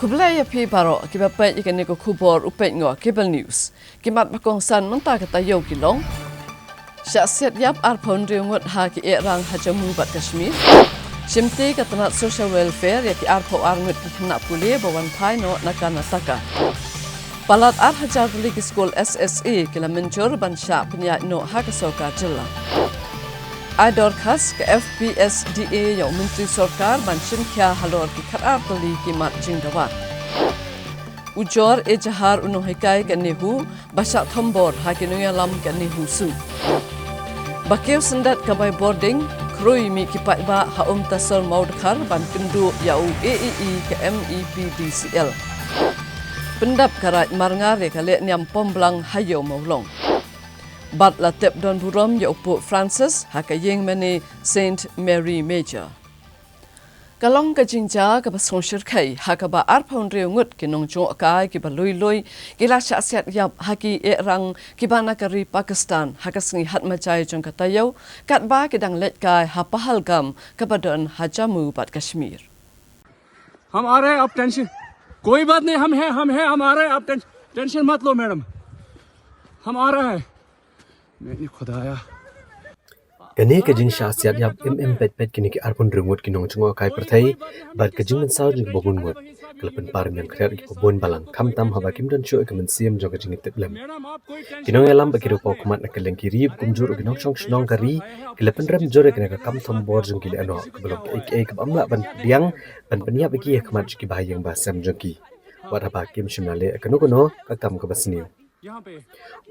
Kublaya pi baro kibapai ikan niko kubor upet ngo kibel news. Kimat bakong san mentah kata yo kilong. Syaksiat yap arpon riungut ha ki erang hajamu bat Kashmir. Shimti katanat social welfare ya ki arpo arngut ki kena pulih bawan paino nakanataka. Palat ar hajar ligi school SSE kila mencur ban syak penyak no hakasoka jela. Ador khas ke FPSDA yang Menteri Sorkar ban Shimkya halor ki kharar tali ki mat jingdawat. Ujor ejahar uno hikai ke nehu basak thombor hakinuya lam ke nehu su. Bakeu sendat kabai boarding krui mi ki paiba haum tasol maudkhar ban kendu yau AEE ke MEPDCL. Pendap karat marngar ya kale nyam pomblang hayo maulong. Bat la tep don burom ya upu Francis haka yeng mani Saint Mary Major. Kalong ka jingja ka basong shirkai haka ba arpaun reungut ki nong chung akai ki ba lui ki la syaksiat yap haki erang ki ba nakari Pakistan haka sengi hat macai jong katayo kat ba ki dang let kai ha Pahalgam ka badan hajamu bat Kashmir. हम आ रहे हैं आप टेंशन कोई बात नहीं हम हैं हम आ रहे हैं आप टेंशन मत लो मैडम हम आ रहे हैं मैंने खुदाया Kani kajing syaksiat yap pet kini ki arpun rengut kinong chungo kai perthai bat kajing mensau jing bogun ngut kelepen parang yang kreat ki pobon balang kam tam haba kim dan shu kemen siam jong kajing teplem kinong elam bakiro po kumat nakeleng kiri kumjur kinong chong shnong kari kelepen rem jore kena kam thom bor jong kili ano kebelok ek amla ban diang ban peniap iki kemat ki bahayang basam jong ki wat haba kim shimnale kono kakam ke basniu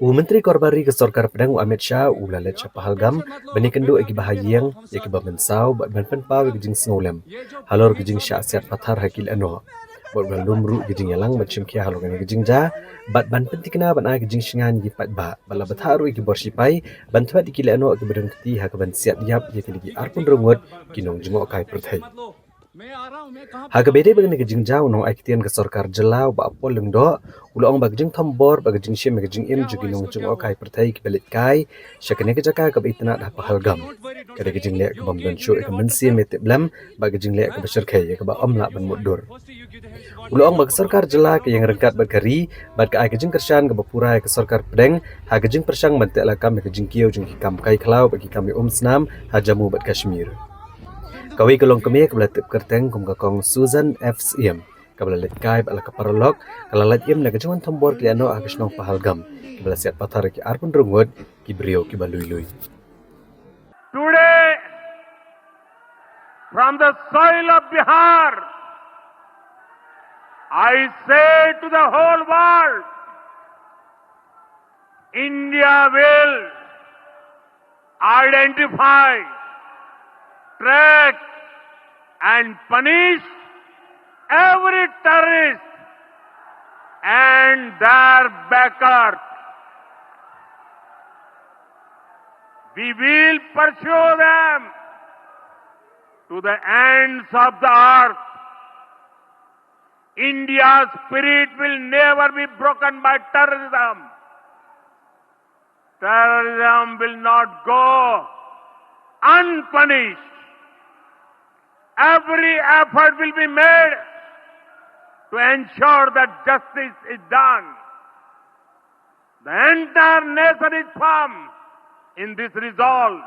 Menteri Korbari ke Sorkar Pedang Amit Shah ulalet Pahalgam bani kendu egi bahayang yaki bamensau bat ban penpaw gejing snolem halor gejing syaksiat pathar hakil ano bat ban lumru gejing yalang macam kia halor gejing ja bat ban pentikna ban gejing shingan gi pat ba bala batharu egi borsipai ban thwat dikile ano egi bedeng keti hak ban siat yap yaki ligi arpun rengut kinong jingo kai perthai Haga bede bagani gejing jau nong aiktian ke Sorkar jelau ba apol lengdo ulong bagjing thombor bagjing shim bagjing im jugi nong chung okai perthai ki belit kai syakane ke jaka ke itna dah Pahalgam kada gejing lek ke bamdan shu ke mensi meteblam bagjing lek ke besyarkai ke ba amla ban mudur ulong bag Sorkar jela ke yang rengkat bagari bad ke ai gejing kershan ke bapurai ke Sorkar Pedang ha gejing persang bantek lakam ke gejing kiau jung ki kam kai klau bagi kami snam hajamu bat Kashmir Kawi kelong kemia kebala tip kerteng kum kakong Susan F. Siem kebala let kai bala kaparolog kala let im na kejuan tombor kliano agisnong Pahalgam kebala siat pathar ki arpun rungut ki brio ki balui. Today from the soil of Bihar I say to the whole world India will identify track and punish every terrorist and their backers. We will pursue them to the ends of the earth. India's spirit will never be broken by terrorism. Terrorism will not go unpunished. Every effort will be made to ensure that justice is done. The entire nation is firm in this resolve.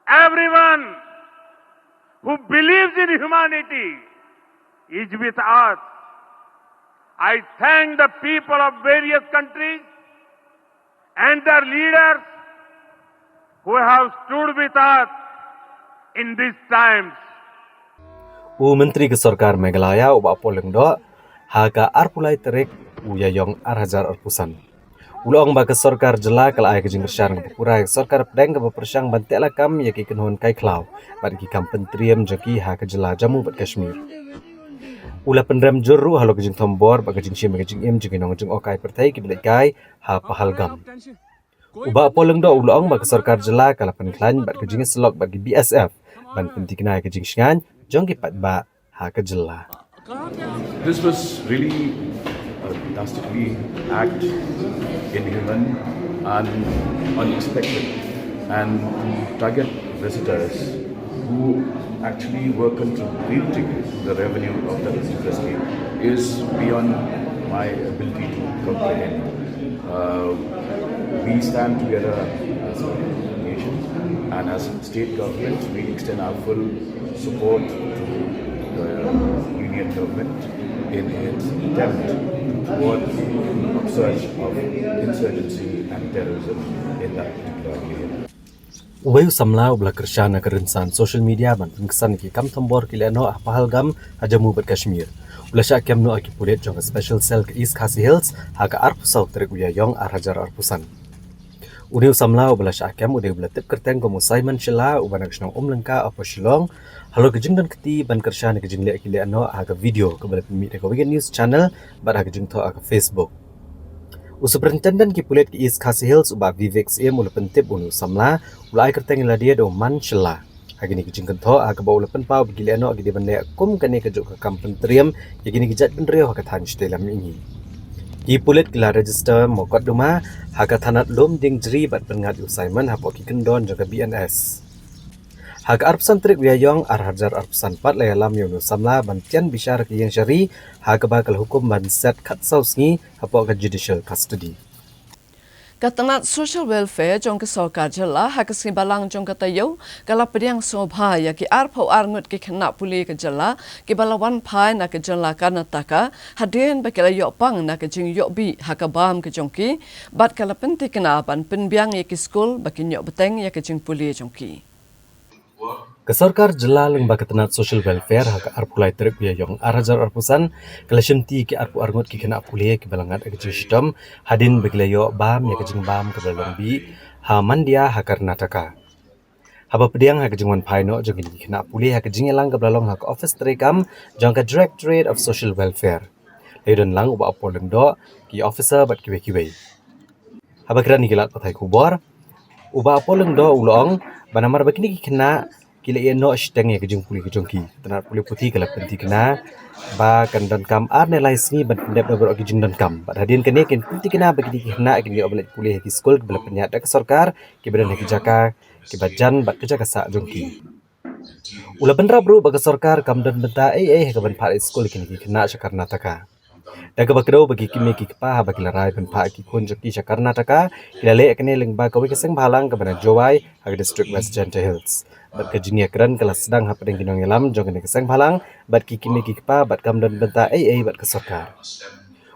Everyone who believes in humanity is with us. I thank the people of various countries and their leaders who have stood with us in these times. Menteri ke Sorkar Meghalaya uba apol lengdo haga arpulai terik uyayong arhajar arpusan. Ulong ba ke Sorkar jela kala ai kejing bersang purai Sorkar Pedang ke bersang bantek lakam yaki kenhon kai klau bat ki kam pentriam jaki ha ke jela jamu bat Kashmir. Ula penrem juru halo kejing thombor ba kejing shim kejing im jeki nong jeng okai pertai ki belet kai ha Pahalgam. Uba apol lengdo ulong ba ke Sorkar jela kala penklan bat kejing selok bagi BSF ban pentikna kejing shingan jong ki pat ba ha ke jela. This was really a dastardly act, inhuman and unexpected, and to target visitors who actually were contributing the revenue of the university is beyond my ability to comprehend. We stand together as a nation and as state government. We extend our full support to the union government in its attempt toward the upsurge of insurgency and terrorism in that particular area. Ubayu samla ubla kershana kerensan social media ban pengkesan ki kam tombor ki leno Pahalgam hajamu bat Kashmir. Ula syak kem no aki pulet jong special cell ke East Khasi Hills haga arpu sau trek uya yong arhajar arpusan. Udiu samla ubla syak kem udiu ubla tip kerteng ko Simon Shila ubana ksnong lengka apa Shillong. Halo kejing dan keti ban kershana kejing le ki leno haga video ke bala pemit ko Weekend News channel ban haga jing to haga Facebook. Superintendent ki pulet ki East Khasi Hills uba Vivek CM ula pentip unu samla ula ai kerteng la dia do man Shilla. Agini kijing kentho aga ba ula penpau bigili ano agi ban le kum kane kejuk ke kampung triam yagini kijat penrio haga than stelam ini. Ki pulet kila register mokot duma haga thanat lom ding jri bat pengat Simon hapo ki kendon jaga BNS. Haga arpsan trik wiayong arhajar arpsan pat layalam yono samla bantian bisyar ki yang syari haga bakal hukum ban set kat sausngi hapo ka judicial custody. Katanat social welfare jong ke sarkar jela hakas ki balang jong kata yo kala pediang sobha ya ki arpau arngut ki kena puli ke jela ki balawan pai na ke jela Karnataka hadien bakala yo pang na ke jing yo bi hakabam ke jongki bat kala penti kena ban penbiang ya ki school bakin yo beteng ya ke jing puli jongki. Kesarkar jela lengba ketenat social welfare haka arpulai trip ya yong arhajar arpusan kalashimti ki arpu arngut ki kena puli ki balangat ag jishtom hadin beglayo bam ya kejing bam ke balombi ha mandia ha Karnataka. Haba pediang ha kejingwan paino jong ki kena puli ha kejing elang ke balalong ha office trekam jong ka Directorate of Social Welfare. Leidon lang uba apoleng do ki officer bat kiwe. Haba kira ni kilat patai kubor uba apoleng do ulong banamar bakini ki kena kila ia no ashtang ya kejung puli kejongki tenat puli putih kala penti kena ba kan dan kam arne laisni ban pendep na berok kejung dan kam bad hadin kene ken penti kena bagi kena kini oblet puli ki skol bela penyata ke sarkar ki badan ki jaka ki bajan bat kerja kasa jongki ula benra bro bagi sarkar kam dan benta ke ban pa skol kini ki kena Karnataka daga bakdo bagi kimi ki pa bagi larai ban pa ki kun joki Karnataka kila le kene lengba kawi keseng balang ke bana Jowai ag district West Janta Hills bat kejinia keran kelas sedang hapadeng kinong elam jong kene keseng balang bat ki kimi ki pa bat kam dan benta bat ke sarkar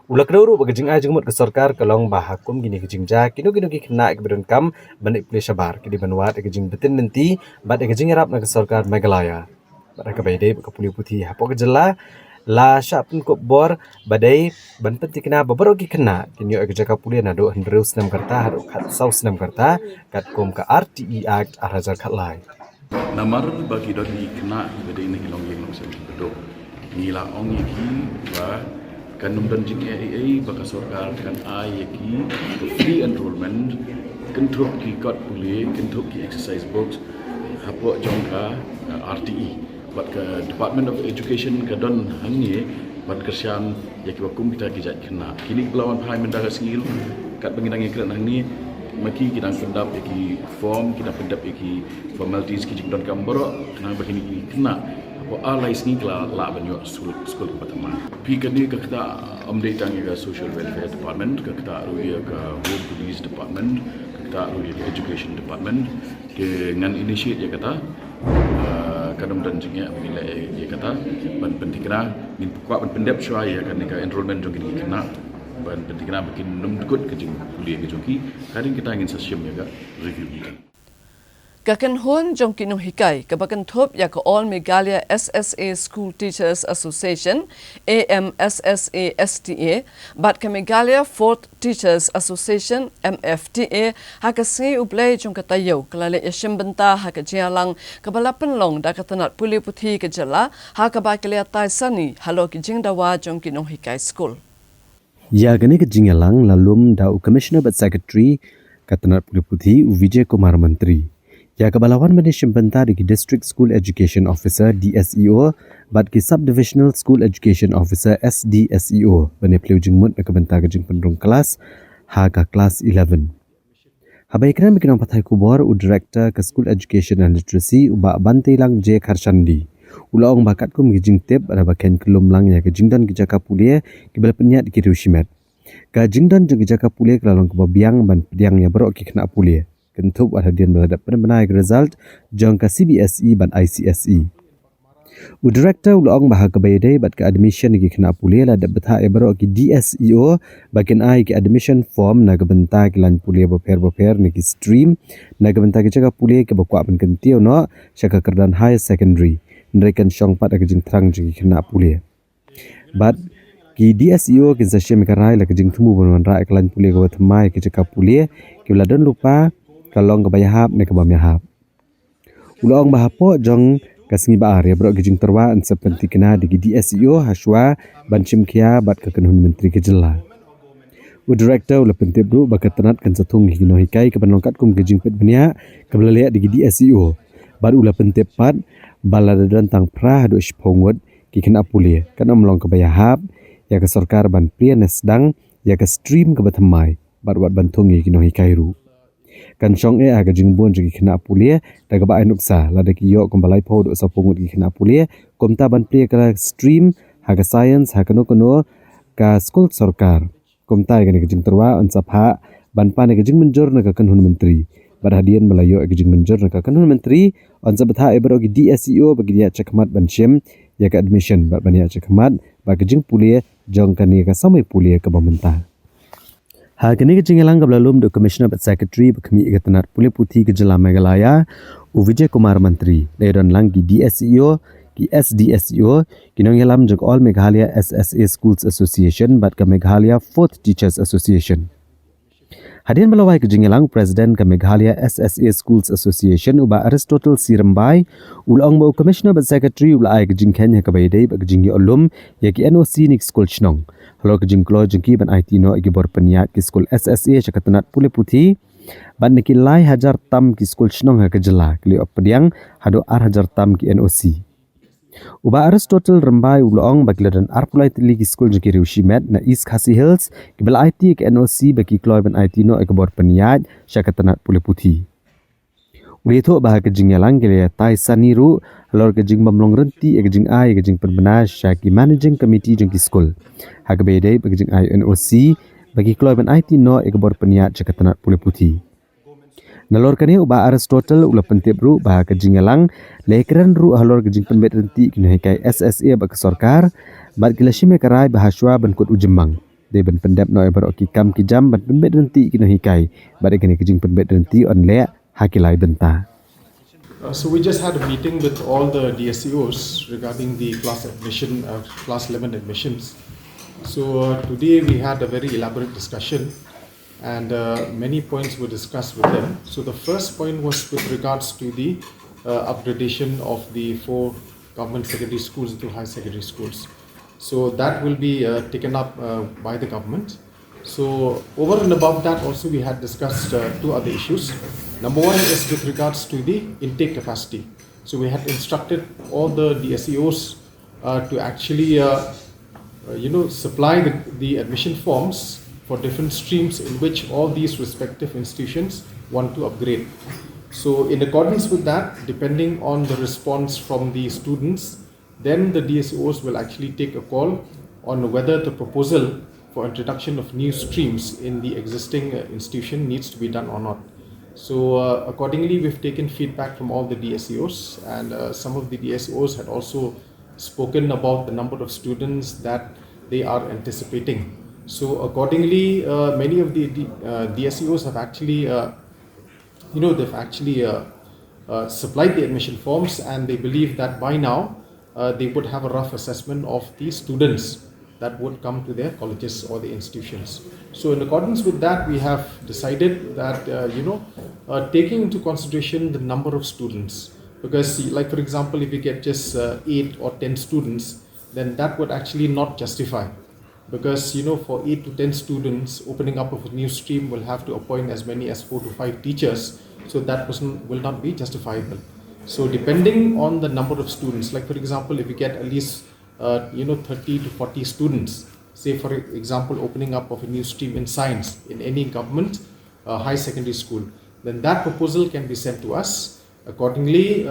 ulak ro bagi jing ajeng mot ke sarkar kalong bahakum gini kejing ja kino ki kena ke badan kam banik puli sabar ki di banwat ke jing betin nanti bat ke jing rap na ke sarkar Meghalaya bat ka baide ke puli putih hapo ke jela la syapun kop bor badai ban penti kena babaro ki kena kinyo ke jaka puli na do hendreu senam karta hado khat sau senam karta kat kom ka RTE Act arhajar khat lai Namar bagi doni kena beda ini hilong yang nong bedo ngila ong yaki ba kan numdan jing AA baka sarkar kan ayaki free enrollment kentup ki kat puli kentup ki exercise books hapo jongka RTE bat ke Department of Education ke don hangi bat kersian yaki wakum kita kijat kena kini belawan pai mendaga singil kat pengindangi kena hangi maki kita pendap yaki form kita pendap yaki formalities kijing don kamboro kena begini kena apa alai sini kala la banyo school pertama pi kini ke kita update tangi ke social welfare department ke kita ruya ke home police department ke kita ruya ke education department ke ngan initiate ya kata kadang dan jingnya bila ya kata ban penting kena min kuat ban pendap syai ya kan ke enrollment jong kini kena ban penting kena bikin nemkut ke jing kuliah ke jongki kadang kita ingin sesiam ya ke review kita Kakan hon jong kinong hikai kabakan thop ya ko All Meghalaya SSA School Teachers Association AMSSA STA bat ka Meghalaya Fourth Teachers Association MFTA hakasi ublay jong katayo kalale yashim benta haka jialang kabalapan long da katanat puli puthi ke jala hakaba kelia tai sani halo ki jingdawa jong kinong hikai school ya gane ke jingalang lalum da commissioner but secretary katanat puli puthi Vijay Kumar Menteri ya kebalawan Malaysia benta di District School Education Officer DSEO bat ki Subdivisional School Education Officer SDSEO bane pleu jingmut ke benta ke jing pendrung kelas ha ka kelas 11 Habai kena bikin pathai kubor u director ke School Education and Literacy uba Bantilang J Karshandi. Ulaong bakat kum gijing tip ada bakian kelum lang ya gejingdan gejaka pulia kibal penyat ki rushimet. Gajingdan jeung gejaka pulia kelalong kebabiang ban pediang ya berok ki kena pulia. Kentup ada dian beladap benar result jong ka CBSE ban ICSE. U director ulaong bahag kebayade bat ke admission ki kena pulia la dat betha ya berok ki DSEO bagian ai ki admission form na gebenta ki lan pulia boper ni ki stream na gebenta ki jaga pulia ke bakwa ban kentio no syaka kerdan high secondary ndrekan syong pat ke jing trang ki kena pulia. Bat ki DSEO ki sa syem karai la ke jing tumu ban ra ke lan pulia ke thmai ki jaga pulia ki ladon lupa kalong ke bayahap ne ke bamyahap. Ulaong bahapo jong kasngi baar ya bro gijing terwa an seperti kena di DSEO haswa banchim kia bat ke kenhun menteri kejela. U director ula pentip bro bakat tenat kan satung hino hikai ke penongkat kum gijing pet benia ke belalek di DSEO. Bat ula pentip pat baladadan tang prah do spongwat ki kena pulia kan omlong ke bayahap ya ke sarkar ban pria nesdang ya ke stream ke batamai bat wat bantungi hino hikai ru. Kan syong aga jingbon jigi kena pulia daga ba nuksa la daki yo kombalai po do sa pungut gi kena pulia komta ban pria kala stream haga science haga no ka school sarkar komta ga jing terwa on sapha ban pa ne jing menjor na ka kanhun menteri barhadian melayo ga jing menjor na ka kanhun menteri on sabatha ebro gi DSEO bagi dia cekmat ban syem ya ka admission ban ya cekmat ba jing pulia jong kan ka samai pulia ka bamenta. Kini kejingelang kebelalum do Commissioner but Secretary berkemi igatanat Pulia Putih Kejela Meghalaya u Vijay Kumar Menteri dairon lang ki DSEO ki SDSEO kinong yalam jog All Meghalaya SSA Schools Association bat ke Meghalaya Fourth Teachers Association. Hadirin belawai kejingelang Presiden ke Meghalaya SSA Schools Association uba Aristotle Sirembai ulang bau Commissioner but Secretary ulai kejingken ya kebaidai ba kejinggi olum ya ki NOC nik school chnong. Halo kejing klo jengki ban IT no igi bor peniat ki school SSA cakatanat Pulia Putih ban niki lai hajar tam ki school chnong ha kejela kli op pediang hado hajar tam ki NOC. Uba Aristotle Rembai ulong bagi dan arpulai tili ki school jengki Riushimet na East Khasi Hills ki bel IT ki NOC bagi klo ban IT no igi bor peniat cakatanat Pulia Putih. Ulito bah kejing yalang gele tai saniru halor kejing bamlong renti kejing ai kejing penbenar syaki managing committee jengki school. Hak bedai kejing ai NOC bagi keluar ban IT no ekbor peniat cakatanat Pulia Putih. Nalor kane uba Aristotle ula pentip ru bah kejing yalang lekran ru halor kejing penbet renti kini kai SSA bak sarkar bat kilashime karai bahaswa ban kut ujemang. De ban pendap no ebar okikam kijam ban penbet renti kini hikai bat kene kejing penbet renti on le hakilai benta. So we just had a meeting with all the DSEOs regarding the class 11 admissions. So today we had a very elaborate discussion and many points were discussed with them. So the first point was with regards to the upgradation of the 4 government secondary schools to high secondary schools. So that will be taken up by the government. So over and above that also we had discussed 2 other issues. Number 1 is with regards to the intake capacity. So we had instructed all the DSEOs to actually supply the admission forms for different streams in which all these respective institutions want to upgrade. So in accordance with that, depending on the response from the students, then the DSEOs will actually take a call on whether the proposal for introduction of new streams in the existing institution needs to be done or not. So accordingly, we've taken feedback from all the DSEOs, and some of the DSEOs had also spoken about the number of students that they are anticipating. So accordingly, many of the DSEOs have actually, supplied the admission forms, and they believe that by now they would have a rough assessment of the students that would come to their colleges or the institutions. So in accordance with that, we have decided that, taking into consideration the number of students, because like for example, if we get just 8 or 10 students, then that would actually not justify. Because, for 8 to 10 students, opening up of a new stream will have to appoint as many as 4 to 5 teachers. So that will not be justifiable. So depending on the number of students, like for example, if we get at least 30 to 40 students, say for example opening up of a new stream in science in any government high secondary school. Then that proposal can be sent to us. Accordingly,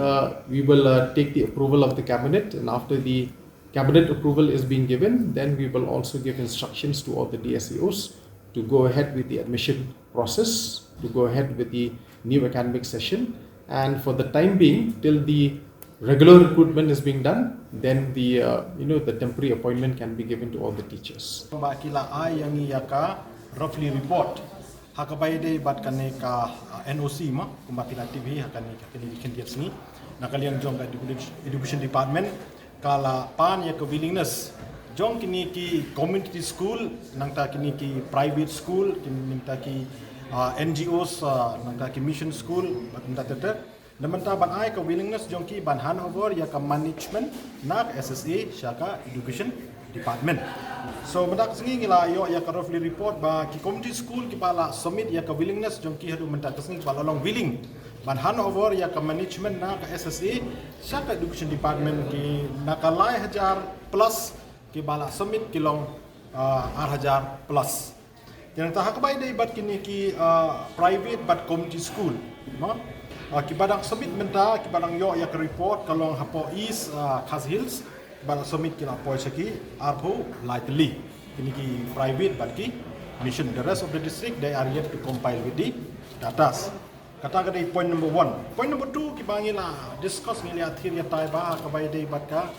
we will take the approval of the cabinet, and after the cabinet approval is being given, then we will also give instructions to all the DSEOs to go ahead with the admission process, to go ahead with the new academic session, and for the time being, till the regular recruitment is being done, then the the temporary appointment can be given to all the teachers. Bakila ai yang yaka roughly report hakabai de bat kane ka NOC ma kumbakila TV hakani kakini kendiat sini nakalian jong ka education department kala pan ya willingness jong kini ki community school nangta kini ki private school kini nangta ki NGOs nangta ki mission school nangta tete namanta ban ai ka willingness jong ki ban handover ya ka management nak SSA syaka education department. So mendak sengi ngila yo ya ka roughly report ba ki community school ki pala submit ya ka willingness jong ki hadu mendak sengi pala long willing ban handover ya ka management na ka SSA syaka education department ki nakalai hajar plus ki bala submit ki long hajar plus. Yang tahak bai dei bat kini ki private but community school no ki badang submit menta ki badang yo ya ka report kalong hapo east Khas Hills bala submit kila poi saki arpo lightly ini ki private but ki mission. The rest of the district they are yet to compile with the datas. Kata kadai point number 1. Point number 2 ki bangila discuss ngili athir ya tai ba ka bai dei bat ka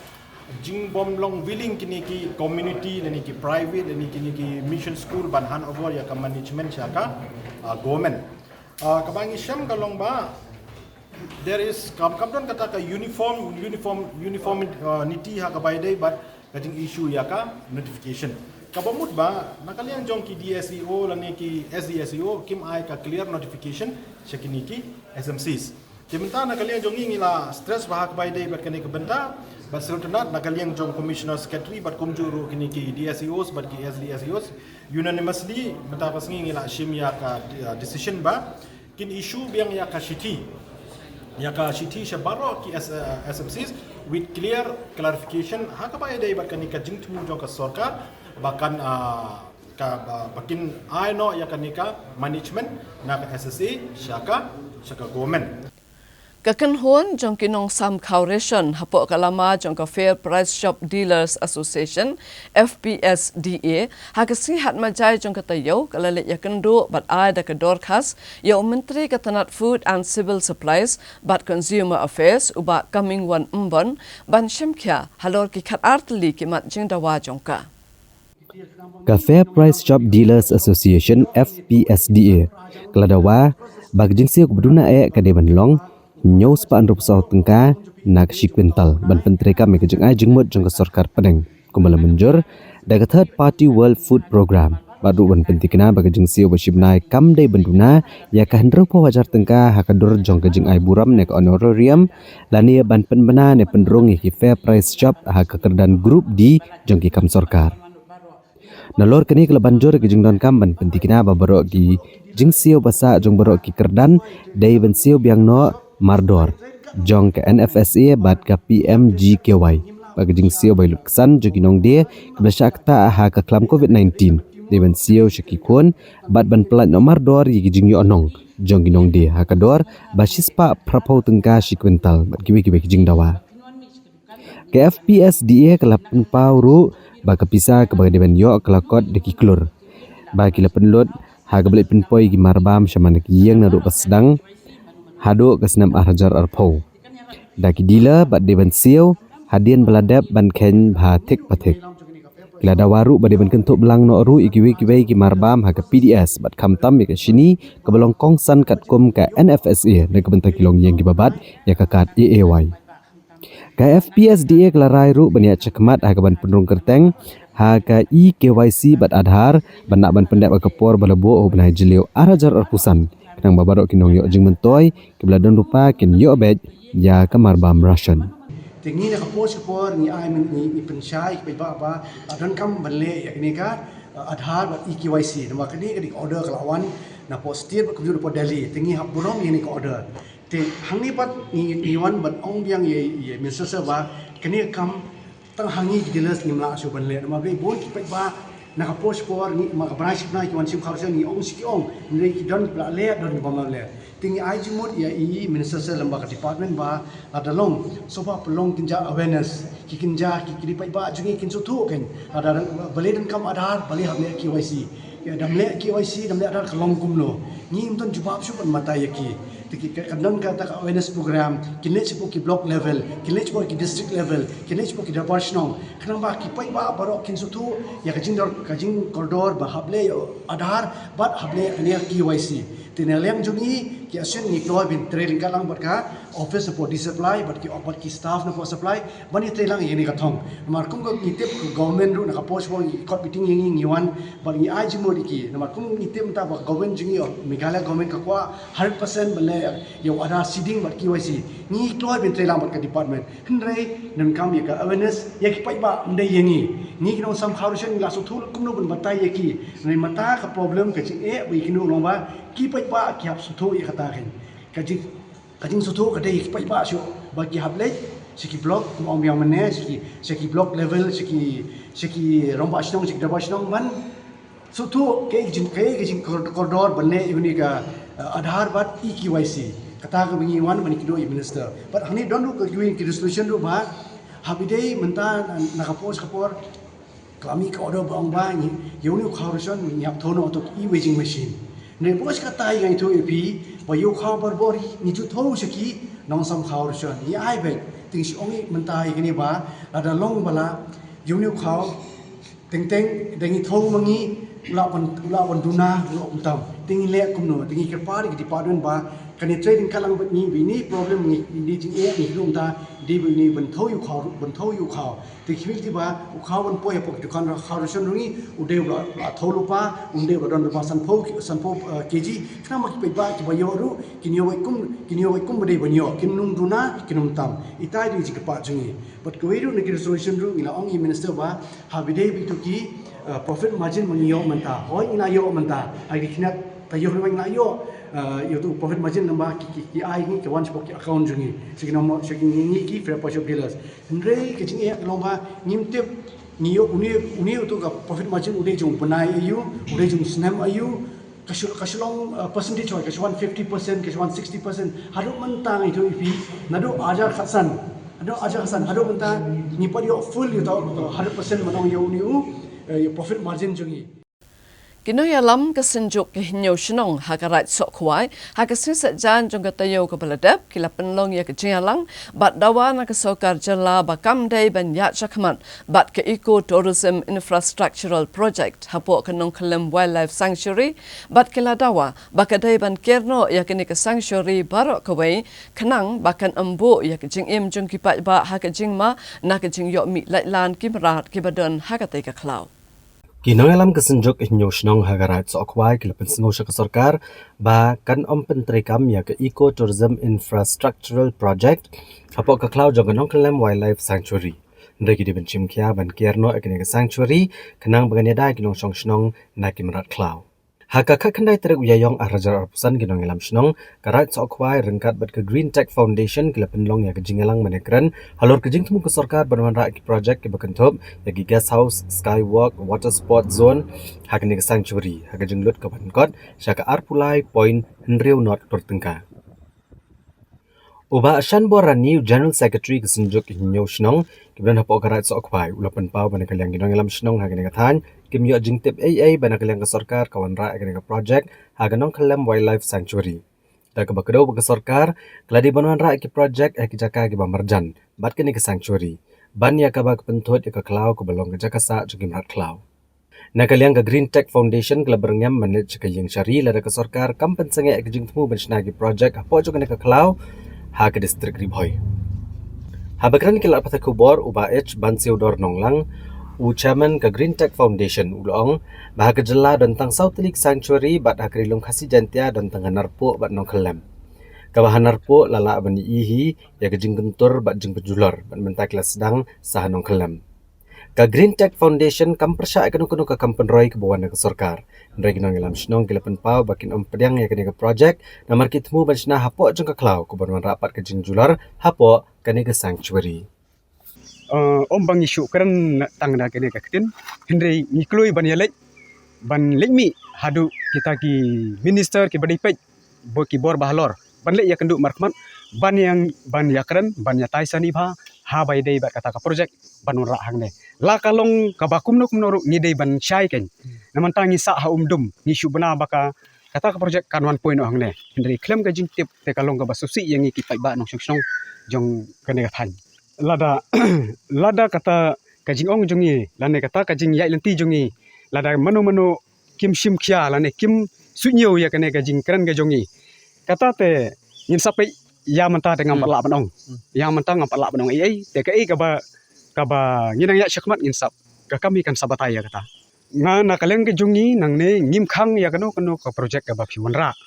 jing bom long willing kini ki community dan ki private dan kini ki mission school ban handover ya ka management ya ka government. Ka bangi syam kalong ba there is kamdon kata ka uniformity ha ka baidai but kating issue ya ka notification kabamut ba nakalian jong ki DSEO lani ki SDSEO kim ai ka clear notification sekini ki SMCs kimenta nakalian jong ngila stress ba ha ka baidai but kani ka benta but serunat nakalian jong commissioner secretary but kumjuru kini ki DSEOs but ki SDSEOs unanimously menta pas ngila shim ya ka decision ba kin issue biang ya ka shiti Yaka Shiti Shabaro ki SMCs with clear clarification hakabai dai bakani ka jingtmu jong ka sarkar bahkan bakin aino yakanika management na ka SSA syaka government. Kakanhon jong kinong Sam Kauration hapo kalama jong ka Fair Price Shop Dealers Association FPSDA hakasi hat majai jong katayo kalale yakendo bat ada ka dorkas ya Menteri Katanat Food and Civil Supplies bat Consumer Affairs uba coming one umbon ban shemkya halor ki khat artli ki mat jing dawa jongka. Ka Fair Price Shop Dealers Association FPSDA kaladawa bag jingsi kubduna ka deban long nyau sepan rup sah tengka nak shikwintal ban penteri kami kejeng ai jengmut jeng sarkar Padang kumala menjur daga third party world food program baru ban pentikna bagi jeng sio basibnai kam dei benduna ya ka hendro po wajar tengka hakadur jong kejeng ai buram nek honorarium lani ban penbena ne pendrong ki Fair Price Shop ha kekerdan grup di jong ki kam sarkar nalor kini kala banjur kejeng don kam ban pentikna babaro ki jeng sio basa jong baro ki kerdan dei ban sio biang no Mardor jong ke NFSA bat ka PMGKY bagi jing sio bai luksan joginong dia keblasyak ta ha ka klam COVID-19 deban sio syakikon bat ban pelat no Mardor yi jing yo onong jong ginong dia ha ka dor basispa prapau tengka shikwintal bat kiwe jing dawa ke FPSDA kelapan pauru ba kapisa ke bagi deban yo kelakot de kiklur ba kila penlut ha ka balik penpoi gi marbam syamana ki yang naduk pasdang haduk ke senam arhajar arpau. Daki dila bat deban siau hadian beladap ban ken batik patik. Kelada waru bat deban kentuk belang no ru ikiwe ki marbam ha ke PDS bat kamtam ya ke sini ke belong kongsan kat kum ke NFSA dan ke bentak kilong yang gibabat ya kakat EAY. Ke FPSDA kelarai ru banyak cekmat ha ke ban pendrung kerteng ha ke EKYC bat adhar ban nak ban pendap ke por balebo oh benai jeliu arhajar arpusan. Kenang babarok kinong yo jing mentoy kebladon rupa kin yo bed ya kamar bam Russian tingi na kapos por ni ai ni pensyai pe ba dan kam banle ya ni ka adhar bat EKYC nama kini ka di order kelawan na postir ku jur po Delhi tingi hap burom ni ka order te hangi pat ni wan bat ong biang ye minister ba kini kam tang hangi dealers ni mla su banle nama be bon ki pe ba nakapost por ni makabranch na ki wan sim khawsa ni ong siki ong ni ki don bla le don ba le tingi ai jimut ya i minister se lembaga department ba ada long so ba pelong kinja awareness ki kinja ki kiri pai ba jungi kin so thu ken ada bale dan kam adhar bale hamle KYC ya damle KYC damle adhar kalong kumlo ni mton jubab su ban mata yaki tiki kadang kata awareness program kinle sipo ki block level kinle sipo ki district level kinle sipo ki department kenapa ki pai ba barok kin so thu ya kajing koridor ba hable adhar bat hable ania KYC tinaliang jungi ki asen ni kloi bin trailing kalang bat ka office support supply bat ki staff na po supply bani trailing yeni ka thong markum ko nitip ko government ru na ka post bo court meeting yeng ngiwan bat ni aji mo diki na markum nitip ta ba government jungi Meghalaya government ka kwa 100% bale yo ada seeding bat KYC ni kloi bin trailing bat ka department hnrei nan kam ya ka awareness ya ki pai ba ndai yengi ni kino sam khawrishan la so thul kumno bun batai ya ki nei mata ka problem ka chi e wi kino lomba ki pai ba ki hap so thu ya kata ken kajing so thu ka dei ki pai ba syo ba ki hap le siki block om yang mane siki block level siki romba shnong siki daba shnong man so thu ke jing koridor banne uni ka adhar bat KYC kata ka bingi wan mani kido minister but hani don't do ka resolution ru ba habidei menta nakapos kapor kami ka order bang ba ni yuni khawrison ni hap thono to e-waging machine ne bos ka tai ngai thu epi ba yu khaw bar bori ni chu tho saki nong sam khawrison ni ai be ting si ongi menta ai ni ba ada long bala yuni khaw teng dengi tho mangi ulawan duna utam tingi le kumno tingi ke pari ki department ba kani trading kalang bat ni bini problem ni jing e ni lum ta di ni ban tho yu khaw ti khil ti ba u khaw ban poya pok dukan ra khaw rungi ude la tho lu pa unde don ba san pho kg khna ma ki pe ba ki ba yo ru kinyo wai kum bade banyo kinung duna kinum tam itai di ji pa jungi but ko ru ni resolution ru ila ongi minister ba ha bide bi to ki profit margin mangiyo manta hoi ina yo manta ai dikna tayo ru ina yo itu profit margin namba ki ai ni ke one spot account jungi sigino mo ni ki fair portion dealers ndre ke jing e lomba nimte ni yo uni tu ka profit margin ude jung panai ayu ude jung snam ayu kasulong percentage hoy kasulong 50% kasulong 60% haru mantang itu ipi nado ajar khasan hado manta ni padio full you 100% manong yo ni profit margin jungi Kinoya lam ka senjuk ke hinyo shinong ha ka right sok khwai ha ka sisa jan jong ka tayo ka baladap kila penlong ya ka jingalang bat dawa na ka sokar jala ba kam dai ban ya chakman bat ka eco tourism infrastructural project ha po ka nong kalam wildlife sanctuary bat kila dawa ba ka dai ban kerno ya ka ni ka sanctuary baro ka wei kanang ba kan ambo ya ka jing em jong ki pa ba ha ka jing ma na ka jing yo mi lai lan ki marat ki badon ha ka tai ka klau Kinong alam kesenjuk inyo shnong hagarat so akwai kilapin sengo sya sarkar ba kan pentri kam ya ke eco tourism infrastructural project hapo ka cloud jong nong kalam wildlife sanctuary ndagi di benchim kya ban kierno ekene sanctuary kanang baganya da kinong shnong na kimrat cloud Haka kakandai teruk uyayong arajar arpusan ginong ilam shnong karat so akwai rengkat bat ke Green Tech Foundation kila penlong ya ke jingalang manekran halor ke jingtemu ke sarkar banwan ra ki project ke bakentop ya ki guest house skywalk water sport zone hak ni ke sanctuary hak jinglut ke bankot syaka arpulai point henriu not pertengka Uba Ashan Borani General Secretary ke senjuk hinyo shnong kibran hapo karat so akwai ulapan pau banakalang ginong ilam shnong hak ni kathan kimyo jingtip AA banakalang ke sarkar kawan ra ekene ke project haganong kalam wildlife sanctuary tak bakdo ke sarkar kladi banwan ra ki project ek jaka ki bamarjan bat kene ke sanctuary ban ya ka bak pentot ke klau ke balong ke jaka sa jugim rat klau nakaliang ke Green Tech Foundation kala berngam manage ke yang syari lada ke sarkar kampen sange ek jingtmu benchna ki project hapo jugane ke klau ha ke distrik Ribhoy habakran kila patha kubor uba H Bansiudor Nonglang u chairman ke Green Tech Foundation ulong bahag jela tentang South Lake Sanctuary bat akrilung khasi jantia tentang narpo bat nongkelam kabahan narpo lala bani ihi ya ke jinggentur bat jing pejulor bat mentak la sedang sah nongkelam ka Green Tech Foundation kam persya ekanu ka kampen roy ke bawan ke sarkar ndai ginong ilam shnong gilapan pau bakin pedang ya ke project namar kitmu banchna hapo jeng ka klau ku banwan rapat ke jing jular hapo ke sanctuary om bang isu keren tang na kene ka kitin hindrei ngikloi ban yalek ban lekmi hadu kita ki minister ki badi pej bo ki bor bahlor ban lek ya kendu markman ban ya keren ban ya taisani bha ha bai dei ba kata ka project ban ra hang ne la kalong ka bakum no kumno ni dei ban shai ken naman tangi sa ha umdum ni shu bana baka kata ka project kan 1 point hang ne hindrei klem ka jing tip te kalong ka basusi yang ki pai ba nong song jong kene ka than lada kata kajing ong jongi lane kata kajing yai lenti jongi lada manu kim shim khia lane kim sunyo ya kene kajing keren ga jongi kata te yin sapai ya manta dengan palak banong yang manta ngam palak banong ai te ka ba nginang ya syakmat ngin sap ka kami kan sabatai ya kata na kaleng ke jongi nang ne ngim khang ya kano ka project ka ba phiwanra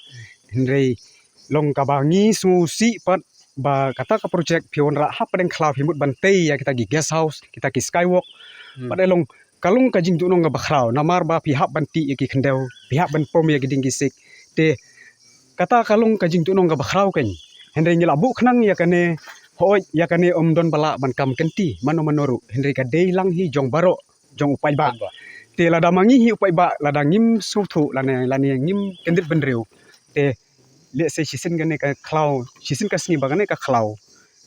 hindrei long ka ba ngi su si pat ba kata ka project phiwanra ha padeng cloud himut bantai ya kita gi guest house kita ki skywalk padai long kalung ka jing tu nong ga bakhrau namar ba pihak banti ya ki khendau pihak ban pom ya gi ding gisik te kata kalung ka jing tu nong ga bakhrau ken hendre ngila bu khnang ya kane hoi ya kane don bala ban kam kenti manoru hendre ka dei lang hi jong baro jong upai ba te lada mangi hi upai ba lada ngim suthu lane ngim kendit benreu te le se sisin gane ka klau sisin ka sni bagane ka klau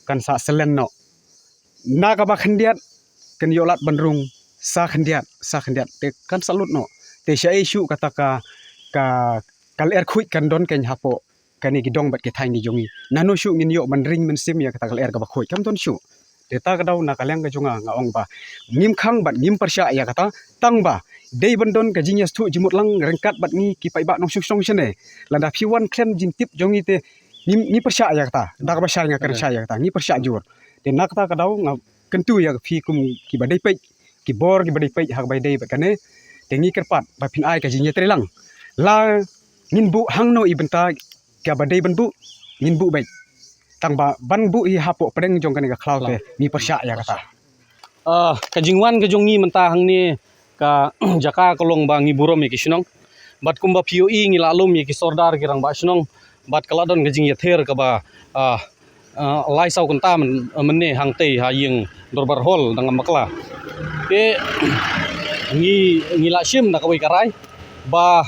kan sa selen no na ka ba khendiat kan yolat bandrung sa khendiat te kan salut no te sha isu kata ka kal er khuit kan don ken hapo kani gidong bat ke thai ni jongi nano shu ngin yo man ring man sim ya kata kal er ka ba khuit kam don shu te ta ka dau na kalyang ka junga nga ong ba ngim khang bat ngim persya ya kata tang ba dei bandon ka jingyas thu jimut lang rengkat bat ni ki pai ba nong sung chene landa phiwan klen jin tip jongi te ni persya ya kata da ka ba sha nga kan sha ya kata ni persya jur te nak ta ka dau nga kentu ya phi kum ki badai pe ki bor ki badai pe hak bai dei ba kane te ngi kerpat ba phin ai ka jinya trelang la ngin bu hang no ibenta ka badai ban bu ngin bu bai tang ba ban bu hi hapo padeng jong kane ka khlau te ni persya ya kata kajingwan ka jongi menta hang ni ka jaka kolong ba ngi burom ki sinong bat kumba POE ngi lalum ki sordar ki rang ba sinong bat kaladon gajing yather ka ba lai sau kunta menne hang tei ha yeng dorbar hol dang makla te ngi la sim da kawai karai ba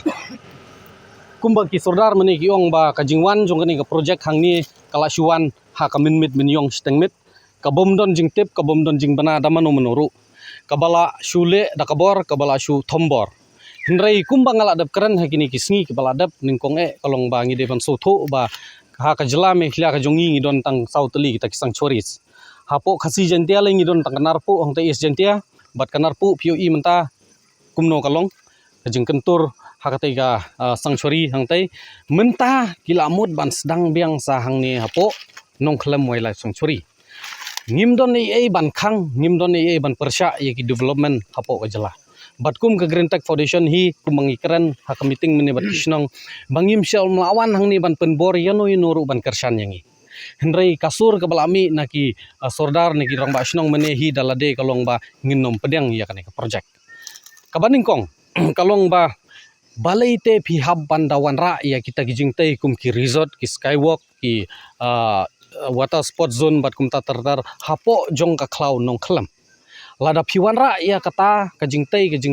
kumba ki sordar mene ki ong ba kajingwan jong kani ka project hang ni kala shuan ha ka min mit min yong stengmit ka bomdon jing tip ka bomdon jing bana damano menuru kabala shule da kabor kabala shu thombor hindrai kumba ngala dap keren hakini kisngi kabala dap ningkong kalong ba ngi devan sotho ba ha ka jela me khlia ka jongi ngi don tang sautli kita kisang choris hapo khasi jentia le ngi don tang kanarpu ong te is jentia bat kanarpu POE menta kumno kalong jing kentur hakate ga sangchori hangtai menta kilamut ban sedang biang sa hangni hapo nong khlem waila sangchori ngimdon ai ban khang ngimdon ai ban persya ye ki development hapo ka jela batkum ke Green Tech Foundation hi kumangi keren ha meeting mene bat kisnong bangim syal melawan hangni ban penbor yano yunuru ban kersan yangi hendrai kasur ke balami naki sordar naki rang ba snong mene hi dalade kalong ba nginom pedang ya kane ka project kabaning kong kalong ba balai te phihab bandawan ra ya kita gijing te kum ki resort ki skywalk ki water sport zone bat kum ta terdar hapo jong ka klau nong khlem lada phiwan ra ya kata kajing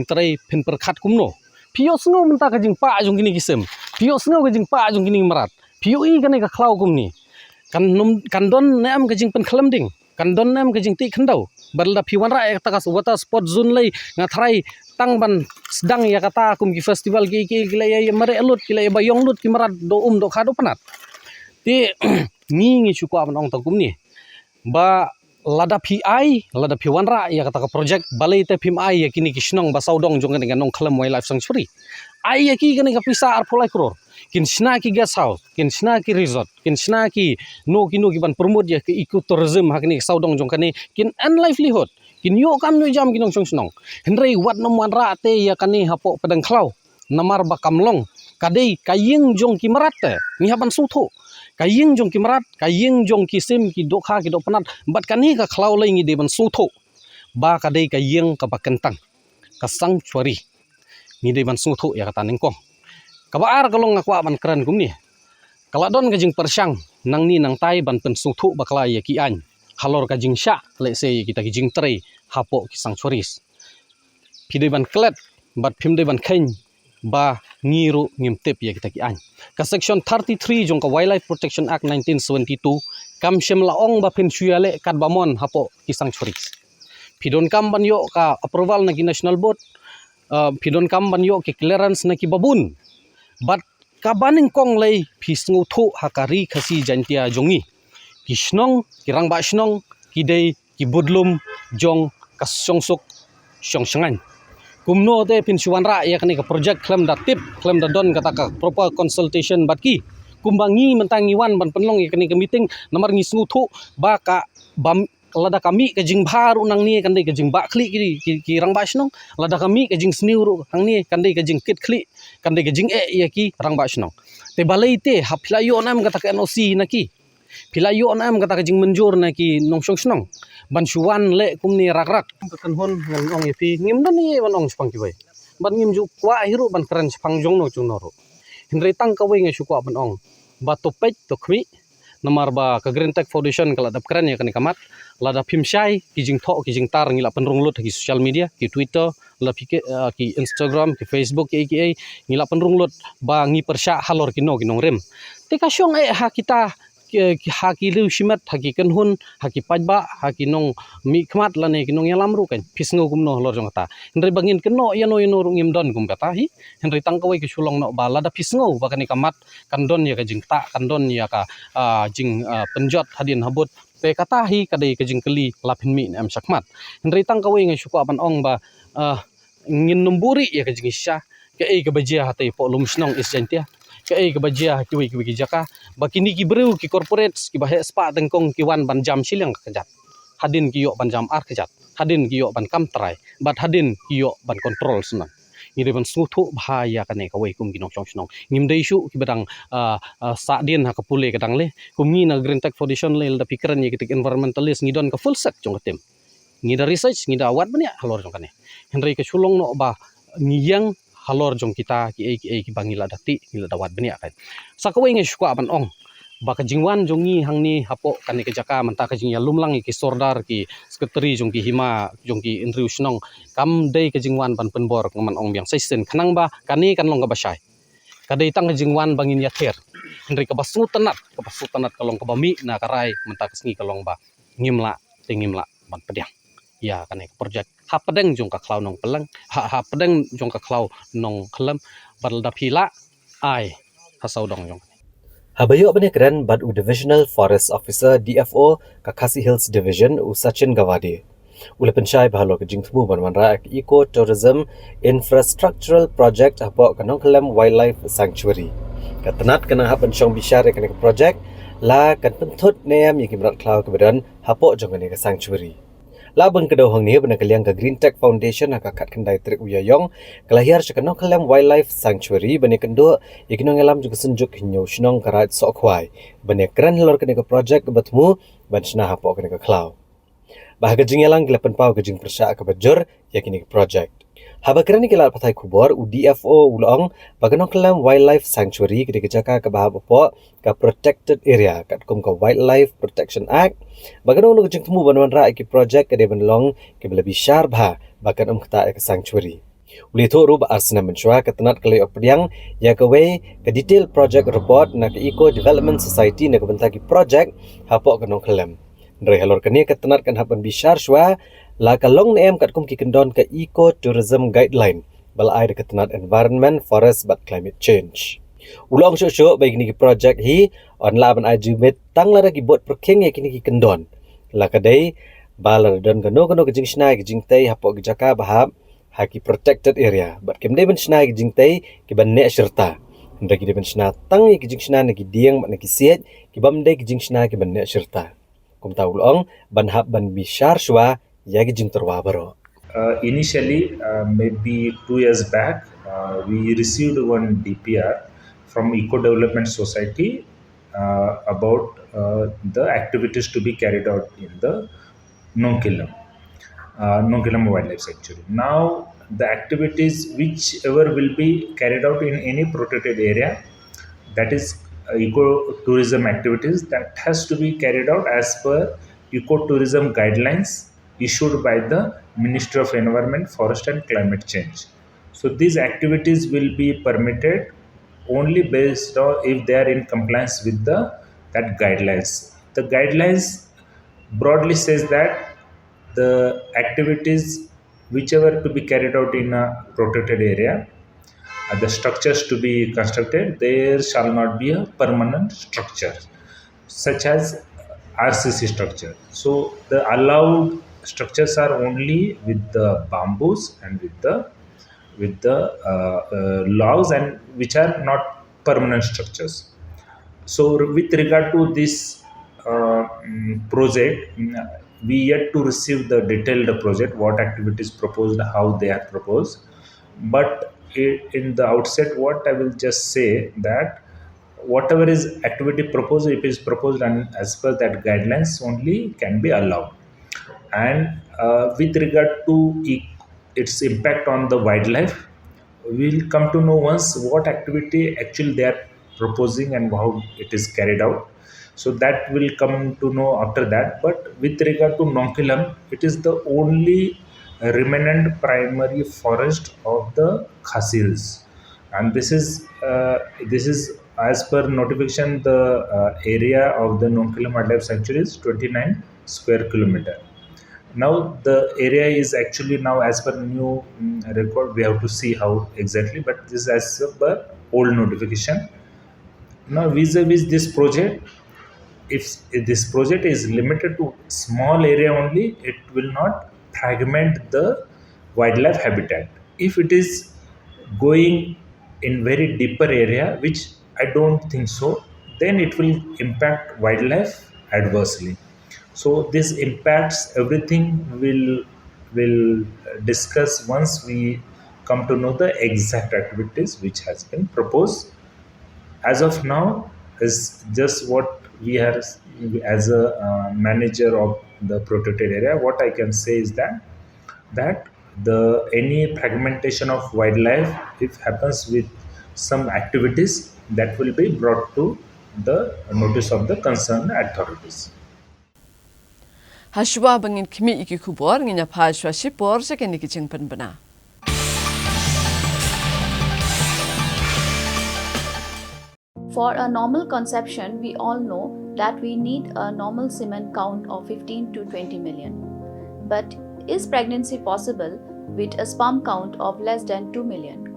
trai phin perkhat kumno phio sngo menta kajing pa jong kini kisem phio sngo kajing pa jong kini marat phio I kane ka klau kumni kan don nem kajing pen khlem ding kan don nem kajing ti khandau balda phiwan ra ya kata ka water sport zone lai ngathrai tang ban sedang ya kata kum ki festival ki ya mare elut ki ya bayong lut ki marat do do khado panat ti ngi chuko aman ong takum ni ba lada PI lada Phiwan ra ya kata ka project balai te phim ai ya kini kisnong ba saudong jong dengan nong khlem wildlife sanctuary ai ya ki kani ka pisa ar pholai crore kin sna ki guest house kin sna ki resort kin sna ki no ki ban promote ya ki ecotourism hakni saudong jong kani kin an livelihood kin yo kam no jam kinong snong hendrei wat nomwan ra te ya kani hapo pedang khlau namar ba kamlong kadei kaying jong ki marate ni haban sutho kaying jong ki marat kaying jong ki sim ki dokha ki do panat bat kani ka khlau lai ngi deban sutho ba kadei kaying ka bakentang ka sanctuary ngi deban sutho ya kata ningkong ka baar kalong ngakwa ban keren kumni kala don ka jing persyang nang ni nang tai ban pen sutho bakla ya ki an halor ka jing sha let's say kita ki jing trei hapo ki sanctuaries pidai ban klet bat phimdai ban khain ba ngiru ngimtep ya kita ki an ka section 33 jong ka Wildlife Protection Act 1972 kam shem laong ba phin shuale kat bamon hapo ki sanctuaries pidon kam ban yo ka approval na ki national board pidon kam ban yo ki clearance na ki babun bat kabaning kong lay pisngu thu hakari khasi jantia jongi kisnong kirang ba snong kidei kibudlum jong kasongsuk songsangan kumno te pinsuan ra ya kani ka project klem da tip klem da don kata ka proper consultation batki kumbangi mentangi wan ban penlong ya kani ka meeting namar ngisngu thu ba ka bam lada kami ke jing baru nang ni kandai ke jing ba kli ki rang ba snong lada kami ke jing sniu nang ni kandai ke jing kit kli kandai ke jing ya ki rang ba snong te balai te haplayo nam kata ka NOC na ki pilayo nam kata ka jing menjur na ki nong song snong ban suwan le kumni rak kan hon ngang ong ipi ngim dan ni wan ong spang ki bai ban ngim ju kwa hiru ban kran spang jong no chung noro hinrei tang ka wei ngai su kwa ban ong ba to pej to khwi namar ba ka Green Tech Foundation kala dap kran ya kani kamat lada phimshai ki jing tho ki jing tar ngila penrung lut ki social media ki Twitter la ki Instagram ki Facebook ki ngila penrung lut ba ngi persya halor ki nong rem te ka syong ha kita haki liu shimat haki kenhun haki pajba haki nong mi khmat lane ki nong yalam ru kan pisngo kumno lor jong kata henry bangin keno yano ngim don kum kata hi henry tangkawai ki sulong no bala da pisngo bakani kamat kandon ya ka jing ta kandon ya ka jing penjot hadin habut te kata hi kadai ka jing keli lapin mi am sakmat henry tangkawai ngai suka ban ong ba ngin numburi ya ka jing sha ke ka bajia hatai po lum snong is jantia ke ka bajia ki wi jaka bakini ki brew ki corporates ki bahe spa tengkong ki wan ban jam silang kejat hadin ki yo ban jam ar kejat hadin ki yo ban kam trai bat hadin ki yo ban control senang ngire ban suthu bahaya kane ka wei kum ki nong chong snong ngim dei su ki badang sa din ha ka pule kadang le kum ni na Green Tech Foundation le da pikiran ye kitik environmentalist ngidon ka full set jong katem ngida research ngida awat bania halor jong kane henry ke sulong no ba ngiyang halor jong kita ki bangila dati ngila dawat benia kan sakawai ngai suka ban ong baka jingwan jongi hangni hapo kani ke jaka manta ka jingya lumlang ki sordar ki sekretari jong ki hima jong ki Andrew Snong kam dei ke jingwan ban penbor ngaman ong biang saisen kanang ba kani kan long ka basai kadai tang ke jingwan bangin ya ther henry ka basu tanat kalong ka bami na karai manta ka sngi kalong ba ngimla ban pediang ya kane project ha pedeng jong ka klau nong pelang ha pedeng jong ka klau nong kelam badal da phila ai ha saudong jong Habayo bane kran bad u Divisional Forest Officer DFO ka Khasi Hills Division u Sachin Gawade ule penchai bahalo ke jingthmu banwanra eco tourism infrastructural project hapo kanong kelam wildlife sanctuary katanat kana ha penchong bishare kana project la kan penthut nem yaki brat klau ke badan hapo jong kana sanctuary labang kedau hang ni bena kaliang ka Green Tech Foundation ka kat kendai trik uyayong kalahir sekanong kalam wildlife sanctuary bene kendo ikinong alam juga senjuk hinyo shnong karat sokwai bene kran lor kene ka project batmu banchna hapo kene ka cloud bahaga jingelang gelapan pau gejing persya ka bajur yakini project haba kerani kelal patai kubor UDFO ulong baganong kalam wildlife sanctuary kede jaka ka bahab po ka protected area kat kum ka Wildlife Protection Act baganong no gejing temu banwan ra ki project kede benlong ke lebih syar bah bagan kata ka sanctuary uli tho ru ba arsna menchwa katanat kali opdiang ya ka we ka detail project report na ka Eco Development Society na ka bentaki project hapo kanong kalam ndre halor kani katanat kan hapan bishar shwa la kalong nem kat kum ki kendon ka Eco Tourism Guideline bal ai de katanat environment forest but climate change ulong syo bagi ni project hi on la ban ai jumit tang la ki bot perking ya kini ki kendon la kadai bal don kano ke jing snai ke jing tai hapo ke jaka bahab haki protected area but kem de ban snai ke jing tai ki ban ne serta ndra ki de ban sna tang ki jing sna ne ki dieng ban ki siet ki bam de ki jing sna ki ban ne serta kum ta ulong ban hab ban bishar shwa yagi jing terwa baro initially maybe 2 years back we received one DPR from Eco Development Society about the activities to be carried out in the Nongkilam Wildlife Sanctuary. Now the activities whichever will be carried out in any protected area, that is eco tourism activities, that has to be carried out as per ecotourism guidelines issued by the Ministry of Environment, Forest and Climate Change. So these activities will be permitted only based on if they are in compliance with that guidelines. The guidelines broadly says that the activities whichever to be carried out in a protected area, the structures to be constructed, there shall not be a permanent structure such as RCC structure. So the allowed structures are only with the bamboos and with the logs, and which are not permanent structures. So with regard to this project, we yet to receive the detailed project, what activities proposed, how they are proposed. But in the outset, what I will just say that whatever is activity proposed, if it is proposed and as per that guidelines only can be allowed. And with regard to its impact on the wildlife, we will come to know once what activity actually they are proposing and how it is carried out. So that will come to know after that. But with regard to Nongkelam, it is the only remnant primary forest of the Khasi Hills, and this is as per notification, the area of the Nongkelam Wildlife Sanctuary is 29 square kilometer. Now the area is actually now as per new record. We have to see how exactly, but this is as per old notification. Now vis-a-vis this project, if this project is limited to small area only, it will not fragment the wildlife habitat. If it is going in very deeper area, which I don't think so, then it will impact wildlife adversely. So this impacts everything will discuss once we come to know the exact activities which has been proposed. As of now, is just what we are as a manager of the protected area. What I can say is that the any fragmentation of wildlife, if happens with some activities, that will be brought to the notice of the concerned authorities. Hashwa bangin kimi iki kubor nginya phashwa shipor sekeni ki jingpan bana. For a normal conception, we all know that we need a normal semen count of 15 to 20 million. But is pregnancy possible with a sperm count of less than 2 million?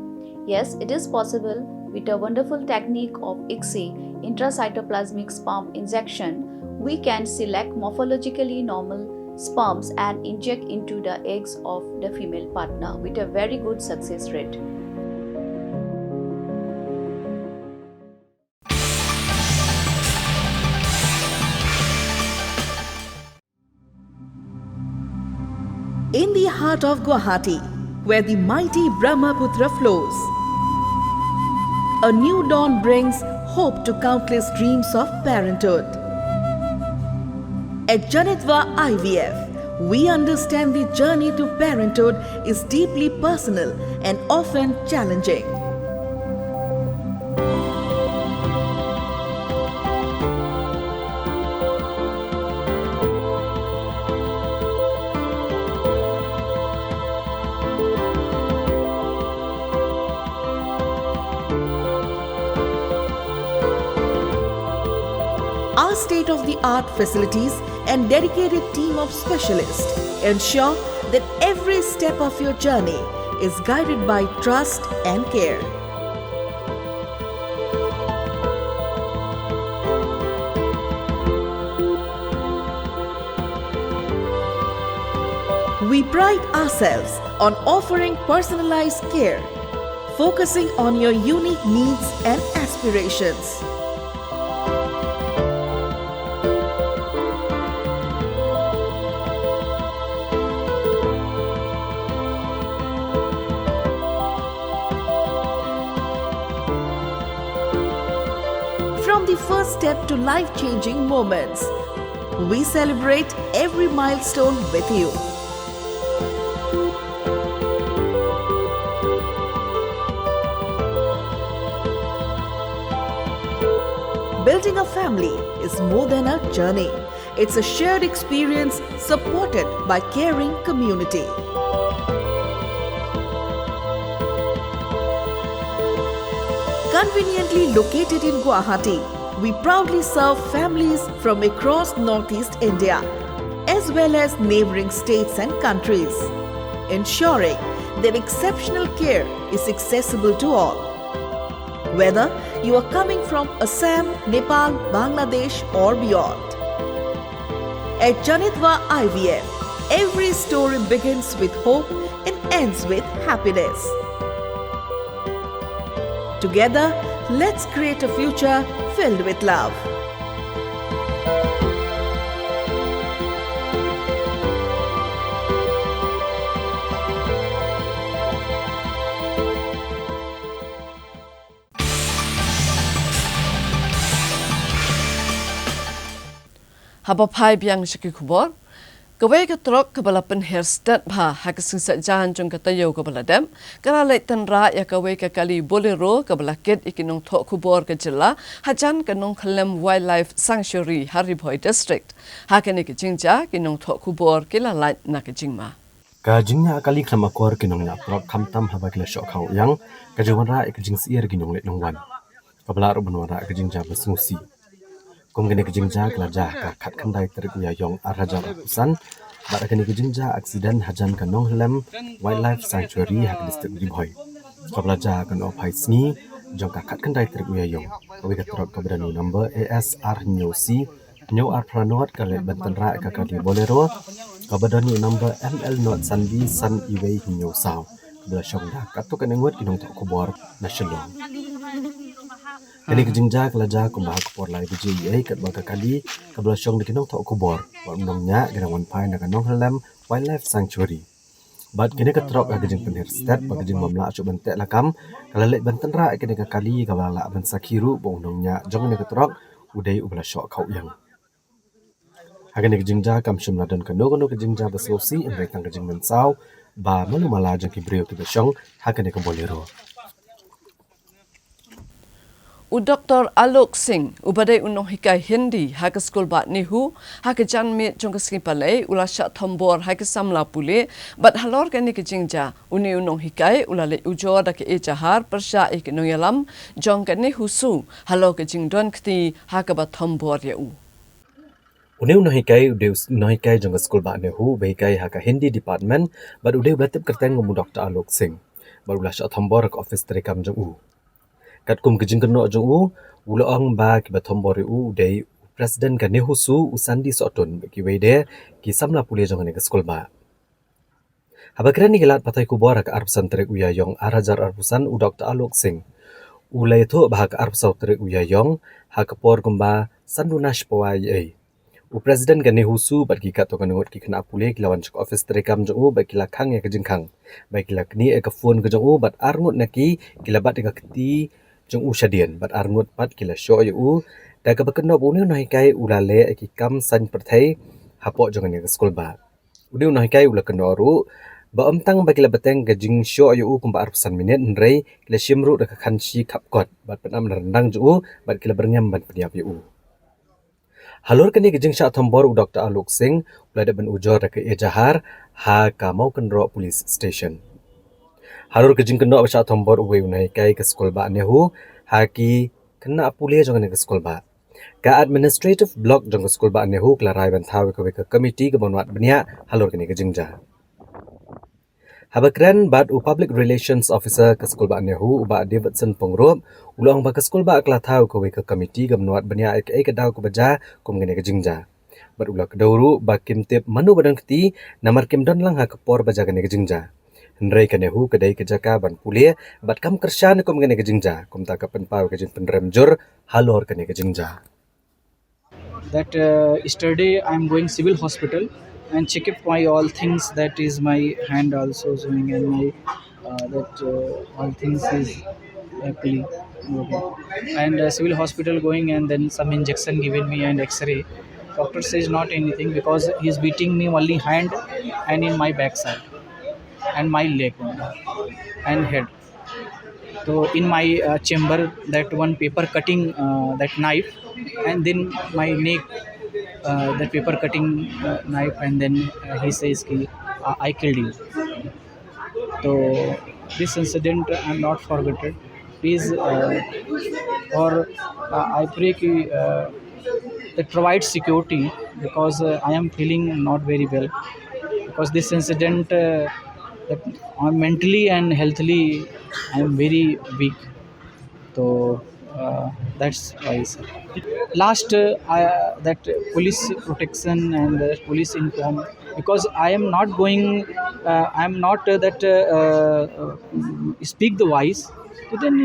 Yes, it is possible with a wonderful technique of ICSI, intracytoplasmic sperm injection. We can select morphologically normal sperms and inject into the eggs of the female partner with a very good success rate. In the heart of Guwahati, where the mighty Brahmaputra flows, a new dawn brings hope to countless dreams of parenthood. At Janitva IVF, we understand the journey to parenthood is deeply personal and often challenging. Our state-of-the-art facilities and dedicated team of specialists ensure that every step of your journey is guided by trust and care. We pride ourselves on offering personalized care, focusing on your unique needs and aspirations. From the first step to life-changing moments, we celebrate every milestone with you. Building a family is more than a journey. It's a shared experience supported by caring community. Conveniently located in Guwahati, we proudly serve families from across Northeast India, as well as neighboring states and countries, ensuring that exceptional care is accessible to all. Whether you are coming from Assam, Nepal, Bangladesh or beyond. At Janitva IVF, every story begins with hope and ends with happiness. Together, let's create a future filled with love. Haba phai biang shiki khubor. Kawai ka trok kabala pen hairstad bha hakasing sa jahan jong katayo kabala dem. Kara leitan ra ya kawai ka kali bolero kabala ket ikinong thok khubor ka jilla hajan kanong khalem wildlife sanctuary Haribhoi district. Hakane ke jingja kinong thok khubor kila lait na ke jingma. Ka jingnya kali khama kor kinong ya prok khamtam haba kila shok khau yang ka jawara ek jing sier ginong let nongwan. Kabala ro banwara ek jingja basmusi. Kum gene kejingja kelajah ka khat khandai terik ya yong arhajar usan bar gene kejingja aksiden hajan kanong helem wildlife sanctuary hak district Haribhoi. Kablaja kan opai sni jong ka khat khandai terik ya yong kawi ka trok ka beranu number ASR nyosi nyo ar pranot kale bentenra ka kali bolero ka beranu number ML not sanbi san iwei nyo saw kabla shong da kato kan ngot kinong tok kubor national. Kini kejingja kelaja kumbah kupor lai BJA kat baka kali kabla syong dikinong tok kubor war menongnya gerangan pai na kanong helem wildlife sanctuary. Bat kini ketrok ka kejing penir stat ba kejing mamla acu bentek lakam kalalek benten ra kini ka kali kabla la ben sakiru bo menongnya jong ni ketrok udai ubla syok kau yang. Hakane kejingja kam shimla dan kano kejingja basosi embai tang kejing mensau ba malu mala jong ki brio ki syong hakane ka bolero. Dr. Alok Singh, ubadai unong hikai Hindi, haka skul bat nihu, haka janmit jong skipale, ula syak thombor haka samla pule, bat halor kani ke jingja, uni unong hikai, ula le ujor da ke ejahar, persya ik nonyalam, jong kani husu, halor ke jingdon kti, haka bat thombor ya u. Uni unong hikai, jong skul bat nihu, behikai haka Hindi department, bat udai belatip kerteng ngumu Dr. Alok Singh, bat ula syak thombor ke office terikam jong u. Kat kum kejing keno jong u uloang ba ki bathombori u dei president ka nehusu usandi sotun ki wede ki samla pule jong ne skol ba habakran ni gelat patai ku bora ka arpsan trek uya yong arajar arpusan u Dr. Alok Singh ulai tho ba ka arpsau trek uya yong ha kapor kumba sandunash pawai ai u president ka nehusu bat ki kato kanot ki khna pule ki lawan chok office trekam jong u ba ki la khang ya kejing khang ba ki la kni e ka phone ka jong u bat arngut na ki labat ka kti jong u shadian bat arngut pat kila sho yu da ka bakno bu ne kai ulale ki kam san perthai hapo jong ne skol ba udiu ne kai ula kno ru ba amtang ba kila bateng ga jing sho yu kum ba arpsan minit nrei kila shimru da ka khanchi khap kot bat panam rendang ju bat kila berngam ban pediap yu halor kani ga jing sha thombor u Dr. Alok Singh ula da ban ujor da ka ejahar ha ka mau kenro police station Harur kejing kena abisya thombor uwe unai kai ke skol ba nehu haki kena pule jong ne ke skol ba ka administrative block jong ke skol ba nehu klarai ban thawe ke committee ke bonwat bania halur kene ke jingja habakran bat u public relations officer ke skol ba nehu uba Davidson Pongrop ulong ba ke skol ba kla thaw ke committee ke bonwat bania ek ke daw ke baja kum kene ke jingja bat ulak dawru ba kimtip manu badan keti namar kim don lang ha ke por baja kene ke jingja Hendrai kanehu kedai kejaka ban pulia bat kam kershan kom kene kejingja kom ta kapen pau kejing penremjur halor kene kejingja. That yesterday I am going civil hospital and check up my all things, that is my hand also showing and my all things is clean okay. And civil hospital going and then some injection given me and X-ray. Doctor says not anything because he is beating me only hand and in my backside and my leg and head. So in my chamber that one paper cutting that knife and then my neck that paper cutting knife, and then he says ki I killed you. So this incident I'm not forgotten. Please or I pray ki that provides security, because I am feeling not very well, because this incident that mentally and healthily I am very weak. So that's why, sir. Last that police protection and police inform, because I am not going, I am not that speak the voice. So then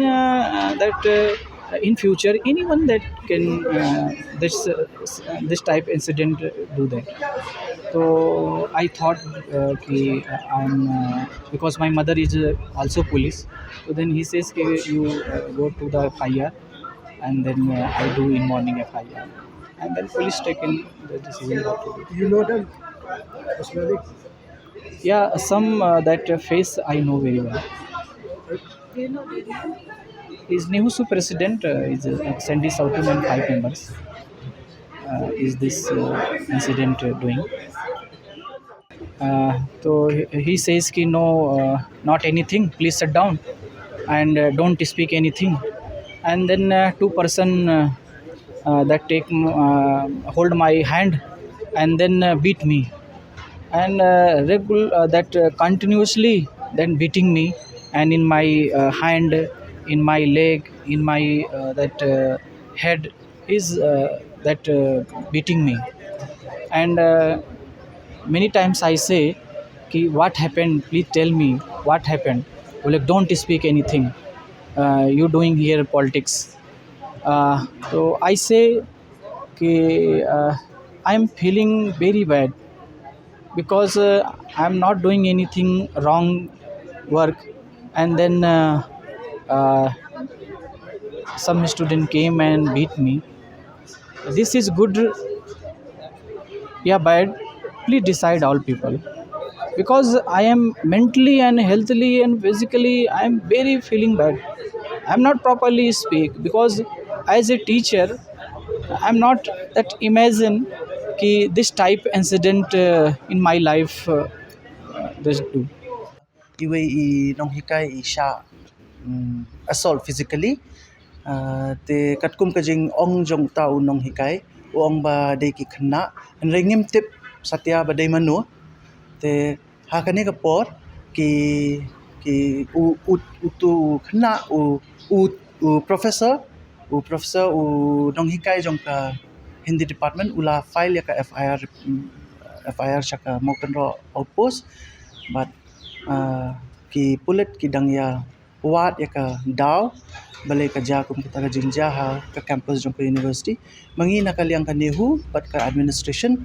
that in future anyone that can this type incident do that. So I thought I'm because my mother is also police. So then he says you go to the FIR, and then I do in morning FIR, and then police taken the decision what to do. You know them personally? Yeah, some that face I know very well. Is Nehusu president is Sandy Southam and 5 members. Is this incident doing? So he says ki no, not anything. Please sit down and don't speak anything. And then two person that take hold my hand and then beat me, and that continuously then beating me, and in my hand, in my leg, in my that head is that beating me. And many times I say ki what happened, please tell me what happened. Like, don't speak anything, you doing here politics. So I say ki I am feeling very bad, because I am not doing anything wrong work, and then some student came and beat me. This is good, yeah, bad? Please decide, all people, because I am mentally and healthily and physically I am very feeling bad. I am not properly speak, because as a teacher I am not that imagine ki this type incident in my life this do. Iwe I nong hikai I sha assault physically te katkum kajing ong jong tau nong hikai ong ba de ki khna rengim tip satya ba de manu te hakane ka por ki tu khna u professor u nong hikai jong ka Hindi department ula file ya ka FIR chaka moken ro outpost, but ki pulit ki dang ya wat ya ka daw balai ka jakum kita ka jinja ha ka campus jong ka university mangi na kaliang ka nehu bat ka administration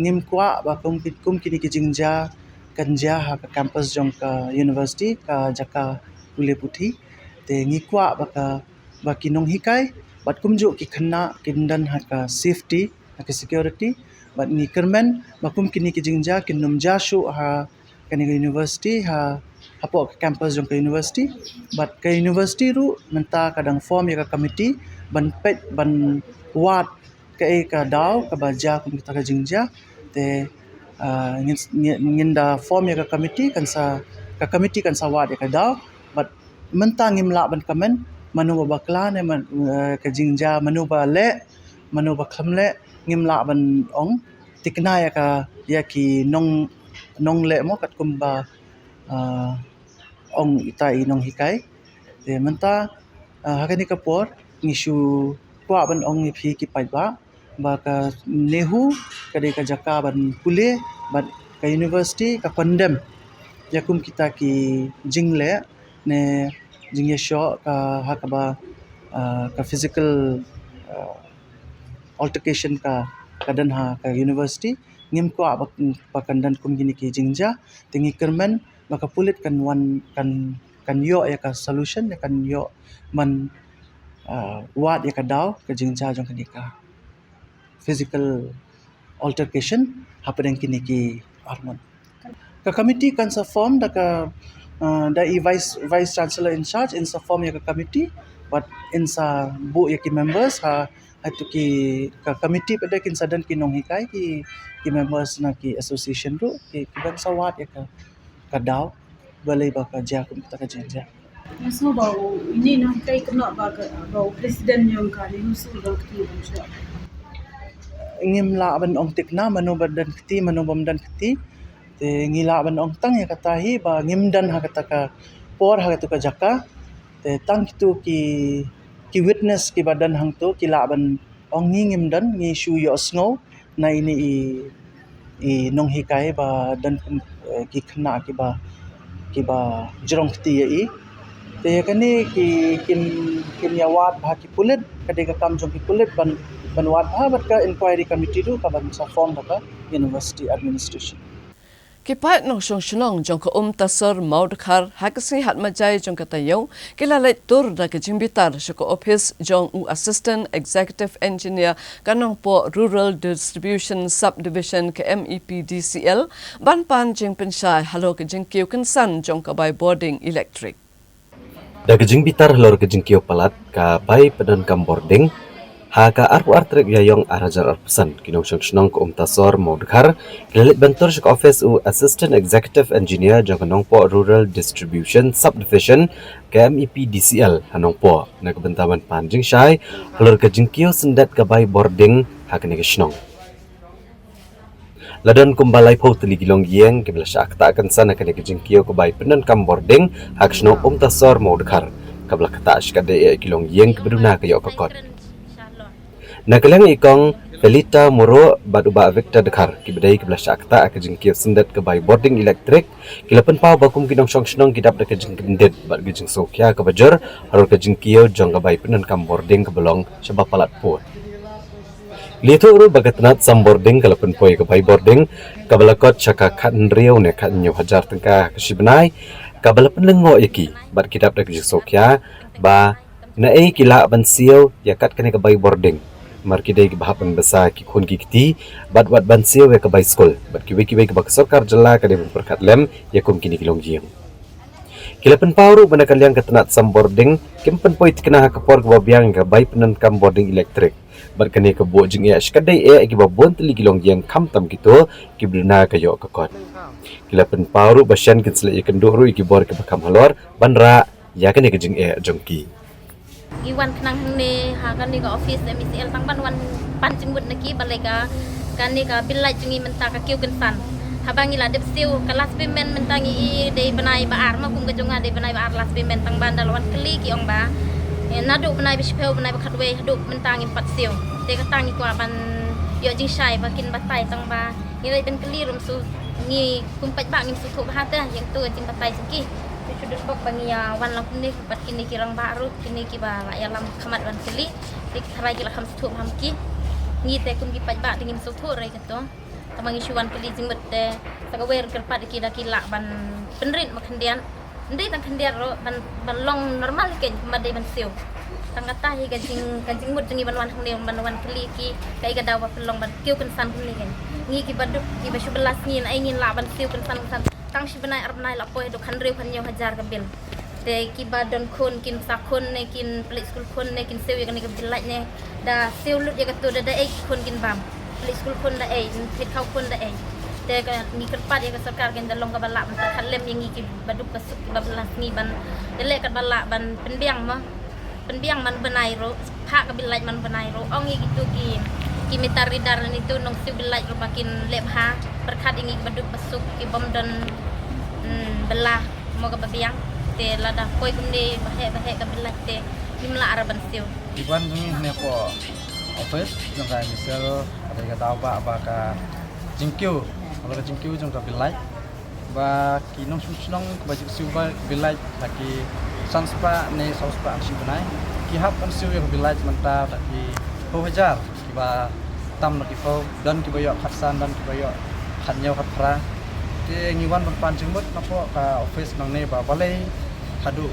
ngim kwa ba kum kini ki jinja kanja ha ka campus jong ka university ka jaka ule puthi te ngi kwa ba kinong hikai bat kumjo ki khna kindan ha ka safety ha ka security, bat ngi kermen ba kum kini ki jinja kinum ja shu ha kani university ha hapo ka campus jong ka university, but ka university ru menta kadang form ya ka committee ban pet ban wat ka ka daw ka baja kum kita ka jingja te ngin da form ya ka committee kan sa wat ya ka daw, but menta ngimla ban kamen manu ba klan man ka jingja manu ba khamle ngimla ban ong tikna ya ki nong le mo kat kumba ong itai nong hikai te menta hakani ka por ngishu kwa ban ong phi ki pai ba ka nehu ka de ka jaka ban pule ban ka university ka condemn yakum kita ki jingle ne jingye sho ka hakaba ka physical altercation ka kadan ha ka university ngim ko pakandan kum gini ki jingja tingi kermen maka pulit kan yo ya ka solution ya kan yo man wat ya ka daw ka jingja jong kanika physical altercation hapadang kini ki arman ka committee kan sa form da ka da I vice chancellor in charge in sa form ya ka committee, but in sa bu ya ki members ha itu ki committee pada kin sadan ki nong hikai ki members na ki association tu ki ban sawat ya ka daw balai ba ka ja kum ta ka jinja so bau ini na kai kena ba bau presiden yang kali nusu bau ki ban ngim la ban ong tikna manu badan keti manu bamdan keti te ngila ban ong tang ya kata hi ba ngim dan ha kata ka por ha tu ka jaka te tang tu ki witness ki badan hang tu ki la ban ong ngim dan ngi shu yo snow na ini i nong hikai ba dan ki khna ki ba jerong keti ya i te kani ki kin yawat ba ki pulit kadega kam jong ki pulit ban wat ba bat ka inquiry committee tu ka ban sa form ba university administration Kipat nong shong shilong jong ka tasar maudkhar hakasi hat majai jong ka tayo kilala tur da ka jimbitar shoko office jong u assistant executive engineer kanong po rural distribution subdivision ka MEPDCL ban pan jing pensai halo ka jing kiu kansan jong ka by boarding electric da ka jimbitar halo ka jing kiu palat ka by padan kam boarding Haka arpu artrek yayong arajar arpusan kinong shnong ko tasor maudkhar kilalit bentor shok office u assistant executive engineer jong kanong po rural distribution subdivision KMEPDCL hanong po nagabentaman panjing syai halor ka jingkio sendat ka by boarding hakani ka shnong Ladon kumbalay po teligilong yeng kibla syak ta akan sana kani ka jingkio ka by penan kam boarding hak shnong tasor maudkhar kabla kata shkade kilong yeng kibduna kayo kakot Nakalang ikong Felita Moro baduba Victor Dekar kibadai kibla syakta ka jingkio sendat ke by boarding electric kilapan pau bakum kinong shnong kidap da ka jingkendet bad gijing sokya ka bajor harul ka jingkio jong ka by penan kam boarding ke belong sebab palat po Lito uru bagatnat sam boarding kalapan poi ka by boarding kabalakot syaka kan riau ne kan nyo hajar tengka ka sibnai kabalapan lengo yaki bad kidap da ka jing sokya ba na kila ban siau yakat kani ka by boarding markidai ki bahapan basa ki khun ki kiti bat bansiyo we ka by school bat ki we ka sarkar jala ka de perkat lem yakum kini kilong jiang kilapan pauru bana kaliang katanat sam boarding kimpan poi tikna ka por ka biang ka by penan kam boarding electric bat kani ka bo jing ya skadai ki babon teli kilong jiang kam tam kito ki blina ka yo ka kot kilapan pauru basyan kinsle ikan doru ki bor ka bakam halor banra ya kani ka jing jongki Iwan kenang ni hakan ni ka office MCL tang ban wan pancing mut naki baleka kan ni ka bilai jungi menta ka kiu kensan habangi la dep siu kelas pimen mentangi i dei benai baar ma kum kejonga dei benai baar las pimen tang ban dalwan keli ki ong ba nadu benai bispeu benai bakatwe hadu mentangi pat siu te ka tangi ko ban yo jing shai bakin batai tang ba ni dei ben keli rum su ni kum pat ba ngim su thu ba ta yang tu jing batai siki sudah bok bangi ya wan lam ni pat kini kirang baru kini ki ba la ya lam khamat wan keli dik tharai ki la kham thu ham ki ni te kum ki pat ba dingim su thu rai kato tamangi shuan keli jingmet te sagawer ker pat ki da ki la ban penrit makhendian ndai tang khendian ro ban long normal ke madai ban siu tang kata hi ka jing mut jingi ban wan hang ne ban wan keli ki kai ga dawa pelong ban kiu kan san kuni kan ni ki baduk ki ba shubelas ni ai ngin la ban siu kan san tang si benai arbenai la poi do kan riu kan nyo hajar ka bil te ki badon khon kin sa khon ne kin play school khon ne kin sew kan ni ka bilai ne da sew lut ya ka to da ai khon kin bam play school khon da ai fit khau khon da ai te ka ni kerpat ya ka sarkar kan da long ka bala ban kan lem yang ki baduk ka suk bablas ni ban dele ka bala ban penbiang man benai ro pha ka bilai man benai ro ong gi gitu ki mitari daran itu nong siu bilai ro makin lebha berkat ingi baduk pasuk ki bom dan belah mo ka babiang te lada koi kumde bahe ka bilai te himla araban siu iban ni ne po office jong ka misal ada ka tahu ba ka jingkiu ka jingkiu jong ka bilai ba ki nong sunong ka baju siu ba bilai taki sanspa ne sauspa aksi benai ki hap kan siu ka bilai menta taki ho hajar ki ba tam nak ifo dan ki bayo khatsan dan ki bayo khatnyau khatra te ngiwan ban jengmut napo ka office nang ne ba balai hadu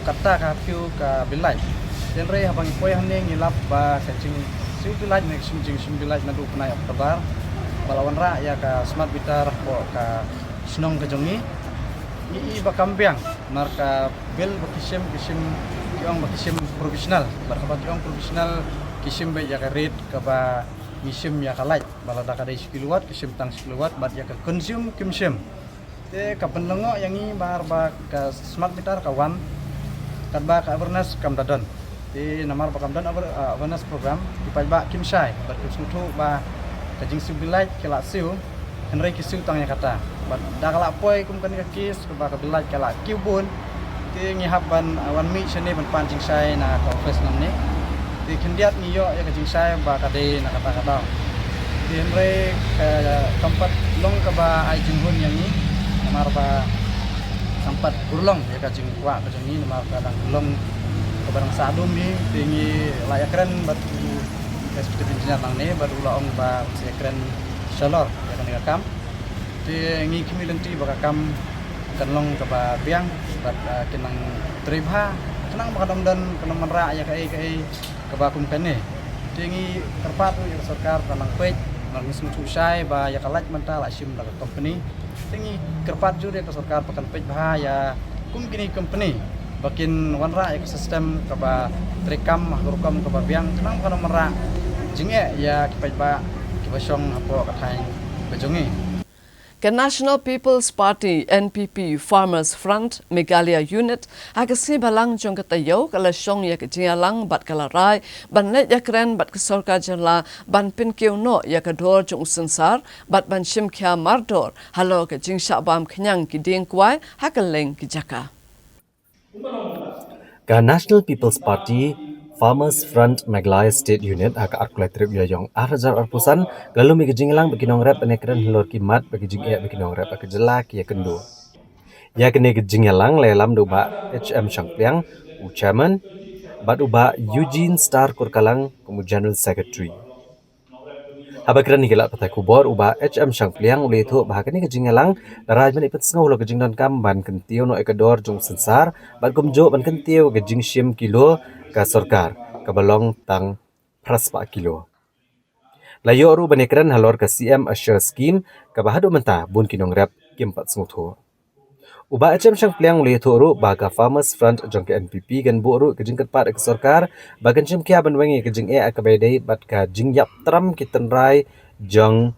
kata ka piu ka bilai den re habang poi hang ne ngilap ba setting siu bilai ne sim bilai na du pnai kabar balawan ra ya ka smart meter po ka snong ka jongi i ba kambiang nar ka bel bakisim kiong bakisim profesional barkabat kiong profesional kisim be ya ka rate ka ba misim ya ka light bala da ka dai 10 watt kisim tang 10 watt bat ya ka consume kimsim te ka penlengo yang ni bar ba ka smart meter ka wan kad ba ka awareness kam dadon te namar ba kam dan awareness program di pa ba kim sai bat kim thu ba ka jing sibilai kala siu henry kisu tang ya kata bat da kala poi kum kan ka kis ba ka bilai kala kibun ti ngi haban wan mi chane ban pan jing sai na ka office nam ni ti kendiat ni yo ya ka jing sai ba ka de na kata kata ti henry tempat long ka ba ai jing hun yang ni namar ba tempat burlong ya ka jing wa ka jing ni namar ka dang long ka barang sadum ni tingi layak keren bat eksekutif engineer nang ni bat ula ong ba sekren shalor ya kan kam ti ngi kimilenti ba kam kanlong ka ba biang bat kinang tribha kenang makadam dan kenang menra ya kai ka ba kum kane tingi terpat ya sarkar tanang pej nang sumtu sai ba ya kalaj mental asim la company tingi kerpat jur ya ka sarkar pakan pej bah ya kum kini company bakin wanra ya sistem ka ba trekam mahkurkam ka ba biang kenang makadam menra jinge ya kipej ba kibasong apo kathai bejongi Ke National People's Party NPP Farmers Front Meghalaya Unit agasi balang jong katayo kala syong ya kejialang bat kala rai ban let ya keren bat kesorka jala ban pin no ya kador jong sensar bat ban shim kya mardor halo ke jing syabam kenyang ki ding kwai hakaleng ki jaka Ka National People's Party Farmers Front Meghalaya State Unit hak arkulai trip ya yang arjar arpusan galu mi kejinglang bagi nong rep penekran hilor kimat bagi jingek bagi nong rep bagi jelak ya kendo ya kene kejinglang lelam doba HM Shangpliang u chairman bat uba Eugene Star Kurkalang kamu general secretary habakran ni gelak patai kubor uba HM Shangpliang ule itu bahagian ni kejinglang daraj man ipet sengau lo kejing don kam ban kentio no ekador jong sensar bat kumjo ban kentio kejing shim kilo ka sarkar ka balong tang praspa kilo layo ru banekran halor ka CM Assure scheme ka bahadu menta bun kinong rep kimpat smutho uba HM Shangpliang ule itu ru ba ka Farmers Front jong ka NPP gan bu ru kejing ketpat ka sarkar bagan chim kya ban wengi kejing ka bedai bat ka jing yap tram kitenrai jong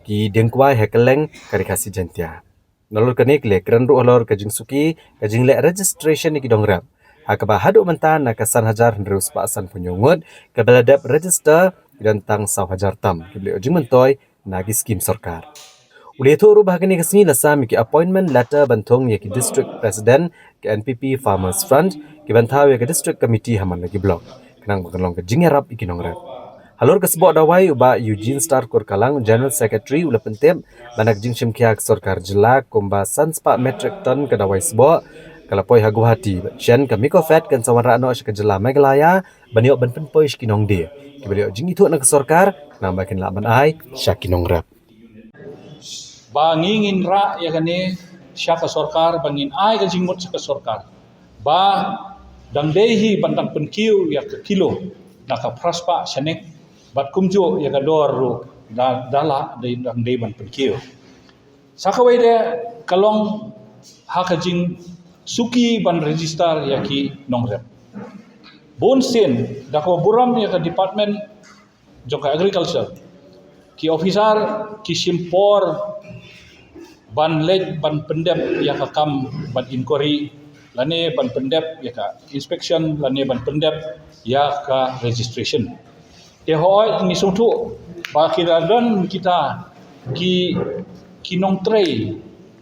ki dengkwai hekeleng karikasi jantia nalur kanik le kran ru halor kejing suki kejing le registration ni kidong rep hakaba hadu mentan na kasan hajar hendrus pasan punyungut kebeladap register dan tang 1,000 tam kibli ujung mentoy nagi skim sarkar uli itu ru bahagani kesini lasa miki appointment letter bantong ya ki district president ke NPP Farmers Front ki bantau ya ki district committee haman lagi blok kenang bagenlong ke jingerap ikinong rep halor kesebok dawai uba Eugene Star Kurkalang general secretary ula pentep banak jing shimkiak sarkar jelak kumba sanspa metric ton ke dawai sebok kalapoi hagu hati chen ka mikofet kan sawan rano ke jela Meghalaya baniok ban penpoi skinong de kibeli jing itu nak sarkar nambakin laban ai syakinong rap ba ngingin ra ya kane sya ka sarkar bangin ai ka jingmut ka sarkar ba dang dehi bandang penkiu ya ke kilo naka praspa shanek bat kumjo ya ka dor ru dala de dang de ban penkiu sakawai de kalong hakajing suki ban register yaki nongrep bon sen dako buram ya ka department joka agriculture ki officer ki simpor ban lej ban pendep ya ka kam ban inquiry lane ban pendep ya ka inspection lane ban pendep ya ka registration te hoy ni sutu ba kiradan kita ki nong tray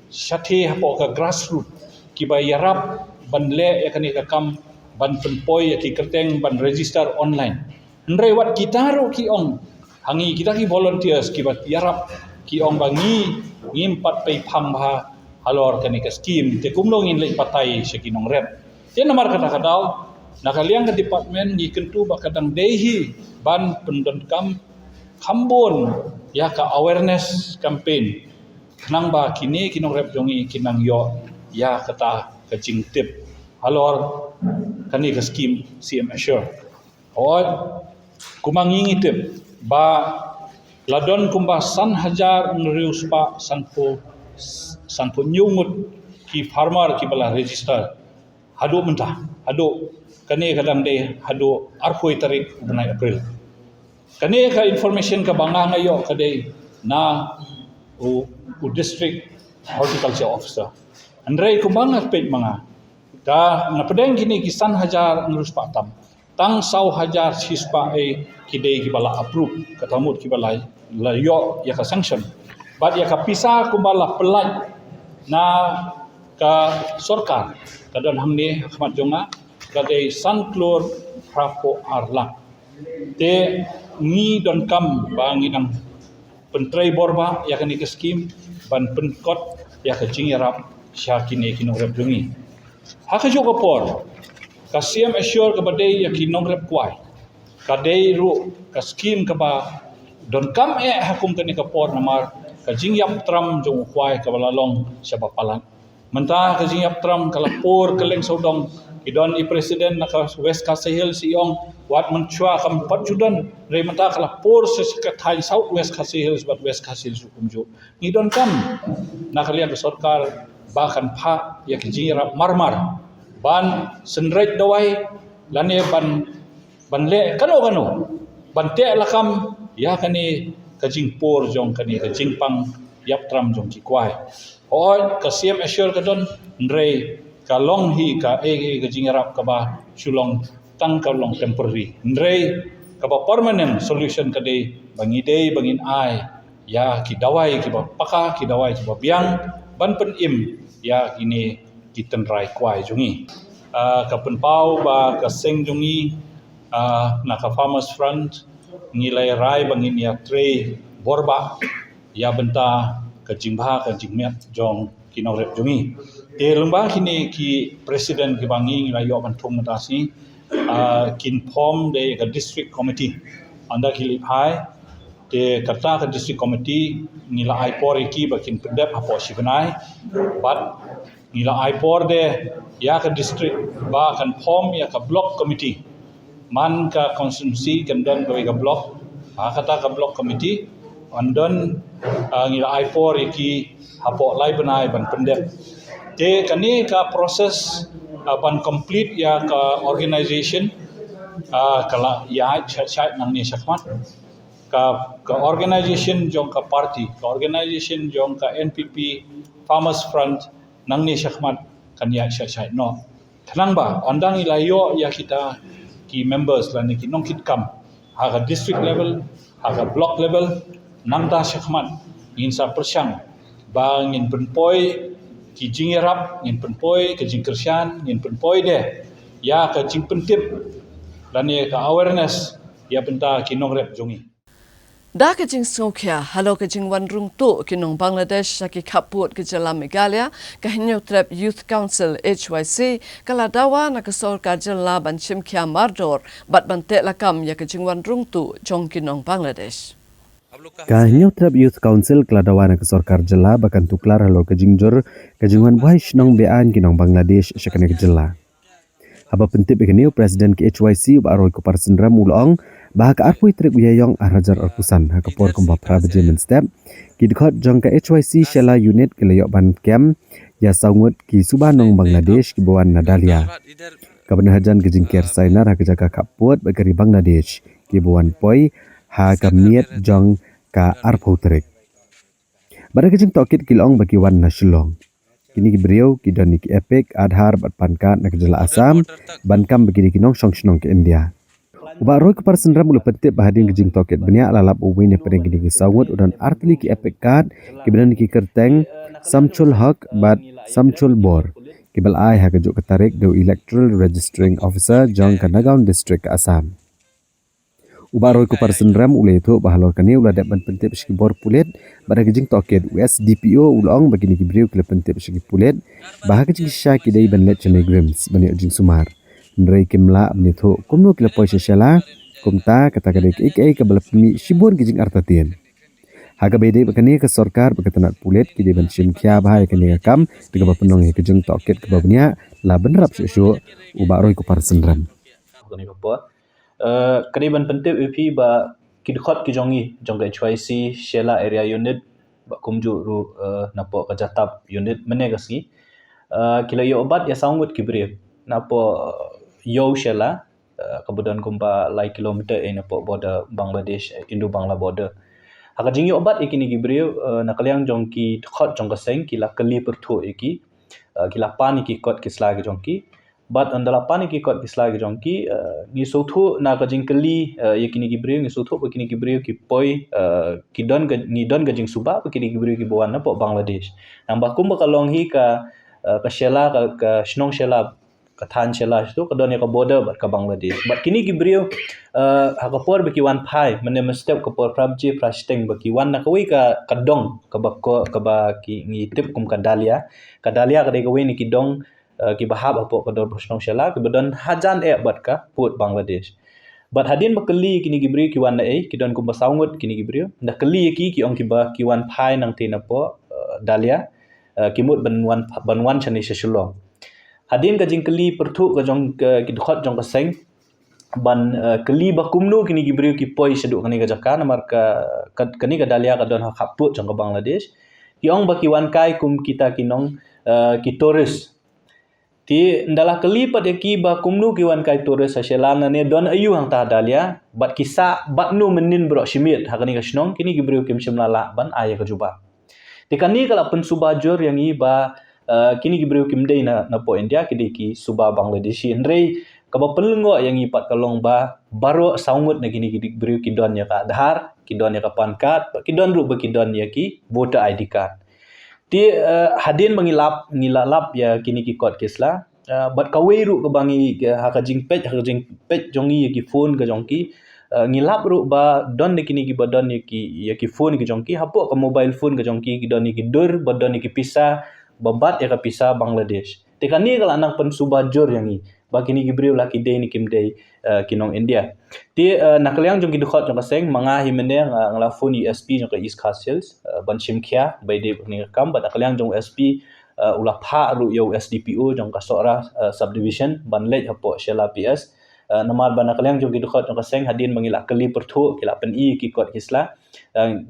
syate hapo ka grassroots kiba yarap ban le yakani ka kam ban penpoi yaki kerteng ban register online ndre wat kita ro ki ong hangi kita ki volunteers kiba yarap ki ong bangi ngimpat pe phang bha halor kani ka scheme te kumlong in le patai sekinong rep te namar kata kadau nakaliang ka department ni kentu bakadang dehi ban pendon kam khambon ya ka awareness campaign nang ba kini kinong rep jongi kinang yo ya kata kecing tip halor kani ka scheme CM Assure or kumangingi tip ba ladon kumba san hajar ngrius pa sanpo nyungut ki farmer ki bala register hadu mentah hadu kani kadang de hadu arpoi tarik bulan April Kani ka information ka banga ngayo kadai na u district horticulture officer. Andrei kumbang pej mga ka napedeng kini kisan hajar ngurus patam. Tang sau hajar sispa kidei kibala approve katamut kibala layo ya ka sanction. But ya ka pisah kumbala pelaj na ka sorkar kadon hamni Ahmad Jonga kadai sanklur prapo arlang. Te ni don kam bangi nang pentrai borba ya kani ke skim ban penkot ya ke jingerap syakine kinong rep dungi. Haka juga por kasiam assure ke badai ya kinong rep kuai. Kadai ru ka skim ke ba don kam hakum kani ke por namar ka jingyap tram jong kuai ke balalong syabapalan. Mentah ka jingyap tram kalapur keleng saudong idon i presiden na ka West Kasihil siong wat menchua kam patjudan re mentah kalapur sesekatay South West Kasihil sebat West Kasihil sukumjo. Idon kam na kalian ke sorkar bahkan pa ya ke jingyap marmar ban senreit dawai lane ban le kano ban te lakam ya kani kajing por jong kani kajing pang yap tram jong kikwai oi kasiem assure kadon ndrei kalong hi ka kajing rap ka ba sulong tang kalong temporary ndrei ka ba permanent solution kade bangidei bangin ai ya ki dawai ki ba paka ki dawai ki ba biang ban pen im ya kini kiten rai kwai jongi ka pen pau ba ka seng jongi na ka farmers front ngilai rai bangin ya tre borba ya benta ka jingba ka jingmet jong kinong rep jongi te lumba kini ki presiden ki bangi ngilai yo bantung matasi kin form de ka district committee anda kilip hai te kata ka district committee ngila ai por ki bakin pendep apo sibenai but ngila ai por de ya ka district ba kan form ya ka block committee man ka konsumsi kan don ka block kata ka block committee andon ngila ai por ki apo lai benai ban pendep te kani ka proses ban complete ya ka organization kala ya chat nang ni sakmat ka organization jong ka party ka organization jong ka NPP Farmers Front nang ni sakmat kan ya chat no thanang ba andang ilayo ya kita ki members la ni ki nong kit kam ha ka district level ha ka block level nang da sakmat in sa persyang ba ngin penpoi ki jingerap ngin penpoi ke jingkersian ngin penpoi de ya ka jing pentip dan ni ka awareness ya benta kinong rep jongi Da ke jing songkya halo ke jing wan rung to kinong Bangladesh saki kaput ke jala Meghalaya ka hinyo trap Youth Council HYC kala dawa na ka sorkar jala ban chimkya mardor bat ban te lakam ya ke jing wan rung to jong kinong Bangladesh Kahinyo trap Youth Council keladawan ke sorkar jela bahkan tuklar halo ke jingjor ke jingwan buai shnong bean kinong Bangladesh syakane ke jela. Haba pentip ikaniu Presiden ke HYC baroi ko parsendram ulong bah ka arpui trek uyayong arajar arpusan ha kapor kumba prabejemen step ki dekhot jong ke HYC Shela unit ke layok ban kem ya saungut ki subanong Bangladesh ki bawan Nadalia. Kabenahajan ke jingker sainar ha kejaka kaput bagari Bangladesh ki bawan poi ha kamiet jong ka arpau trek. Pada kejing tokit kilong bagi wan nasyulong. Kini ki beriau ki doni ki epek adhar bat pankat nak jela Assam bankam bagi kinong song ke India. Ubak roi kepar sendram ulu pentip bahading kejing toket benia lalap uwin yang pedeng kini ki sawut udan artili ki epek kad ki benan ki kerteng samchul hak bat samchul bor. Ki bel ai ha kejuk ketarik do electoral registering officer jong ka Nagaon district ke Assam. Ubak roi kepar sendram ule itu bahalor kani ula dapat pentip segi bor pulet pada kejing toket USDPO ulong begini ki beriu kele pentip segi pulet bah kejing syak idai ban let chene grims bani ujing sumar ndrei kimla menitho kumno kele poi sesela kumta kata kadek ik ke balapmi sibon kejing artatien haga bede bekani ke sorkar beketanat pulet ki ban simkhia bahai kani kam tiga penong kejing toket ke babnya la benrap sesyo ubak roi kepar sendram keriban pentip UP ba kidkhot ki jongi jong HYC Shela area unit ba kumju ru napo kajatap unit menegasi kila yo obat ya saungut ki bri napo yo Shela kemudian kumpa lai kilometer napo border Bangladesh Indo Bangla border haka jingi obat ikini gibrio nakaliang jongki khot jong kaseng kila kali pertho iki kila pan iki kot kisla ge jongki but andala pan iki kot kisla ge jongki ni sotho na ka jingkali ikini gibrio ni sotho ikini gibrio ki poi ki don ga jing suba ikini gibrio ki bawan napo Bangladesh nambah kum bakalong hi ka shela ka shnong shela kathan chela itu kadon ya ka border bat ka Bangladesh bat kini gibrio hakapor baki wan phai mane step kapor prabji prasteng baki wan na kawi ka kadong ka ki ngi tip kum ka dalia ka dai kawi ni ki dong ki bahab apo kador bosnong shela ki badon hajan bat ka put Bangladesh bat hadin bakali kini gibrio ki wan na ki don kum basaungut kini gibrio nda kali ki ong ki wan phai nang tin apo dalia kimut banwan chani shulong hadin ka jingkali perthuk ka jong ki khot jong ka seng ban kali ba kumnu kini gibrio ki poi seduk kani ka jaka namar kani ka dalia ka don khaput jong ka Bangladesh ki ong ba ki wan kai kum kita kinong ki tourist ti ndala kali pat ki ba kumnu ki wan kai tourist aselana ne don ayu hang ta dalia bat kisa bat nu menin bro shimit hakani ka shnong kini gibrio kim shimlala ban aya ka juba ti kani kala pen subajur yang i ba kini gibrio kimdei na po India kidi ki suba Bangladeshi Henry kaba pelungo yang ipat kalong ba baro saungut na kini gibrio ki don ya ka Aadhaar ki don ya ka PAN card ki don ru ba ki don ya ki voter ID card ti hadin mangilap ya kini ki kot kisla bat kawe ru ka bangi haka jing pet jongi ya ki phone ka jongki ngilap ru ba don ni kini ki badon ya ki phone ki jongki hapo ka mobile phone ka jongki ki don ni ki dur badon ni ki pisa babat ya kapisa Bangladesh tekani kala anak pen subajur yang i bakini gibrio laki day ni kimday kinong India ti nakaliang jong kidukhot jong kaseng mga himene ngala phone USP jong ka East Castles ban chimkhia by day ni kam ba nakaliang jong USP ula pha ru yo SDPO jong ka sora subdivision ban lej hapo shela PS namar ban nakaliang jong kidukhot jong kaseng hadin mangila kali perthu kila pen i ki kot hisla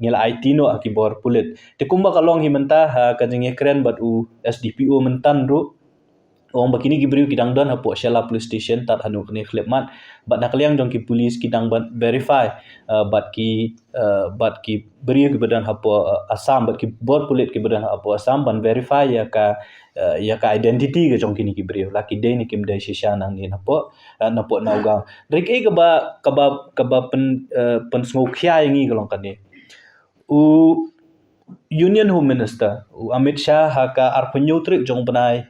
ngila IT no akibor pulit te kumba kalong himenta ka jing ekren bat u SDPO mentan ru ong bakini gibrio kidang don hapo shela police station tat hanu kni khlepmat bat nakaliang jong ki police kidang ban verify bat ki brio ki badan hapo Assam bat ki bor pulit ki badan hapo Assam ban verify ya ka identity ke jong kini gibrio laki day ni kim day shisha nang ni hapo napo naugang rik e kaba pen smokhia yangi galong kani u Union Home Minister Amit Shah haka arpenyutrik jong benai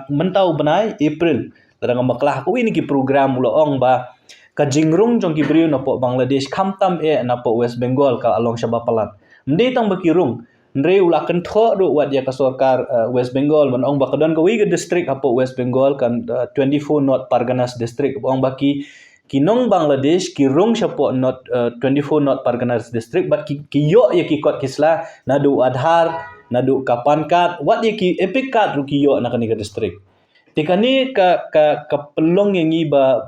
mentau benai April ladang maklah ko ini ki program ulo ong ba ka jingrung jong gibrio napo Bangladesh khamtam napo West Bengal ka along Shabapalan mde tang bakirung ndre ulakan tho ru wat ya ka sarkar West Bengal man ong bakadon ka wi district hapo West Bengal kan 24 North Parganas district ong baki kinong Bangladesh ki rong shapo not 24 North Parganas district but ki yo ya ki kot kisla nadu Aadhaar nadu ka PAN card wat ya ki epic card ru ki yo na kani ka district tikani ka pelong yang i ba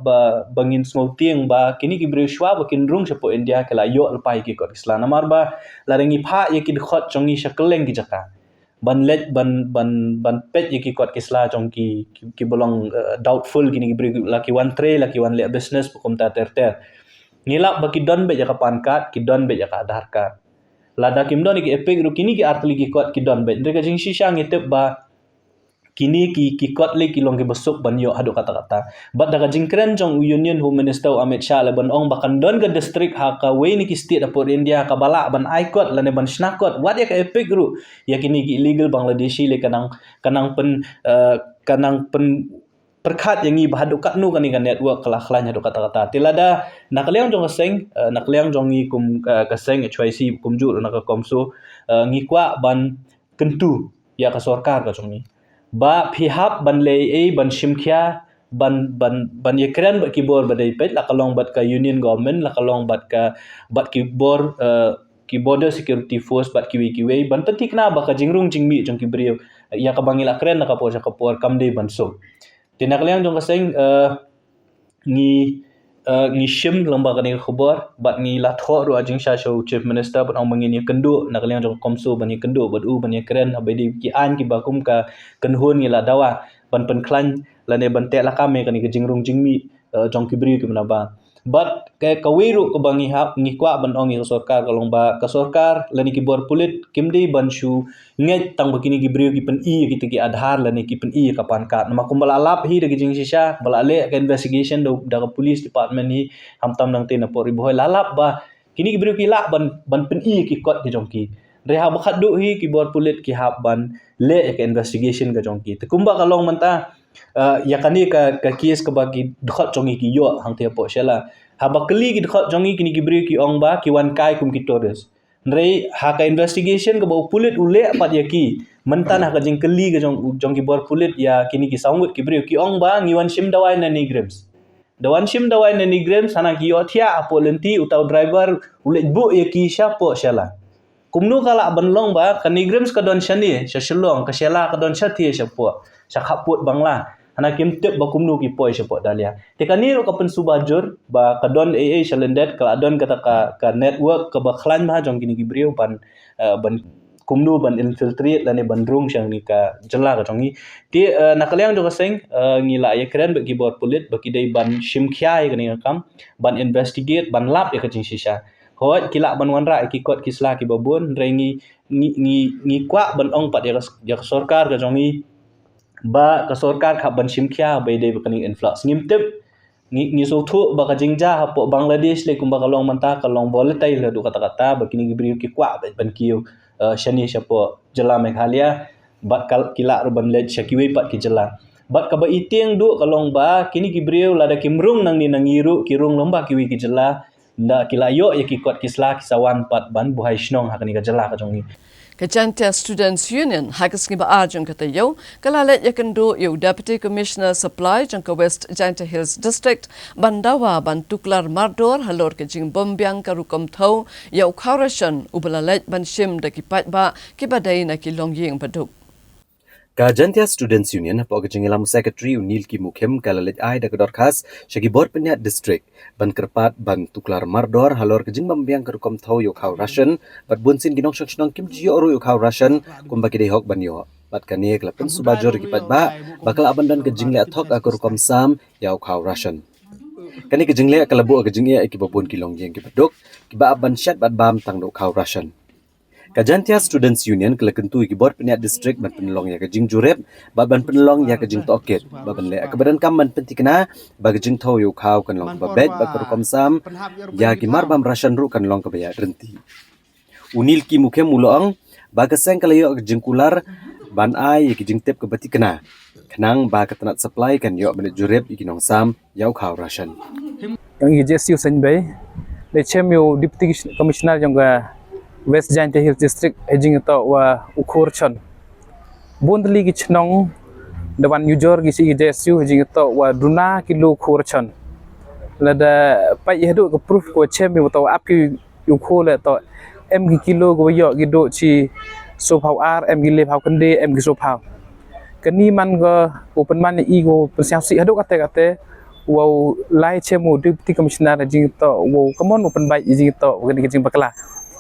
bangin smoting ba kini ki brishwa ba kin rong shapo India kala yo alpai ki kot kisla namar ba larengi pha ya ki khot chongi shakleng ki jaka ban let ban pet ya ki kot kisla chong ki bolong doubtful kini ki bri laki one tray laki one le business pukum ta ter ngilap ba ki don be ya ka PAN card ki don be ya ka Aadhaar card lada kim don ki epic ru kini ki artli ki kot ki don be ndre ka jing shisha ngitep ba kini ki kot le ki long ki besuk ban yo hadu kata-kata bat daga jingkren jong Union Home Minister Amit Shah le ban ong bakan don ka district ha ka we ni ki state apor India ka bala ban aikot lane ban snakot wat ya ka epic ru ya kini ki illegal Bangladeshi le kanang pen perkhat yang i bahadu katnu kani ka network kala-kala hadu kata-kata tilada nakaliang jong kaseng nakaliang jong i kum kaseng HYC kumju na ka komso ngikwa ban kentu ya ka sarkar ka jong ni ba phihap ban le ban shimkhia ban yekran ba kibor badai pet la kalong bat ka union government la kalong bat kibor ki border security force bat kiwi ban petikna ba ka jingrung jingmi jong kibrio ya ka bangila kren na ka por kamde ban so tinakliang jong kaseng ngi shim lomba kani khabar bat ngi la tho ru ajing sha show chief minister ban ong mangini kendu nakaliang jong komso ban ni kendu bat u ban ni kren abedi ki an ki bakum ka kenhun ngi la dawa ban pen klan la ne ban te la kame kani ke jingrung jingmi jong kibri ke menaba but ke kawiru ke bangi hap ngi kwa ban ong ke sorkar kalong ba ke sorkar lani ki bor pulit kimdi ban shu ngai tang bakini ki brio ki pen i ki tiki adhar lani ki pen i kapan kat nama kumbala lap hi de jing shisha bala le ke investigation da police department hi hamtam nang te na por riboy lalap ba kini ki brio ki la ban pen i ki kot ki jong ki reha bakhat du hi ki bor pulit ki hap ban le ke investigation ka jong ki te kumba kalong manta yakani ka case ka bagi dkhot jongi ki yo hang te po shela haba kli ki dkhot jongi kini ki bri ki ong ba ki wan kai kum ki tores nrei ha ka investigation ka bo pulit ule pat yaki mentan ha ka jing kli ka jongi bor pulit ya kini ki saungut ki bri ki ong ba ngi wan shim dawai na ni grams dawan shim dawai na ni grams sana ki yo thia apo lenti utau driver ule bu yaki sha po shela kumnu kala banlong ba kanigrams ka don shani shashulong ka shela ka don shathi shapo shakhaput bangla hana kim tep ba kumnu ki poi shapo dalia te kaniro ka pen subajur ba ka don aa shalendet ka don kata ka network ka ba khlan ma jong kini gibriu ban kumnu ban infiltrate lane bandrung shang ni ka jala ka jongi ti nakaliang jo seng ngila ye kren ba keyboard pulit ba kidai ban shimkhya ye kani kam ban investigate ban lap ye ka jing shisha hoi kila ban wanra ki kot kisla ki babun rengi ngi kwa ban ong pat ya sorkar ka jongi ba ka sorkar kha ban shimkhya ba dei ba kani influx ngimtep ngi so thu ba ka jingja ha po Bangladesh le kumba kalong manta kalong volatile la du kata ba kini gibri ki kwa ban kiu shani shapo jala Meghalaya bat kila ban le shakiwe pat ki jala bat ka ba iteng du kalong ba kini gibri la da kimrung nang ni nangiru kirung lomba kiwi ki jala nda kila yo ki kot kisla kisawan pat ban buhai shnong hakani ka jala ka jongi Kajantia Students Union hagas ngi ba arjung kata yo kalale yakendo yo Deputy Commissioner Supply jangka West Jantia Hills District bandawa ban tuklar mardor halor ke jing bombyang karukom thau yo kharashan ubalalet ban shim da ki pat ba ki badai na ki longying baduk Kajantia Students Union po kejingilam Secretary Unil Ki Mukhem kalalet ai da kedorkas shagi bor penyat district ban kerpat ban tuklar mardor halor kejing bambiang kerukom thau yo khaw Russian bat bunsin ginong shonong kim jio ro yo khaw Russian kumba kidei hok ban yo bat kanie klapen subajor ki pat ba bakal abandan kejing le athok akurukom sam yo khaw Russian kani kejing le kalabu kejing ya ki babun ki longjeng ki baduk ki ba ban shat bat bam tang do khaw Russian Kajantia Students Union kelakentu ki bor penyat district ban penelong ya kejing jurep ba ban penelong ya kejing toket ba ban le akabadan kam ban pentikna ba kejing thau yo khaw kan long ba bet ba kerukom sam ya ki mar bam Russian ru kan long ka baya renti Unil Ki Mukhem ulong ba keseng kalayo kejing kular ban ai ya kejing tep ka batikna kenang ba ketenat supply kan yo ban jurep ikinong sam yau khaw Russian yang JSU senbai le chem yo Deputy Commissioner jongga West Jantia Hills District ejing to wa ukurchan bondli gi chnong dewan ujor gi si JSU ejing to wa duna kilo kurchan lada pai hedu ko proof ko chem mi to ap ki ukole to em gi kilo go yo gi do chi so phau ar em gi le phau kande em gi so phau kani man go open man i go persiap si hedu kate wow lai chemu Deputy Commissioner ejing to wow kamon open bai ejing to gi jing bakla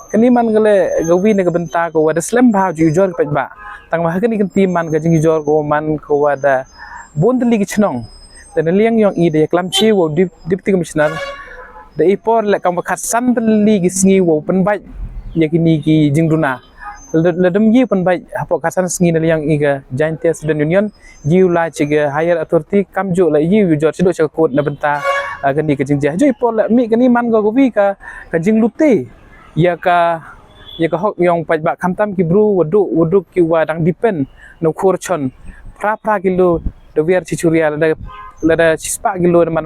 kani man gale gawi ne benta ko wada slam bha ju jor pe ba tang ma kani kan tim man ga jing jor ko man ko wada bondli gi chnong ten liang yong i de klam chi wo Deputy Commissioner de ipor le kam khat san li gi sngi wo pen bai yakini gi jing duna le dum yi pen bai hapo khat san sngi ne liang i ga Jantia Student Union ji la chi ga higher authority kam ju la yi jor chi do cha ko na benta kani ga jing ja ju ipor le mi kani man go wi ka jing luti ya ka hok yong pai ba khamtam ki bru wadu ki wa dang dipen no khurchon pra kilo de wer chi churia la spa kilo man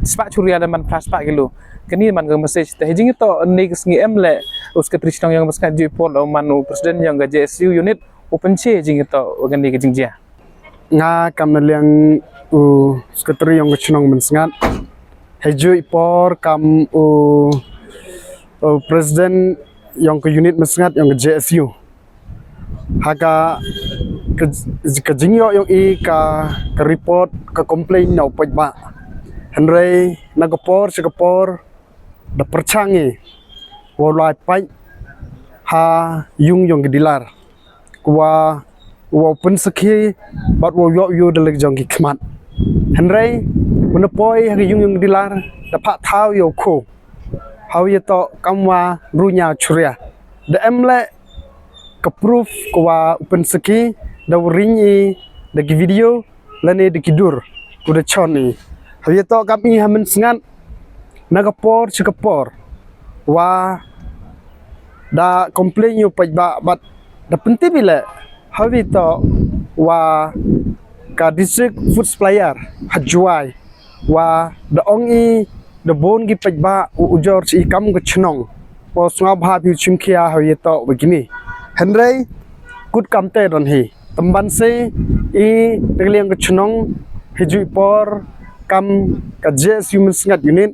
spa churia man spa kilo kani man ga message te jing to ni ngi em le uska trishnong yang maska ju pol man president yang ga JSU unit open che jing to gani ga jing ja nga kam na liang secretary yang chnong man sngat heju ipor kam President yang ke unit mesngat yang ke JSU haka ke jingyo yang i ka report ka complain nau paj ba henry nagapor sikapor da perchangi walai pai ha yung yang dilar wa pen sakhi bat wo yo yo de jong ki khmat Henry menepoi hari yung dilar dapat tahu yo ko. How you to kamwa runya churia. The emle ke proof kwa open seki da ringi da video lane de kidur kuda choni. How you to kami hamen sengat nagapor chikapor. Wa da complain yo pajba but da penting bila how you to wa ka district food supplier hajuai wa da ongi the bone gi pajba ujor si kam ke chnong po snga bha pi chimkhia ho ye to begini henrei kut kamte don hi tamban se I tegliang ke chnong hijui por kam ka JSU minsingat unit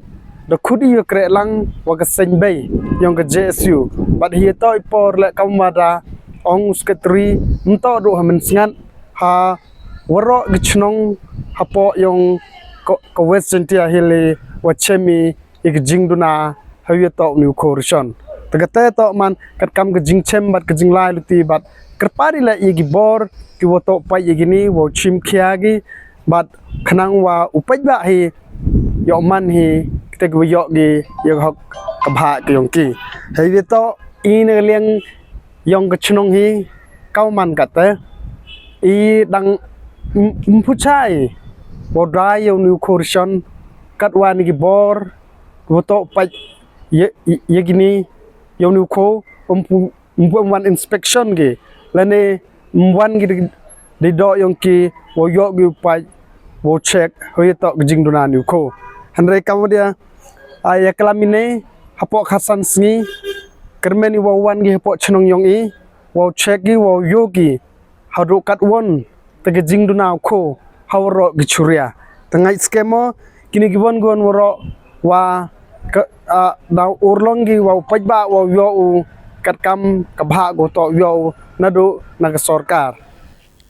the khudi yo kre lang wa ka sen bay yong ka JSU but hi to por le kam wada ong sekretari mto do ha minsingat ha waro ke chnong ha po yong ko western tia hili wachemi ik jingduna hayu to new corruption tagate to man kat kam ke jing chem bat ke jing lai luti bat kerpari la igi bor ki woto pa igini wo chim khiagi bat khnang wa upaj ba hi yo man hi te go yo gi yo hok ka bha ke yong ki hayu to in liang yong ke chnong hi kau man kat te I dang puchai bo dai yo new corruption kat wan gi bor woto pa ye gini yo nu ko wan inspection gi lane wan gi de do yong ki wo yo gi pa wo check ho ye to jing duna nu ko hanre kam dia ay klamine hapo khasan sngi kermeni wo wan gi hapo chnong yong I wo check gi wo yo gi hadu kat won te jing duna ko hawro gi churia tangai skemo kini gibon gon woro wa da urlongi wa pajba wa yo kat kam kabha go to yo nadu naga sarkar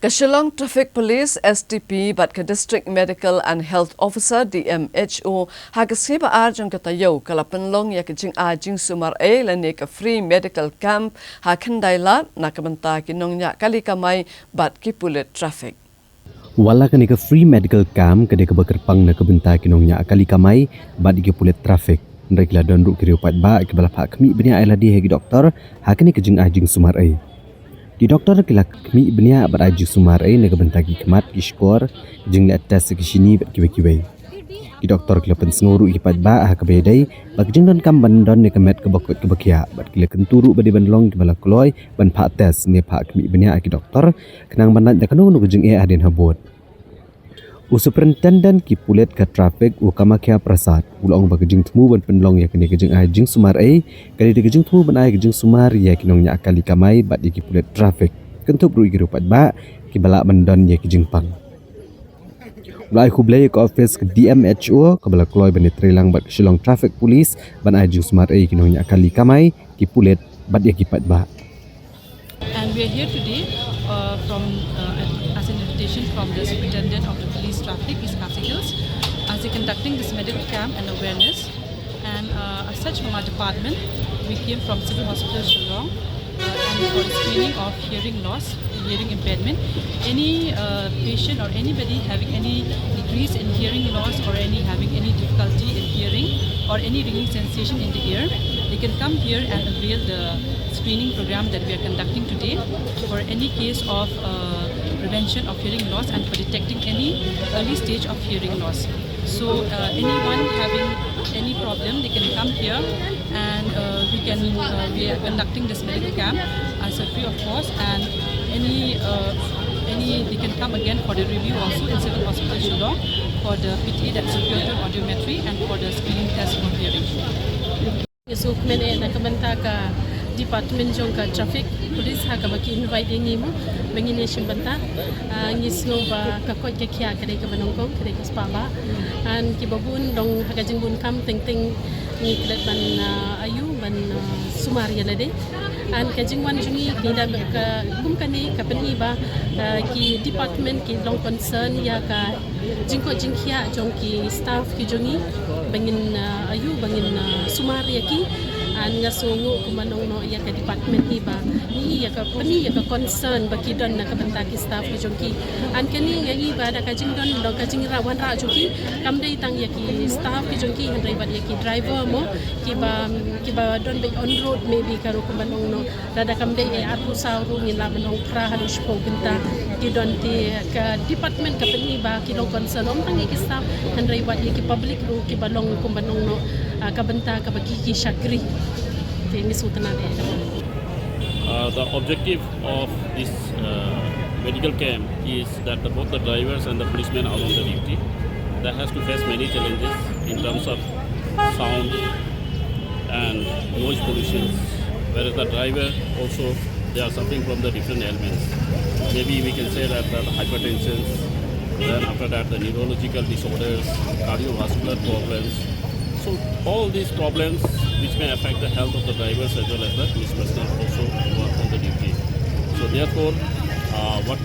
Kashilong Traffic Police STP bat ka District Medical and Health Officer DMHO hagasiba arjong katayo kalapanlong ya kijing ajing sumar lane ka free medical camp ha khandailat nakabanta kinongnya kali kamay bat ki pulit traffic Wala kani ka free medical camp kade ka bakerpang na kabenta kinongnya akali kamai bad igi pulit traffic ndrekla don ru kiri upat ba ke bala phak kmi benia ala di hegi doktor hakani ka jing ajing sumar ai di doktor kila kmi benia bad ajing sumar ai na kabenta ki kmat ki skor jing la test ki sini bad ki kiwei di doktor kila pen sngoru ki pat ba ha ka bedai bag jing don kam ban don ne kamet ka bakot ka bakia bad kila kenturu badi ban long ki bala kloy ban phak test ne phak kmi benia ki doktor kenang banat da kanu nu jing e aden habot Superintendent ki pulet ka traffic Kamakya Prasad ulong bagajing temu ban penlong ya kini gajing ajing sumar ai kali de gajing temu ban ai gajing sumar ya kinong nya akali kamai bat ki pulet traffic kentup ru igirupat ba ki bala bandon ya kijing pang ulai kublai ka office ke DMHO ka bala kloy ban trelang bat Shillong Traffic Police ban ajing sumar ai kinong nya akali kamai ki pulet bat ya ki pat ba and we are here today as an invitation from the Superintendent of the Police Traffic, East Khasi Hills, as they're conducting this medical camp and awareness. And as such, from our department, we came from Civil Hospital Shillong and for screening of hearing loss, hearing impairment. Any patient or anybody having any decrease in hearing loss or having any difficulty in hearing or any ringing sensation in the ear, they can come here and avail the screening program that we are conducting today for any case of prevention of hearing loss and for detecting any early stage of hearing loss. So anyone having any problem, they can come here and we are conducting this medical camp as a free of cost, and they can come again for the review also in Civil Hospital Shillong for the PTA, that's computer audiometry, and for the screening test for hearing. So kemana nak kemanta ka department jong ka traffic police ha ka maki invite ngi mo bangi nation banta ngi sno ba ka ko ke kya kare ka manongkong kare ka spa ba an ki babun dong ha ka jingbun kam ting ting ni klet ban ayu ban sumaria lade an ka jingwan jungi ni da ka kum kani ka pani ba ki department ki long concern ya ka jingko jingkhia jong ki staff ki jongi bangin ayu bangin sumaria ki an ngasungu kumanong no ya ka department iba ni ya ka pani ya ka concern bagi don na kabanta ki staff ki jongki an kani ya iba da ka jing don lo ka jing rawan ra jongki kam dai tang ya ki staff ki jongki han dai ya ki driver mo ki ba don be on road maybe ka ro kumanong no da kam dai ya arpu sauru ni la manong pra halu spo genta ki don ti ka department ka pani ba ki long concern om tang ya ki staff han dai ya ki public ro ki balong kumanong no kabanta ka bagi ki shakri ini sutana de. The objective of this medical camp is that both the drivers and the policemen are on the duty. That has to face many challenges in terms of sound and noise pollution. Whereas the driver also, they are suffering from the different ailments. Maybe we can say that the hypertension, then after that the neurological disorders, cardiovascular problems. So all these problems which may affect the health of the drivers as well as the police personnel also who are on the duty. So therefore, what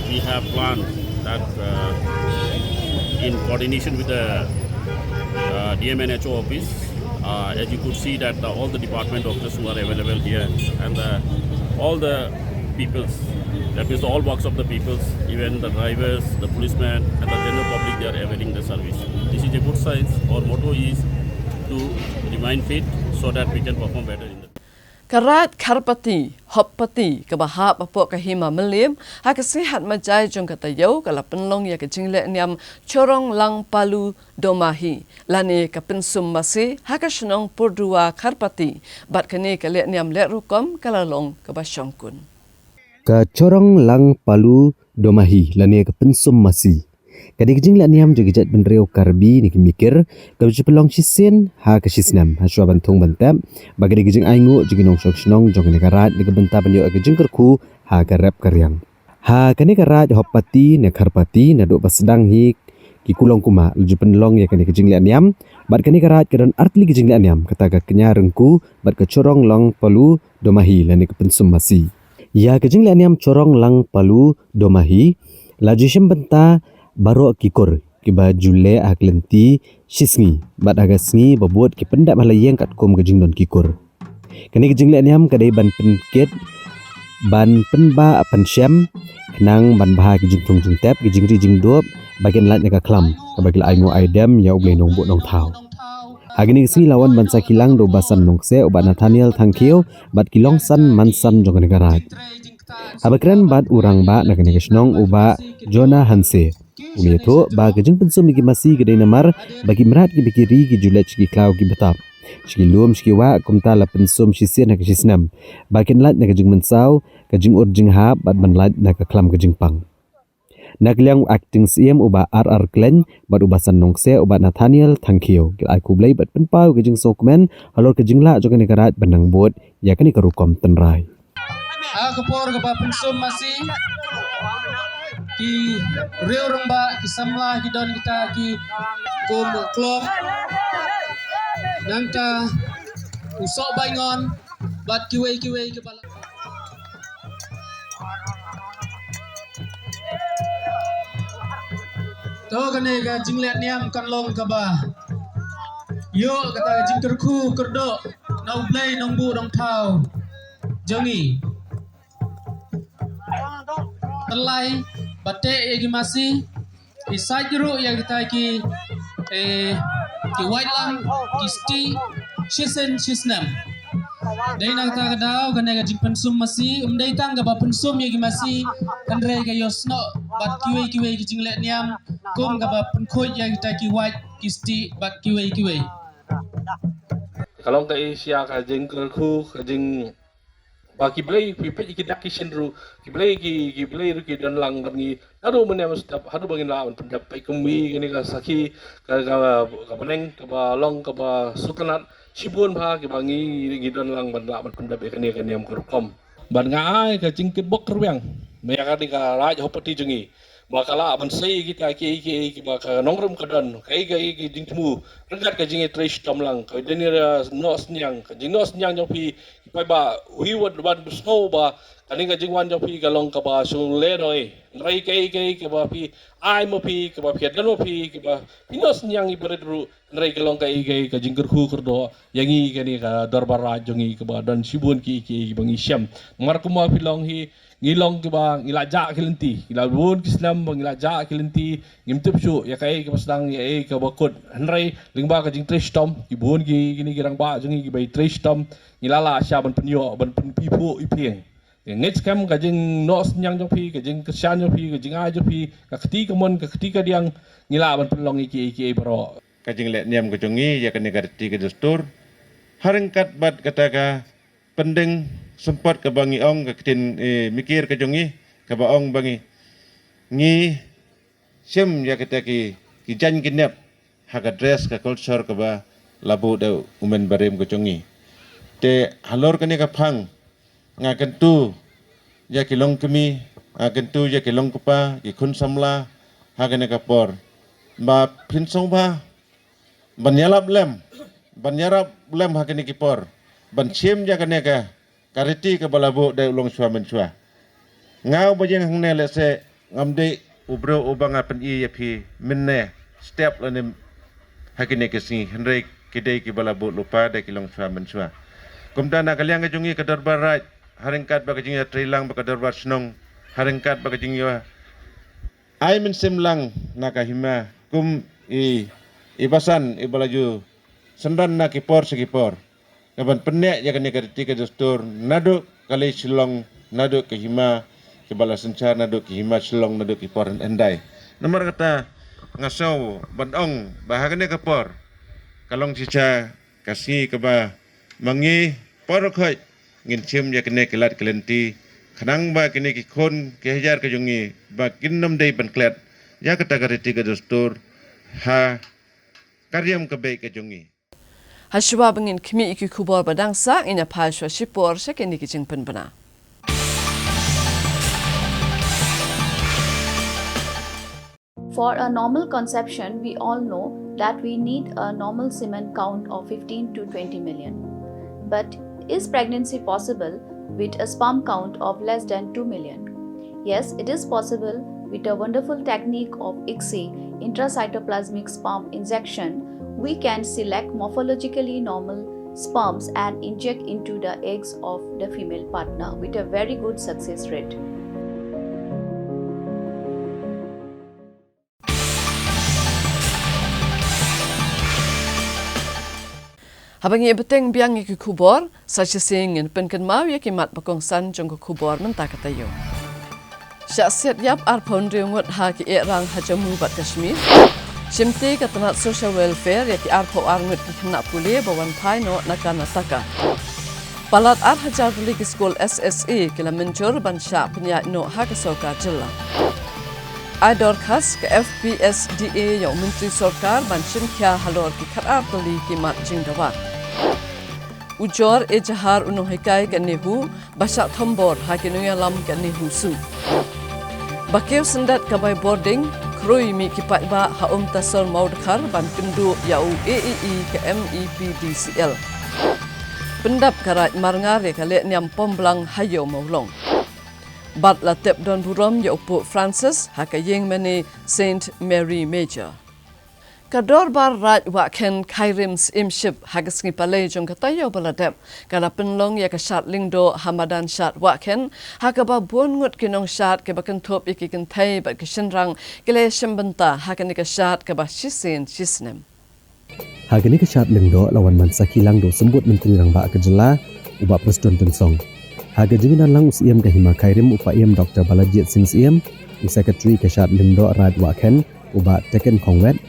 we have planned that in coordination with the DMNHO office, as you could see that all the department doctors who are available here and all the peoples, that means all walks of the peoples, even the drivers, the policemen and the general public, they are availing the service. This is a good sign. Our motto is to remain fit so that we can perform better in the Karat karpati, hoppati, kabahap apo kahima melim, haka sehat majai jong katayau kala penlong ya kejingle niam corong lang palu domahi, lani kapensum masih haka senong purdua karpati, bat kene kale niam let rukom kala long kabasyongkun. Ka corong lang palu domahi lani kapensum masih. Kadi kejing la niam jogijat benreu karbi ni mikir ka pelong sisen ha ka sisnam ha swa bantung bantam bagadi kejing aingu joginong sok snong jogene karat ni benta banyo kejing kerku ha ka rap karyang ha kani karat hoppati ne karpati na do pasdang hi ki kulong kuma luju penlong ya kani kejing la niam bat kani karat kadon artli kejing la niam kata ka kenya rengku bat ka corong lang palu domahi lani ka pensum masi ya kejing la niam corong lang palu domahi laju syem benta baru kikor kiba jule aklenti sisngi bat agasngi babuat ki pendak malayang kat kom kejing don kikor kani kejing le niam kadai ban penket ban penba apan syam kenang ban bah kejing tung jing tap kejing ri jing dop bagian lat ka klam kabagil aingo aidam ya ublei nong bu nong thau agini sni lawan ban sakilang do basan nongse obat Nathaniel Thangkio bat kilong san mansan jong negarat abakran bat urang ba nakane kesnong uba Jonah Hanse umi itu ba kejeng pensum ki masih gede namar bagi merat ki bikiri ki julet ki klau ki betap ki lum ki wa kumta la pensum sisir nak sisnam bakin lat nak kejeng mensau kejeng urjing ha bat ban lat nak klam kejeng pang nak liang acting CM uba RR Klen bat ubasan nongse uba Nathaniel Thangkio ki ai kublai bat penpau kejeng sokmen halor kejeng la jok ni karat benang bot ya kani karukom tenrai kapor ka pensum masih ki reu ramba ki samla ki don kita ki kum klok nangta usok baingon bat kiwei ke bala to kane ga jinglet niam kan long ka ba yo kata jing terku kerdo nau blai nong bu dong thau jongi terlai bate egi masih isai jeruk yang kita ki white lang ki sti shisen shisnam dai nang ta kadau kan ga jing pensum masih dai tang ga ba pensum yegi masih kan re ga yosno bat kiwe ki jinglet niam kum ga ba penkhoi yang kita ki white ki sti bat kiwe kalau ka Asia ka jing ku ka jing bagi play pipet kita kishin ru play ki dan lang ngi aduh menem step hadu bangin lawan pendapat kemi ini ka saki ka peneng ka ba long ka ba sukanat sibun pha ki bangi ki dan lang ban la ban pendapat kani am kurkom ban ngai ka jingkit bok ruang me ka di ka raj hopati jengi bakala ban sei kita ki baka nongrum ka dan kai jingmu regat ka jingi trish tamlang ka denira nos nyang ka jingnos nyang jopi pai ba wi wad ban snow ba kani ka jingwan jopi ka long ka ba sung le noi rai kai ka ba pi ai mo pi ka ba phiat gan mo pi ka ba pinos nyang i beredru Nrai kelong kai ka jingker hu kerdo yangi kani ka darbara jongi ke ba dan sibun ki bangi syam mar kuma pilong hi ngilong ke ba ngilaja kelenti ngilabun kislam bang ngilaja kelenti ngimtup su ya kai ke pasdang ya ke bakut nrai lingba ka jing tristom ki bun ki kini girang ba jongi ki bai tristom ngilala sya ban penyo ban pipu ipeng next kam ka jing nos nyang jong pi ka jing kesyan jong pi ka jing a jong pi ka keti kamon ka keti ka diang ngila ban pelong iki bro kajing lek niam kejongi ya kene garti ke dustur harengkat bat kataka pendeng sempat ke bangi ong ke tin mikir kejongi ke baong bangi ngi sem ya kataki ki jan kinap hak address ke culture ke ba labu de umen barem kejongi te halor kene ka phang ngaken tu ya kilong kemi ngaken tu ya kilong kupa ki khun samla hakene ka por ba prinsong ba banyarap lem hakini kipor ban chim ja kane ka kariti ka balabu dai ulong shwa men shwa ngau bajeng hangne le se ngamde ubro ubanga pen I yapi minne step lanem hakini kesi hendrai kidai ki balabu lupa dai kilong shwa men shwa kumda na kalyang jungi ka darbar raj haringkat ba kajing ya trilang ba ka darbar snong haringkat ba kajing ya ai men simlang nakahima kum ibasan ibalaju sendan na kipor sekipor kaban penek ya kene karti ke dustur nado kali silong nado ke hima ke bala sencar nado ke hima silong nado kipor endai nomor kata ngasau bandong bahagane kepor kalong cica kasih ke ba mangi por khoi ngin chim ya kene kelat kelenti khanang ba kene ki khon ke hajar ke jungi ba kinnam dei ban klet ya kata karti ke dustur ha karyam ke baik ke jungi Hashwa bangin kimi iki kubor badang sa ina phashwa shipor shakeni ki jingpen bana For a normal conception, we all know that we need a normal semen count of 15 to 20 million. But is pregnancy possible with a sperm count of less than 2 million? Yes, it is possible with a wonderful technique of ICSI, intracytoplasmic sperm injection. We can select morphologically normal sperms and inject into the eggs of the female partner with a very good success rate. Habang ia beteng biang iki kubor, saja singin penken mau ya kimat bakongsan jong kubor mentah katayo. Syaksiat yap arpon riungut ha ki erang hajamu bat Kashmir. Shimti katanat social welfare ya ki arpo arngut ki kena pulih bawan paino nakanataka. Palat ar hajar beli ki skol SSE kila mencur ban syak penyak no ha kesoka jela. Ador khas ke FPSDA yang Menteri Sorkar ban shimkya halor ki kharar beli ki mat jingdawat. Ujor ejahar unong hikai ke nehu basak thombor ha ki nuyalam ke nehu su. Bakeu sendat kabai boarding Krui mi kipai ba haum tasol maudkhar ban kendu yau AEE ke MEPDCL. Pendap karat marngar ya kale niam pomblang hayo maulong. Bat la tep don burom ya upu Francis hakayeng meni Saint Mary Major. Kador bar raj waken kairims imship hagasngi palay jong katayo baladep kana penlong ya kasat lingdo hamadan shat waken hakaba bungut kinong shat ke bakan top iki kentai bat kishenrang kile shembenta hakani kasat ke ba shisin shisnem hakani kasat lingdo lawan mansa kilang do sembut menteri rang ba kejela uba presiden tensong haga jiminan lang usiem ke hima kairim upa iem Dr. Balajit Singh Siem secretary kasat lingdo raj waken uba teken kongwet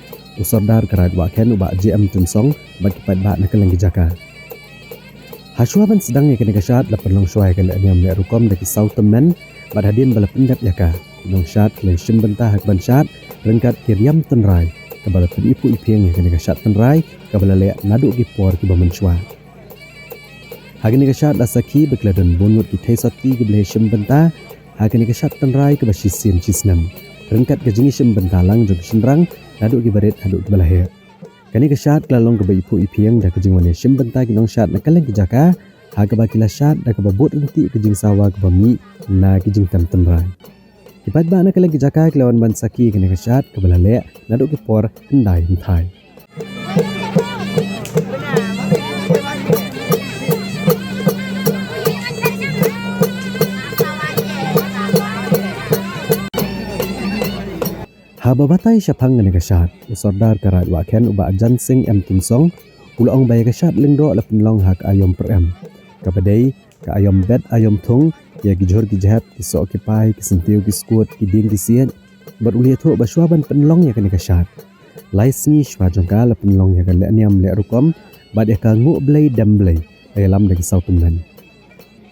usordar kerat waken ubak GM Tunsong bagi padbak nak lagi jaka. Hasuaban sedang yang kena kasat lapan long suai kena niam le rukom dari Southampton bad hadin bala pendap yaka. Long shat le shimbentah hak ban shat rengkat kiriam tenrai kabala penipu ipieng yang kena kasat tenrai kabala le nadu ki por ki bamensua. Hagini kasat lasaki bekladan bonut ki thesati ki ble shimbentah hagini kasat tenrai ke basisin cisnam. Rengkat ke jingi shimbentah lang jog shinrang aduk ki baret aduk ki balahir kani ke syat klalong ke ipu ipieng da kejing wane shimbenta ki nong syat nakalang ki jaka ha ke bakila syat da ke babot inti kejing sawa ke bami na kejing tam tenrai kipat ba nakalang ki jaka kelawan ban saki kani ke syat ke balale naduk ki por hendai hentai babatai syapang ngene kasyat usordar karat waken uba ajan sing Tim Song ulong bay kasyat lengdo lapun long hak ayom perem kabadai ka ayom bet ayom thung ya gijor gijahat kiso okipai kisentiu kiskut kiding kisien berulia thu baswaban penlong ya kene kasyat laisni shwa jongka lapun long ya kale niam le rukom bad ya ka ngu blai dam blai dalam dari sautunan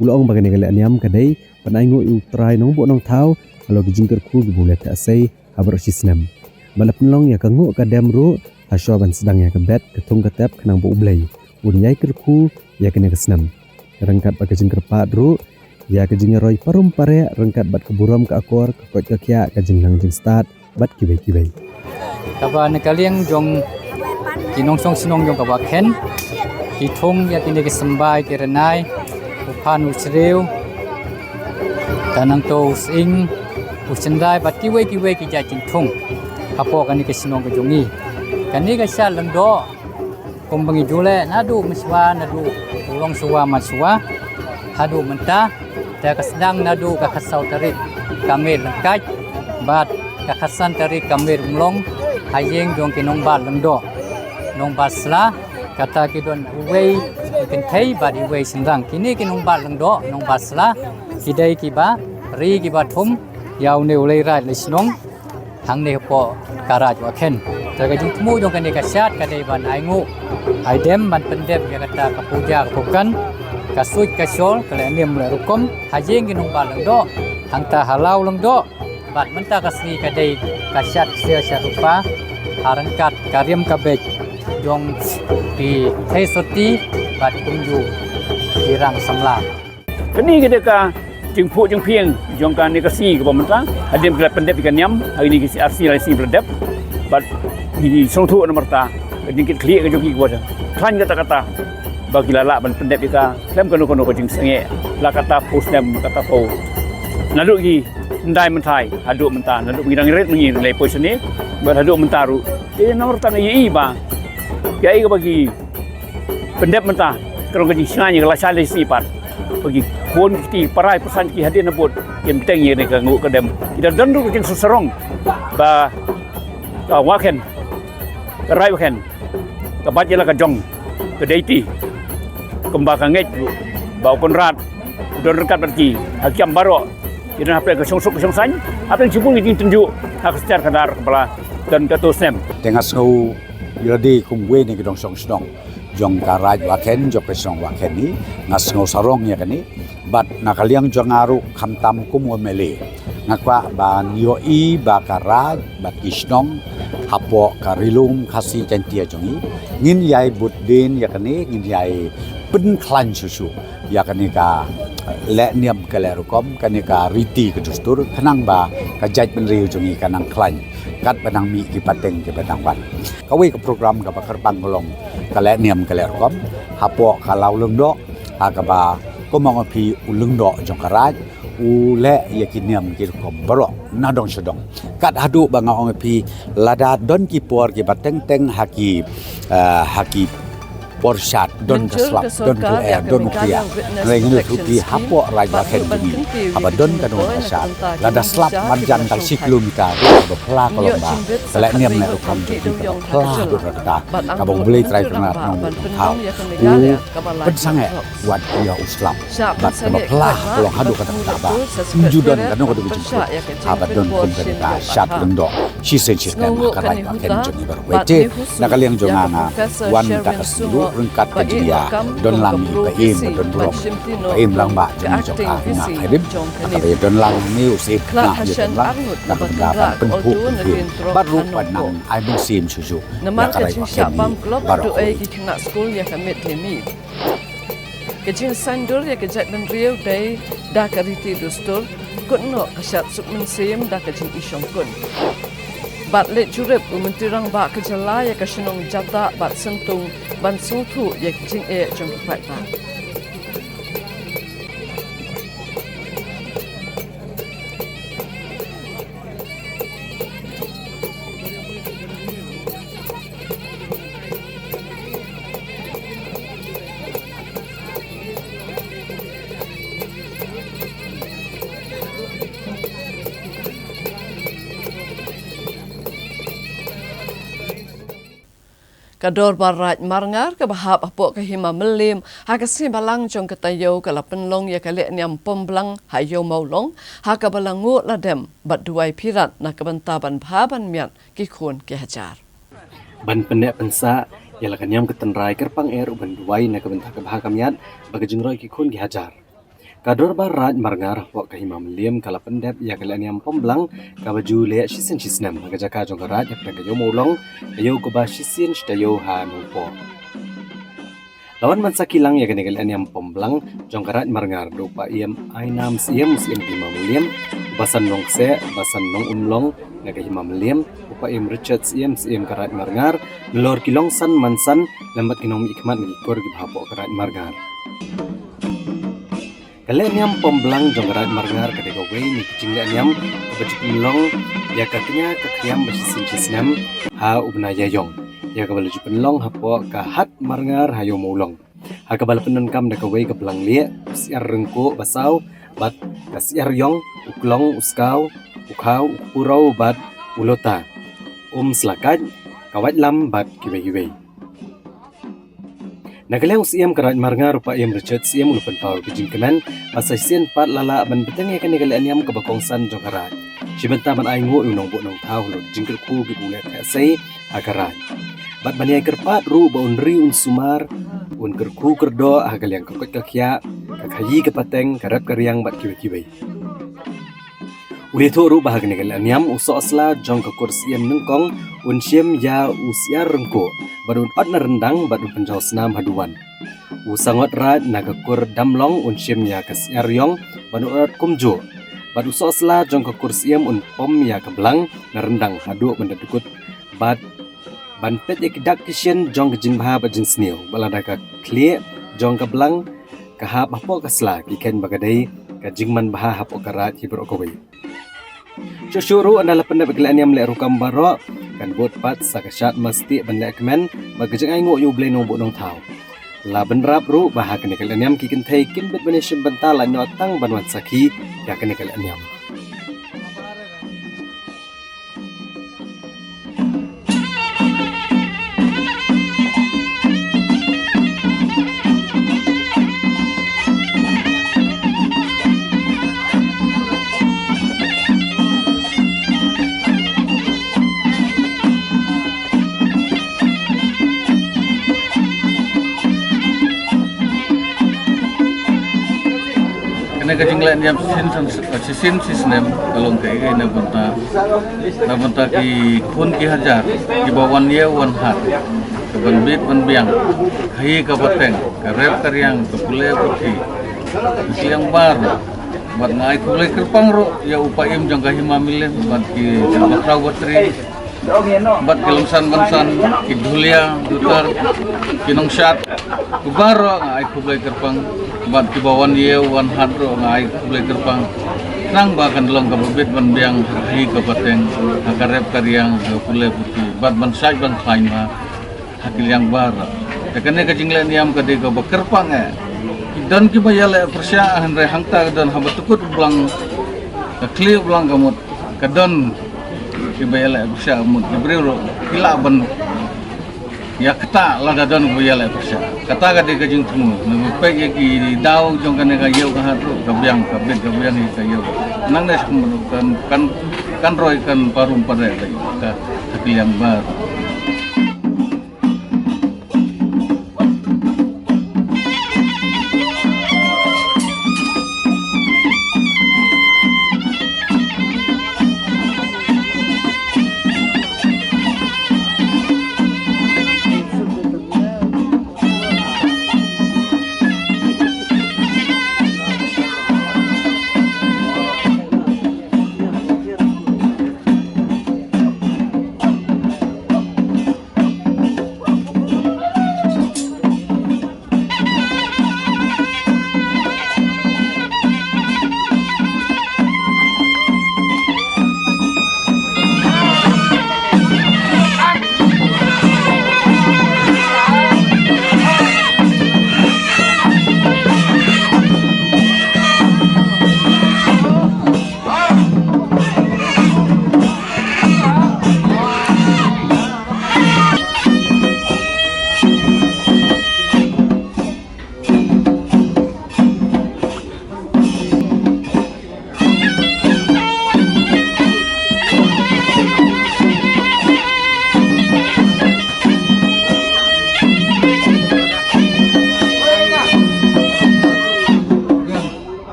ulong bagane kale niam kadai panaingu utrai nong bo nong thau alo gijingker ku gibulet ta sei habar sisnem balapun long ya kangu kadam ru hasyaban sedang ya kebet ketung ketep kenang bu ublay unyai kerku ya kene kesnem rengkat bak kejing kerpat ru ya kejing roy parum pare rengkat bat keburam ke akor ke kot ke kya kejing nang jing start bat kibai kaba ne kaliang jong kinong song sinong jong kaba ken kitung ya kene kesembai kerenai upan usreu tanang to sing usendai bat kiwei ki jajing thung apo kani kesinong ke jongi kani ka sya lengdo kombangi jule nadu meswa nadu ulong suwa maswa hadu mentah ta kasdang nadu ka khasau tarik kamel lengkaj bat ka khasan tarik kamel mlong hayeng jong kinong ba lengdo nong basla kata kidon uwei ken thei bat uwei sindang kini kinong ba lengdo nong basla kidai kiba ri kiba thum yaw ne ulai rai lesnong hang ne po karaj wa ken jaga jung temu jong kan kasyat kadai ban aingu aidem ban pendem ya kata ka puja ka bukan kasut kasol kale nem la rukom hajeng ginung balang do hang ta halau lang do bat menta kasni kadai kasyat sia sia rupa harangkat karyam kabek jong di thesoti bat kunju dirang samla kini kita ka jeng pu jeng pieng jong kan nekasi ke pemerintah hadim gelat pendep ikan nyam hari ini kisi arsi lasi berdep bat di songtu nomor ta dingkit klik ke jogi kuasa kan kata-kata bagi lala ban pendep ika lem kono ko jeng senge la kata posnem kata po nadu gi ndai mentai hadu mentah nadu ngirang ret mengi le posne bar hadu mentaru nomor ta ngi ba ya ika bagi pendep mentah kalau ke sinanya kelas sale sipat bagi pun ti parai pesan ki hadir nabut yang teng ye ne ka ngu kedem ida dandu jeng suserong ba waken rai waken ka bajela ka jong ke deiti kembang nget ba konrad don rekat pergi hakiam baro ida apa ke songsuk songsan apa yang cipul ni tunjuk hak secara kadar kepala dan ketusem tengah sau yadi kumwe ni gedong songsong jong karaj waken jong pesong waken ni ngas ngau sarong ya kani bat nakaliang jong aru khamtam kumo mele ngakwa ba nioi ba karaj ba kisnong hapo karilum khasi jantia jongi ngin yai buddin ya kani ngin yai pen klan susu ya kani ka le niam kalerukom kani ka riti kedustur kanang ba kajait penriu jongi kanang klan kat penang mi ki pateng ki patang wan kawi ke program ka bakar bangolong kale niam kalerukom hapo kalau lengdo akaba komong api ulengdo jong karaj ule yakiniam kirkom baro nadong sedong kat hadu banga ong api lada don ki por ki bateng teng haki porsat don keslap don ke don ukria lengin rupi hapo raja ken bumi apa don kanu asat lada slap manjan tak siklumita do pla kolomba selek niam ne ukam jadi pla do kata kabong beli trai pernah nong hau pensange buat dia uslam bat pla kolong hadu kata ba judon kanu kadu jumpa apa don kun kata sat lendo sisen sisen karai ken jadi berwete nakaliang jongana wan takas rengkat kajiya don lang ipaim don burok ipaim lang ba jadi jok na hadim tapi don lang ni usip na don lang na pendapat penpu baru panang ai bin sim susu namar kajing syapam klub do ai ki kena school ya kamet lemi kajing sandur ya kajat ben riau dai da kariti dustur kunno kasyat sukmen sim da kajing isyong kun bat le jurep umentirang ba kejala ya kasinong jata bat sentung ban sutu ya jing e jong pai ba Kador barat marngar ke bahap apok ke hima melim haka si balang jong ketayo kala penlong ya kali niam pemblang hayo maulong haka balangu ladem bat duai pirat na kebentaban bahaban mian kikun ke hajar. Ban pendek pensa ialah kanyam ketenrai kerpang uban duai na kebentak kebahakamiat bagi jengroi kikun ki hajar. Kador barat marngar wak kahima melim kala pendep ya kala niam pemblang ka baju le sisen sisnem aga jaka jong karat ya pada molong ayo ko ba sisen stayo ha nupo. Lawan mansa kilang ya kala niam pemblang jong karat marngar dupa iem ainam siem kahima melim basan nong se basan nong umlong na kahima melim upa iem Richard siem karat marngar melor kilong san mansan lambat kinong ikmat ngikor gi bhapo karat marngar. Kaleniam pemblang jongrat marngar kadega wei ni kucing leniam kabajik melong ya katanya kakriam basisin cisnam ha ubna yayong ya kabal penlong hapo ka hat marngar hayo mulong ha kabal penun kam deka wei kablang lie siar rengko basau bat kasiar yong uklong uskau ukhau upurau bat ulota selakaj kawat lam bat kiwe Nagaliang siem karat marngar rupa iem Richard siem ulupan pau kejingkenan pasai sien pat lala ban beteng ya kanigalian yam kabakongsan jong karat. Sibenta ban aingo unong bo nong tau lo jingker ku gibulet sai akarat. Bat baniai kerpat ru ba unri sumar un kerku kerdo agaliang kokot kakya kakhayi kepateng karap karyang bat kiwe. Uli tu ru bahag nigalian yam uso asla jong kakur siem nengkong un siem ya usiar rengko. Badun ot na rendang badun penjau senam haduan. Usangot rat nagakur damlong unsyim ya kasyariong badun ot kumjo. Badu sosla jong kakur siem un pom ya kablang na rendang hadu bendadukut bad banpet ya kidak kisyen jong kejin baha bajin snil balada ka klie jong kablang kahap hapo kasla kiken bagadai kajingman baha hapo karat hibrokowai. Syusyuru adalah pendap kelaan yang melek rukam barok kan buat pat sakasyat mesti benda kemen bagajeng ai ngok yu blai nong bu nong tau la benrap ru bahak ni kelaan yang kikin thai kin bet bene shim bentala no tang banwan saki ya kan kelaan yang kajinglan yang sisin sisnem kalong kai na bunta ki kun ki hajar ki bawan ye wan hat ke banbit banbiang kai ka bateng ka rep karyang ke pule putih siang bar bat ngai kulai kerpang ro ya upaim jang ka himamile bat ki bakrau batri bat kilongsan bansan ki dulia dutar kinongsat kubaro ngai kulai kerpang bat ki bawan ye wan hadro ngai kulai kerpang nang bakan long ka babit ban biang hi ka bateng akarep karyang kulai putih bat ban sai ban thain ma hakil yang bara tekane ka jinglen yam ka de ka bakerpang dan ki bayale persya hanre hangta dan habatukut ulang kli ulang kamut kadon ki bayale persya mut ibriro kila ban ya kata la dadon bayale persya kata ka de ka jing tumu na pe ki daw jong kan ka yeu ka hatro ka biang ka yeu nang nes kan roi kan parum pare ka hakil yang bara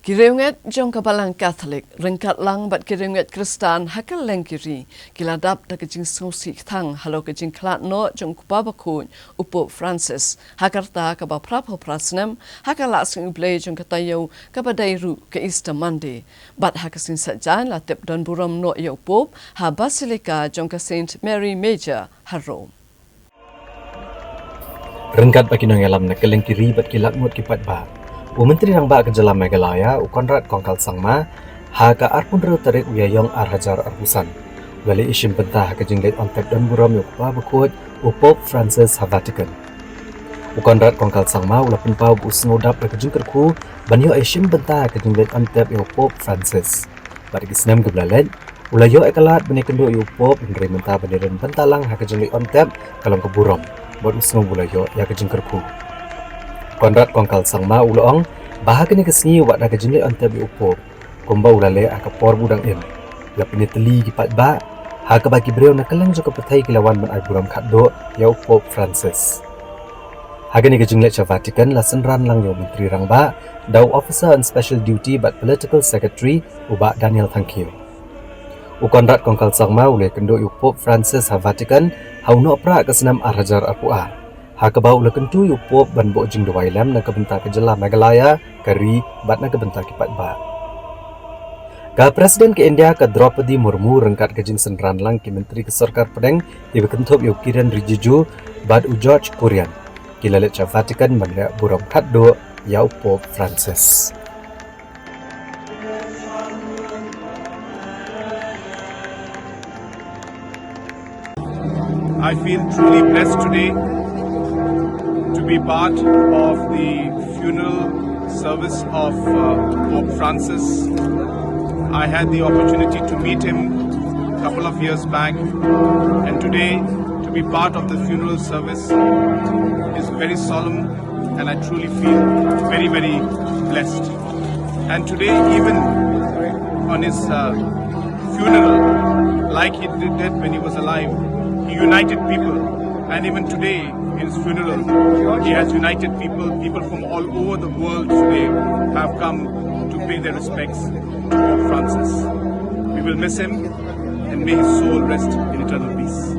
Kireunget jong kabalang Katolik, rengkat lang bat kireunget Kristan hakal lengkiri, kiladap da kejing sungsi thang halo kejing klat no jong kubabakun upo Francis, hakarta kaba prapo prasnem, hakal laksing ublay jong katayo kabadairu ke Easter Monday, bat hakasin sajan latip don buram no ya upop, ha Basilika jong ka Saint Mary Major Harom. Rengkat bagi nang alam na kelengkiri bat kilat ngot kipat ba. Menteri Rang Ba Kejalam Meghalaya Konrad Kongkal Sangma haga arpun ru tarik uyayong arhajar arbusan. Wali isim pentah ke jinglet ontep dan buram yukpa bekut Pope Francis ha Vatican. Konrad Kongkal Sangma ula penpau bu snodap ke jingkerku banyo isim pentah ke jinglet ontep Pope Francis. Bagi senam geblalet ulayo ekalat bani kendo Pope Henry mentah baniran pentalang ha ke jinglet ontep kalong keburam. Buat usno bulayo ya ke jingkerku. Konrad Kongkal Sangma uloong bahagi ni kesni wak naga jingle antep upo komba ulale akapor budang im lapini teli gipat ba ha bagi beliau nakalang juga petai kilawan man buram khatdo ya Pope Francis haga ni jingle cha Vatican la senran lang yo Menteri Rang Ba dau Officer on Special Duty but Political Secretary uba Daniel Thankil Konrad Kongkal Sangma ule kendo Pope Francis ha Vatican hauno pra kesenam arhajar arpuah Hakabau la kentu Pop ban bo jing dawai lam na kabenta Kejalam Meghalaya kari bat na kabenta kipat ba. Ka Presiden ke India ka Draupadi Murmu rengkat ke jing senran lang ki Menteri ke Sarkar Pedeng di bekentop yo Kiren Rijiju bat u George Kurian. Kilalet cha Vatican manda buram khatdo ya Pop Francis. I feel truly blessed today to be part of the funeral service of Pope Francis. I had the opportunity to meet him a couple of years back, and today to be part of the funeral service is very solemn, and I truly feel very, very blessed. And today, even on his funeral, like he did when he was alive, he united people, and even today, in his funeral, he has united people from all over the world today have come to pay their respects to Pope Francis. We will miss him and may his soul rest in eternal peace.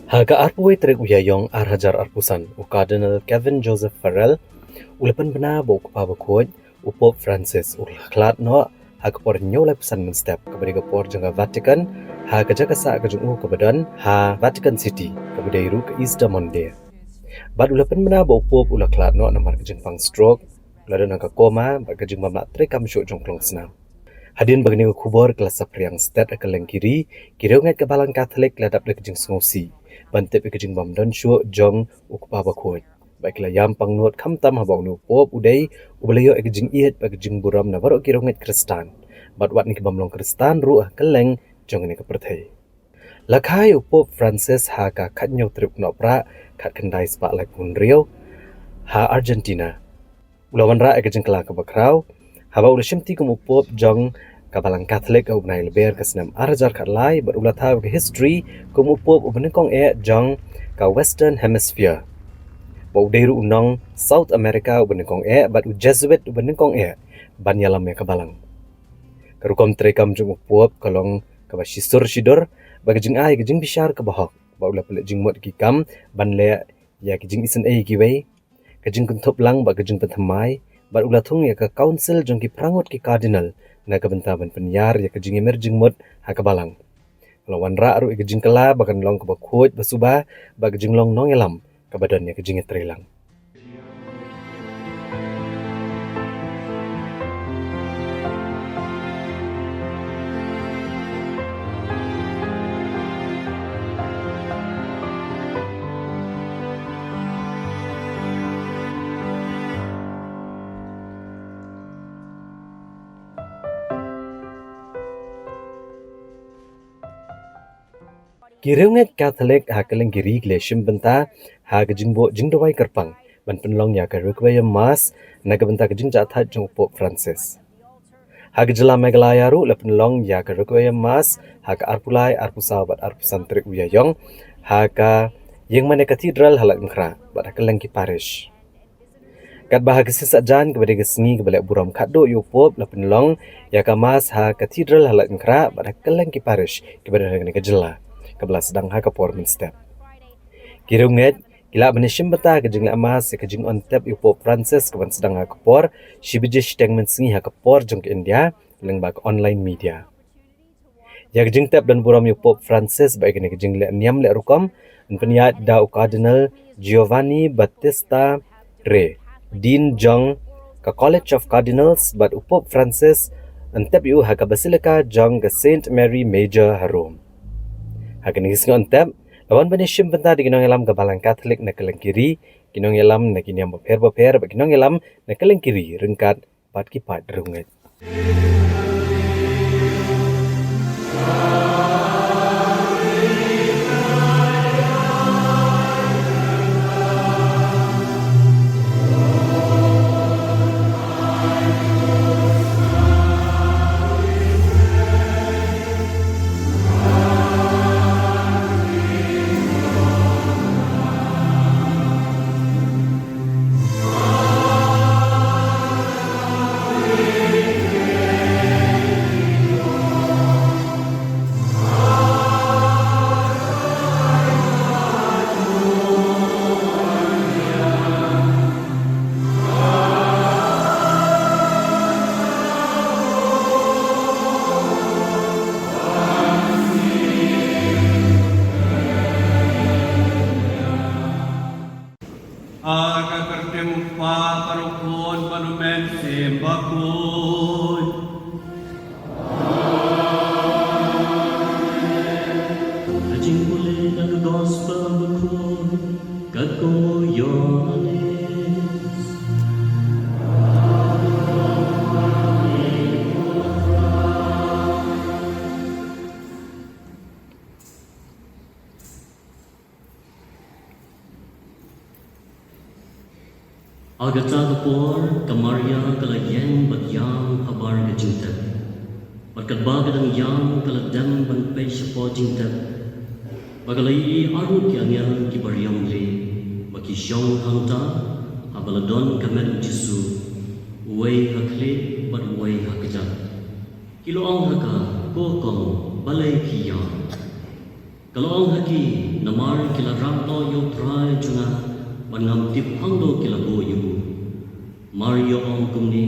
Haga arpuwe trek uyayong arhajar arpusan u Cardinal Kevin Joseph Farrell ulapan bena bo kupa bakoj u Pope Francis u khlat no haga por nyolai pesan men step kepada por jangga Vatican haga jaga sa ka jungu kebadan ha Vatican City kepada iru ke Easter Monday. Bad ulapan bena bo Pope ula khlat no namar ke jengpang stroke ladan angka koma bag ke jengma mak trek kam syuk jongklong senam. Hadin bagni kubur kelas sapriang stat akaleng kiri ngat ke balang Katolik ladap le ke jeng sengosi. Bantip ke jing bam don shu jong ukpa bakoi baiklah yam pangnut khamtam habong nu pop udai ublayo ke jing iet ke jing buram na baro kironget Kristan bat wat ni ke bamlong Kristan ru keleng jong ni ke perthai lakhai upop Francis ha ka khatnyo trip no pra khat khandai spa lai pun rio ha Argentina ulawan ra ke jing kala ke bakrau haba ulashimti kum upop jong kabalang Katolik au benai leber ke senam arjar kat lai berulah tahu ke history kumupop ubenengkong jong ka Western Hemisphere. Bau deru unong South America ubenengkong bat u Jesuit ubenengkong banyalam ya kabalang. Karukom trekam jong upop kalong kabasisur sidur bagi jing ai ke jing bishar ke bahok baulah pelek jing mot ki kam ban le ya ke jing isen ki wei ke jing kuntop lang bagi jing penthamai bat ulah thung ya ke council jong ki prangot ki cardinal na kabentaban penyar ya kejing emerging mod hakabalang. Lawan ra aru kejing kala bagan long kabakut basuba bag kejing long nong elam kabadan ya kejing trelang. Kironget Katolik ha keleng kiri gleshim benta ha kejingbo jingdawai kerpang ban penlong ya ka rekwaya mas na ka benta kejing jatha jong Pope Francis ha kejela megalaya ru la penlong ya ka rekwaya mas ha ka arpulai arpusa bat arpusan trek uyayong ha ka yang mana katedral halak ngkra bat keleng ki parish kat bahag sisa jan kepada gesngi kebalak buram kado yo Pope la penlong ya ka mas ha katedral halak ngkra bat keleng ki parish kepada dengan kejela kabla sedang ha kapor min step kirunget kila benishim bata ke jing amas ke jing on tap Pope Francis kaban sedang ha kapor shibije steng min singi ha kapor jong ke India leng bak online media ya ke jing tap dan buram Pope Francis baik ne ke jing le niam le rukom peniyat da Cardinal Giovanni Battista Re Dean Jong ka College of Cardinals but Pope Francis antep yu ha ka Basilica jong ke Saint Mary Major Rome Hakan ising ontap, lawan benishim benta di kinong elam gabalang Katolik na keleng kiri, kinong elam na kinyam baper, kinong elam na keleng kiri, rengkat pat kipat runget. Agata kapor kamaria kalayeng bagyang habar gajinta. Bagkadbaga ng yang kaladam ban pay siya jinta. Bagalay arut yang kibaryang le. Makisyong hangta habaladon kamen jisu. Uway hakle bat uway hakajat. Kiloang haka kokong balay kiyang. Kalau haki namar kila ranglo yo trai junga mangam tip hangdo kila boyu Mario ong kumni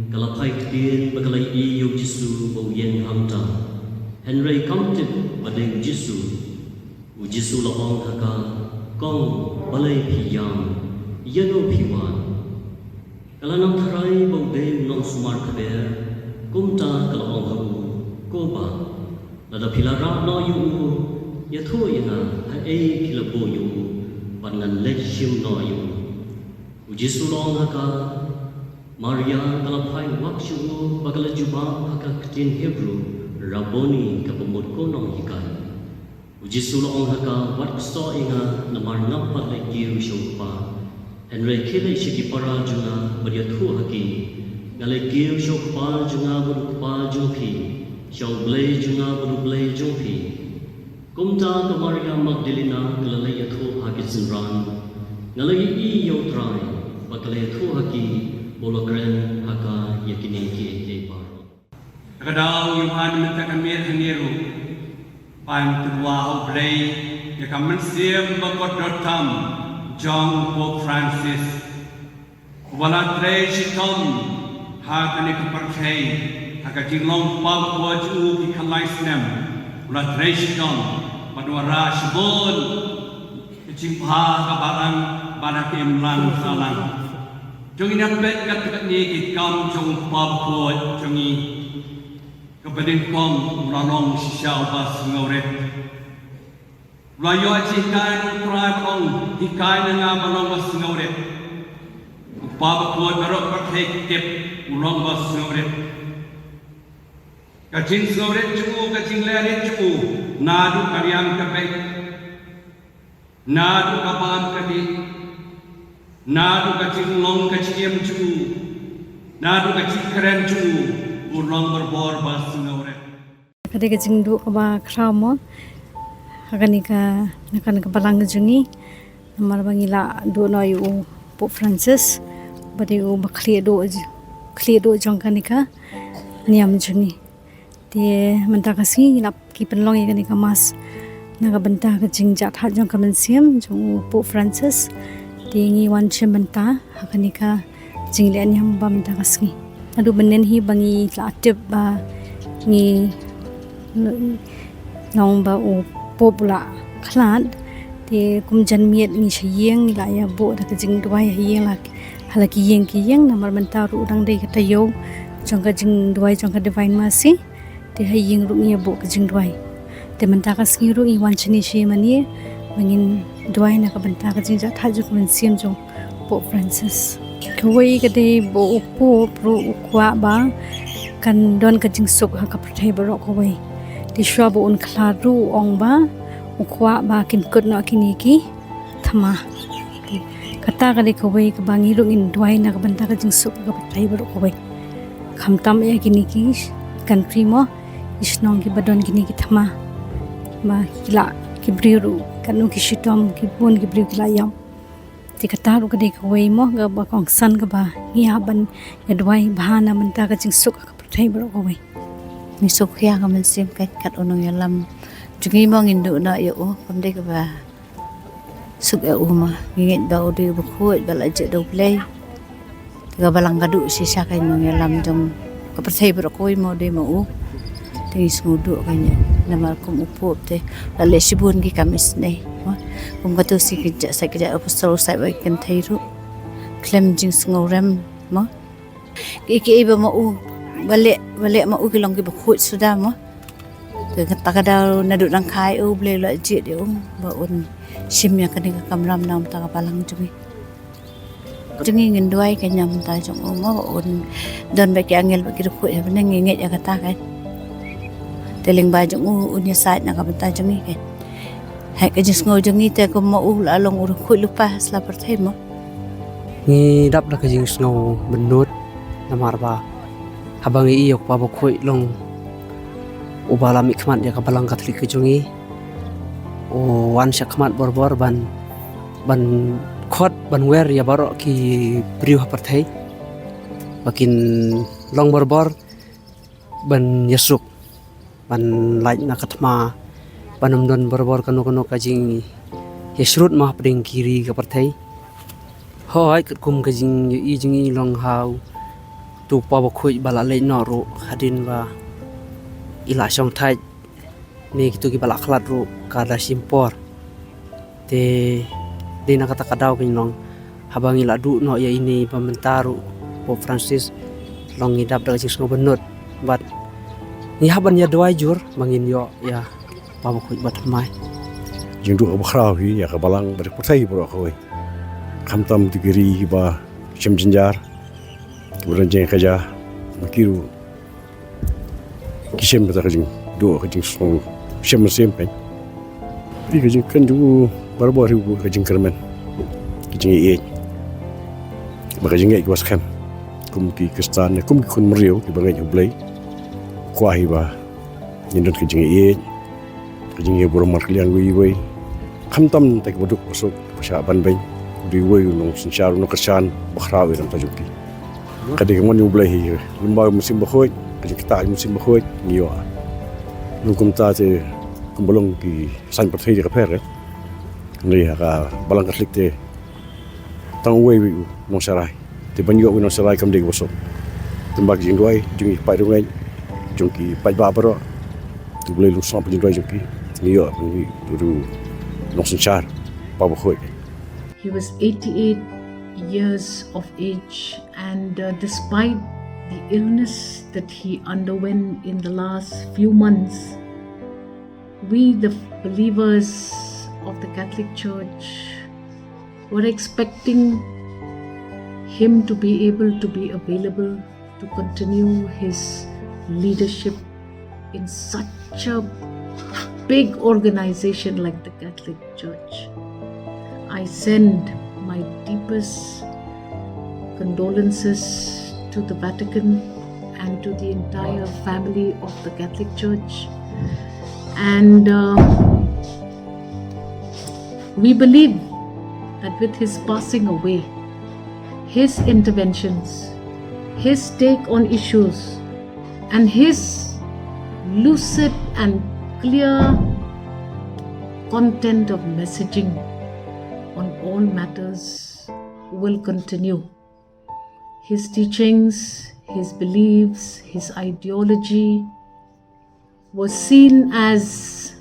kala pai kdin bakalai i yo Jisu bo yen hamta Henry kamtip badeng Jisu u Jisu la ong haka kong balai piyam yano piwan kala nam tharai bo de nong sumar kaber kumta kala ong habu koba lada pilara no yu ya thu yana ha e kila bo yu pangan lechim no yu u Jisu long haka Maria kala pai wakshu bagala juba haka ktin Hebrew Rabboni kapamod ko nong hikai u Jisu long haka wat so inga namar ngapal le kiu shopa Henry kile shiki para junga badia thu haki ngale kiu shopa junga buru pa jungpi Shau blay junga buru blay jungpi Kumta ka Maria Magdalena kalalay atho haki sinran ngalay i yo try bakalay atho haki bolokren haka yakini ki par Kadang Yohan minta kami haniru pan kedua oblay yakaman siam bakot dotam John Pope Francis wala tre shitom hakani kaparkhay haka jinglong pag waju ki kalaisnem wala tre shitom padwara shibon kecimpa kabarang banak imlan salang jong inak bet kat ni ki kam jong pab ko jong i kepadin pom ranong shisau bas ngauret rayo cikai utrai bong hikai nga balong bas ngauret pab ko barok pakai tip ulong bas ngauret kacin ngauret cu kacin leret cu nadu karyam kabek nadu kabam kadi nadu kacin long kaciem cu nadu kacin keren cu ulong berbor bas ngauret kada kacing du kaba kramo hakanika nakan kapalang jungi namar bangila do no yu Pope Francis badi u bakli do jongkanika niam jungi dia mentah kasih lap ki penlong ya kanika mas naga bentah kacing jat hat jong kamen siam jong Pope Francis dia ngi wan chem bentah hakanika jinglian yang ba mentah kasih adu benen hi bangi la tip ba ngi nong ba u popula khlad te kum jan miet ngi chayeng la ya bo da jing dwai hieng la halaki yeng ki yeng namar menta ru dang dei kata yo jong ka jing dwai jong ka divine mercy te hieng ru ngi bo ka jing dwai te menta ka sgi ru i wan chini she mani mangin dwai na ka benta ka jing ja tha ju kun siam jong Pope Francis kawai ka dei bo po ru kwa ba kan don ka jing suk ha ka prthai barok kawai ti shwa bo un khlaru ong ba ukwa ba kin kut no kiniki thama kata kali kawai ka bangi ru in dwai na ka banta ka jing suk ka prthai barok kawai khamtam ya kiniki country mo isnong ki badon kiniki thama ma kila kibriru kanu ki shitom ki bon kibriu kila yam ti kata ru ka dei kawai mo ga ba kong san ka ba ya ban ya dwai bahana banta ka jing suk ka prthai barok kawai misuk ya kamen sim kat unong yalam jungi mong indu na yo pamde ka ba suk ya uma ngit ba odi bu khoi bala je do play tiga balang kadu sisa kai nong yalam jong ka percaya berkoi mo de mo ti smudu kanya namal kum upop te lale sibun ki kamis nei kum katu si ki sa ki apostol sai ba kan thairu klem jing ngorem mo ki ba mo balik mau kilong ki bakut sudah mo ke kata kada nadu rangkai boleh la jit dia ba un sim ya kani ka kamram nam ta palang jumi ngin duai ka nyam ta jong mo un don ba ki angel ba ki ku e nang nget ya kata kan teling ba jong un ya sait na ka banta jumi kan hai ka jis ngo jong ni te ko mo la long ur ku lupa sla perthai mo ni dap la ka jis ngo benut namar ba habang iyok pa bakoi long ubala mi khmat ya kabalang katlik kejungi o wan syak khmat bor ban khot ban wer ya barok ki briu haparthai bakin long bor ban yasuk ban lain na katma panamdon barbor kano kajing yesrut mah peding kiri ka partai hoi kum kajing i long hau tu pa ba khoi bala le no ro hadin ba ila song thai me kitu ki bala khlat ro kada simpor te dina kata kadau kin long habang ila du no ya ini pamentaru Pope Francis long ngidap daga jing sngo benut bat ni haban ya dua jur mangin yo ya pa ba khoi bat mai jing du ba khrau hi ya ka balang ber putai bro khoi khamtam tigiri ba chimjinjar kemudian jeng kaja makiru kisem bata kajing do kajing song shem pen di kajing kan ju barbo ribu kajing kermen kajing e makajing e was kham kum ki kristan kum ki kun mriu ki bangai ublai kwahi ba nyindot kajing e kajing e boro mar kliang wi khamtam tak boduk masuk persiapan bain di wei nong sincaru no kersan bakhrawi ram tajuki kadang man ublai hi lembar musim bakhoi kadang kita musim bakhoi ngiwa lungkum ta te kumbolong ki san perthai ka pher ni ka balang katlik te tang wei nong sarai te banyo nong sarai kam de bosok tembak jing doi jing pai rungai jungki pai ba baro tu boleh lu sampai jing doi jungki ngiwa ni du nong sincar pa bakhoi. He was 88 years of age, and despite the illness that he underwent in the last few months, we, the believers of the Catholic Church, were expecting him to be able to be available to continue his leadership in such a big organization like the Catholic Church. I send my deepest condolences to the Vatican and to the entire family of the Catholic Church. And we believe that with his passing away, his interventions, his take on issues, and his lucid and clear content of messaging on all matters will continue. His teachings, his beliefs, his ideology was seen as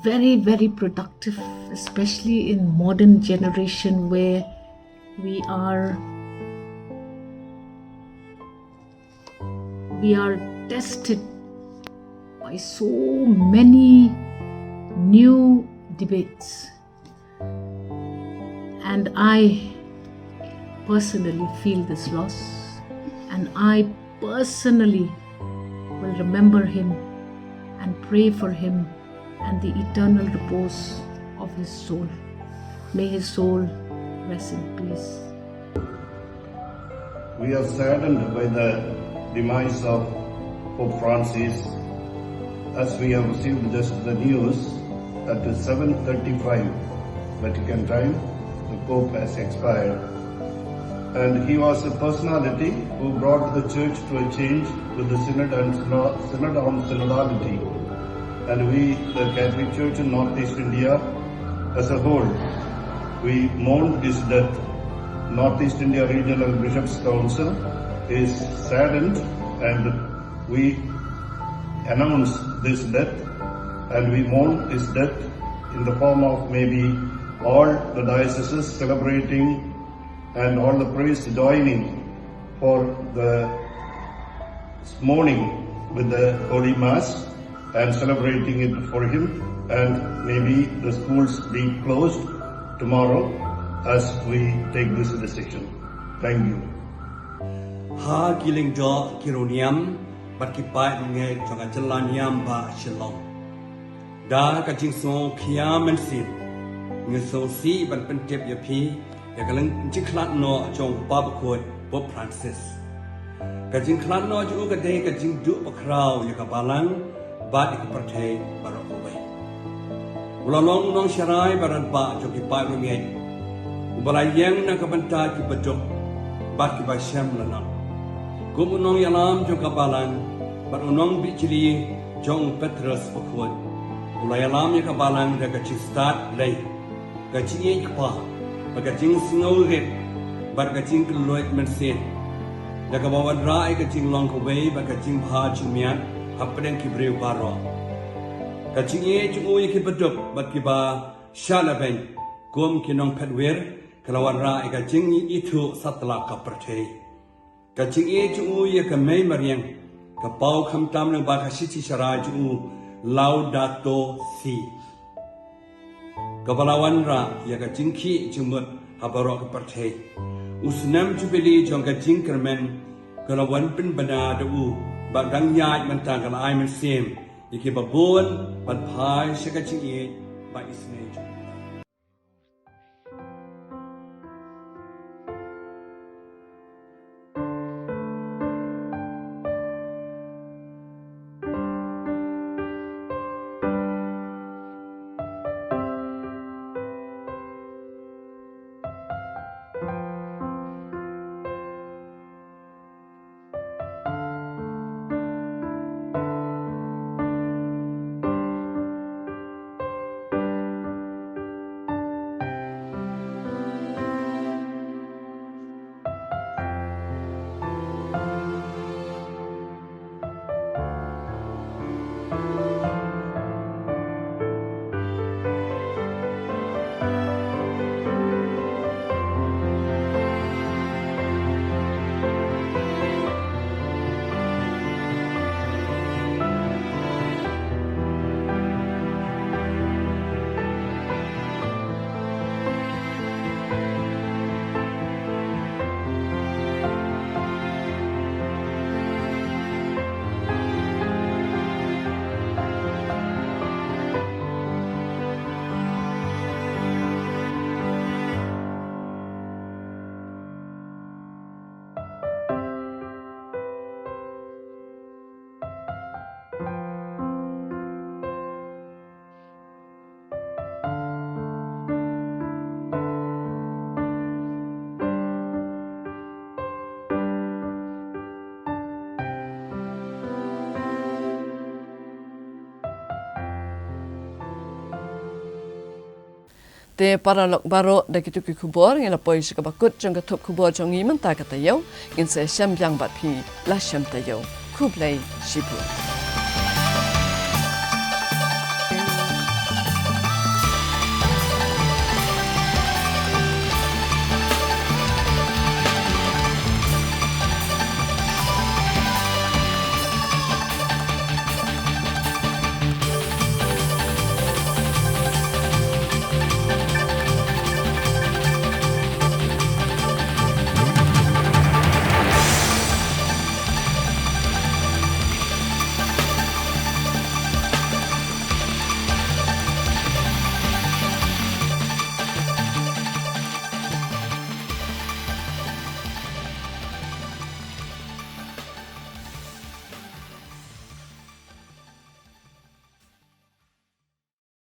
very, very productive, especially in modern generation where we are tested by so many new debates. And I personally feel this loss, and I personally will remember him and pray for him and the eternal repose of his soul. May his soul rest in peace. We are saddened by the demise of Pope Francis, as we have received just the news at 7:35 Vatican time. The Pope has expired, and he was a personality who brought the Church to a change with the Synod and Synod on Synodality. And we, the Catholic Church in Northeast India as a whole, we mourn his death. Northeast India Regional Bishops' Council is saddened, and we announce this death, and we mourn his death in the form of maybe all the dioceses celebrating and all the priests joining for the mourning with the Holy Mass and celebrating it for him, and maybe the schools be closed tomorrow as we take this decision. Thank you. Ha kiling do kironiam bat kipai nge jonga jalaniam ba shalom. Da ka jing so khiam and sin. Nge so si ban pen tep ya pi ya kalang jing khlat no jong pa ba khoi Pope Francis. Ka jing khlat no ju ka de ka jing du pa krau ya ka balang ba ik parthe barokowe. Ulalong nong sharai baran ba jo kipai nge. Ubalayang na kabanta ki bajok bat ki ba syam lanang. Kum unong yalam jong kabalan bat unong bichili jong Petrus pakhoi. Mulai alam ya kabalang da kacing start lay. Kacing ye kpa. Kacing snow red. Bar kacing keloid mersen. Da kabawan rai kacing long kaway ba kacing bha chumian hapren kibreu baro. Kacing ye chungu ye kibedup bat kiba shalaben gom kinong petwer kalawan rai kacing itu satla kapertei. Kacing ye chungu ye kamay mariang kapau kamtam ng ba kasiti sarai chungu Laudato Si. Kapalawan ra ya kacing ki jumut habarok kepertei. Usnam jubili jong kacing kermen kalawan pen bana dau bagang yai mentang kalai mesim iki babon padpai sekacing ye ba isne. Te paralok baro da kitu ki kubor ngila poi shi kabakut jong ka top kubor jong ngi man ta ka tayo ngin se sham yang bat phi la sham tayo kublai shibu.